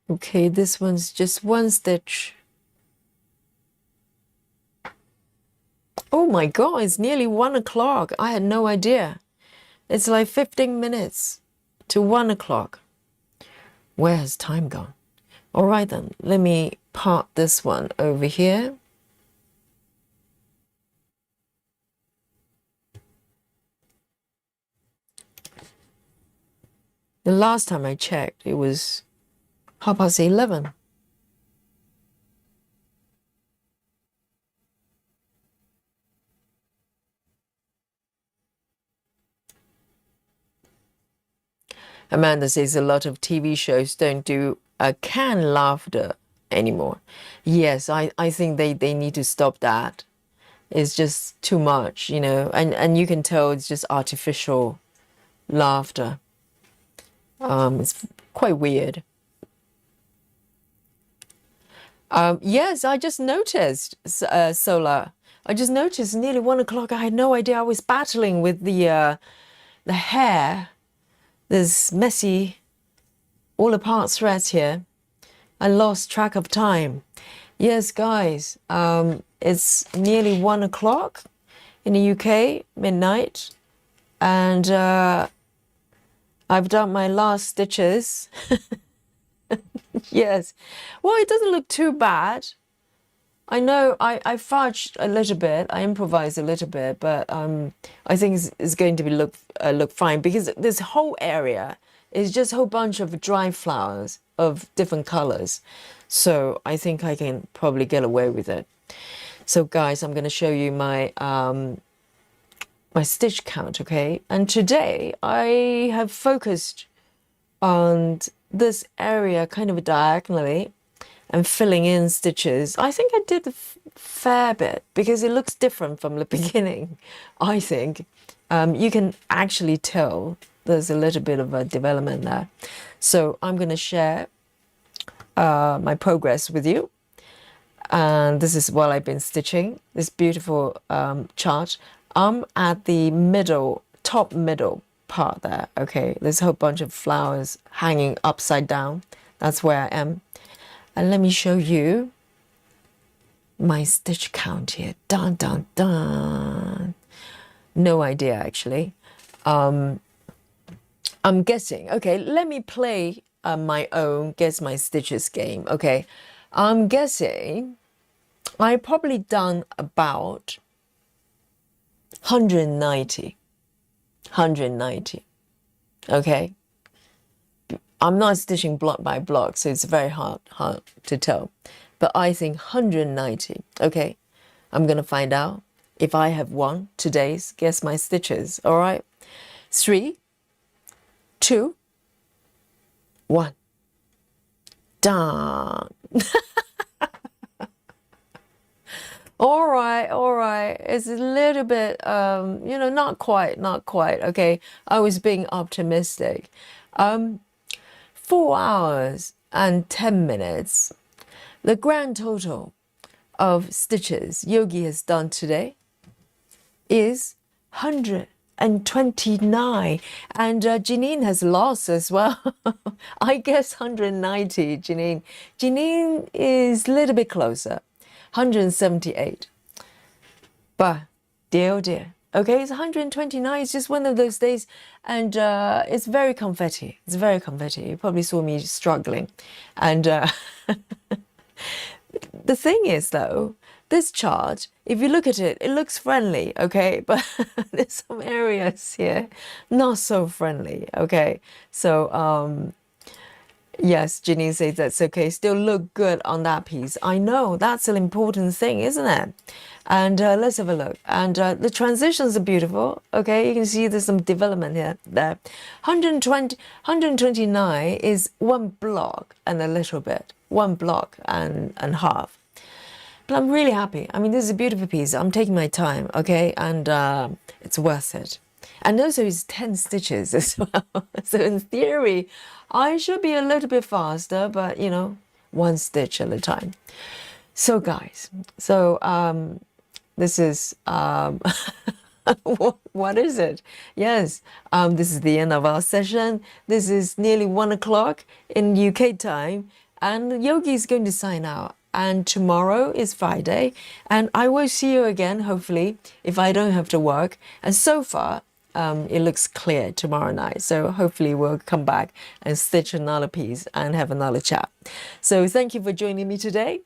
Okay, this one's just one stitch. Oh my God, it's nearly 1 o'clock. I had no idea. It's like 15 minutes to 1 o'clock. Where has time gone? All right then, let me part this one over here. The last time I checked, it was 11:30. Amanda says a lot of TV shows don't do a canned laughter anymore. Yes, I think they need to stop that. It's just too much, and you can tell it's just artificial laughter. It's quite weird. Yes, I just noticed, Solar. I just noticed nearly 1 o'clock. I had no idea. I was battling with the hair. There's messy, all apart threads here. I lost track of time. Yes, guys, it's nearly 1 o'clock in the UK, midnight, and I've done my last stitches. Yes. Well, it doesn't look too bad. I know I fudged a little bit, I improvised a little bit, but I think it's going to be look fine because this whole area is just a whole bunch of dry flowers of different colors. So I think I can probably get away with it. So guys, I'm going to show you my my stitch count, okay? And today I have focused on this area kind of diagonally and filling in stitches. I think I did a fair bit because it looks different from the beginning, I think. You can actually tell there's a little bit of a development there. So I'm going to share my progress with you. And this is while I've been stitching this beautiful chart. I'm at the top middle part there, okay? There's a whole bunch of flowers hanging upside down. That's where I am. And let me show you my stitch count here. Dun, dun, dun. No idea, actually. I'm guessing. Okay, let me play my own guess my stitches game. Okay, I'm guessing I probably done about 190. Okay. I'm not stitching block by block, so it's very hard to tell. But I think 190. Okay. I'm going to find out if I have won today's Guess My Stitches. All right. 3, 2, 1. Done. All right, all right. It's a little bit, not quite. Okay, I was being optimistic. 4 hours and 10 minutes. The grand total of stitches Yogi has done today is 129. And Janine has lost as well. I guess 190, Janine. Janine is a little bit closer. 178. But dear, oh dear. Okay, it's 129. It's just one of those days. And it's very confetti. It's very confetti. You probably saw me struggling. And the thing is, though, this chart, if you look at it, it looks friendly, okay? But there's some areas here not so friendly, okay? So, yes, Ginny says that's okay. Still look good on that piece. I know, that's an important thing, isn't it? And let's have a look. And the transitions are beautiful, okay? You can see there's some development here, there. 129 is one block and a little bit. One block and half. But I'm really happy. I mean, this is a beautiful piece. I'm taking my time, okay? And it's worth it. And also it's 10 stitches as well. So in theory, I should be a little bit faster, but one stitch at a time. So guys, this is, what is it? Yes, this is the end of our session. This is nearly 1 o'clock in UK time. And Yogi is going to sign out. And tomorrow is Friday. And I will see you again, hopefully, if I don't have to work. And so far, it looks clear tomorrow night. So hopefully we'll come back and stitch another piece and have another chat. So thank you for joining me today.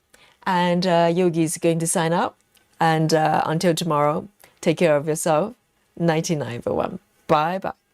And Yogi is going to sign out. And until tomorrow, take care of yourself. 99 everyone. Bye-bye.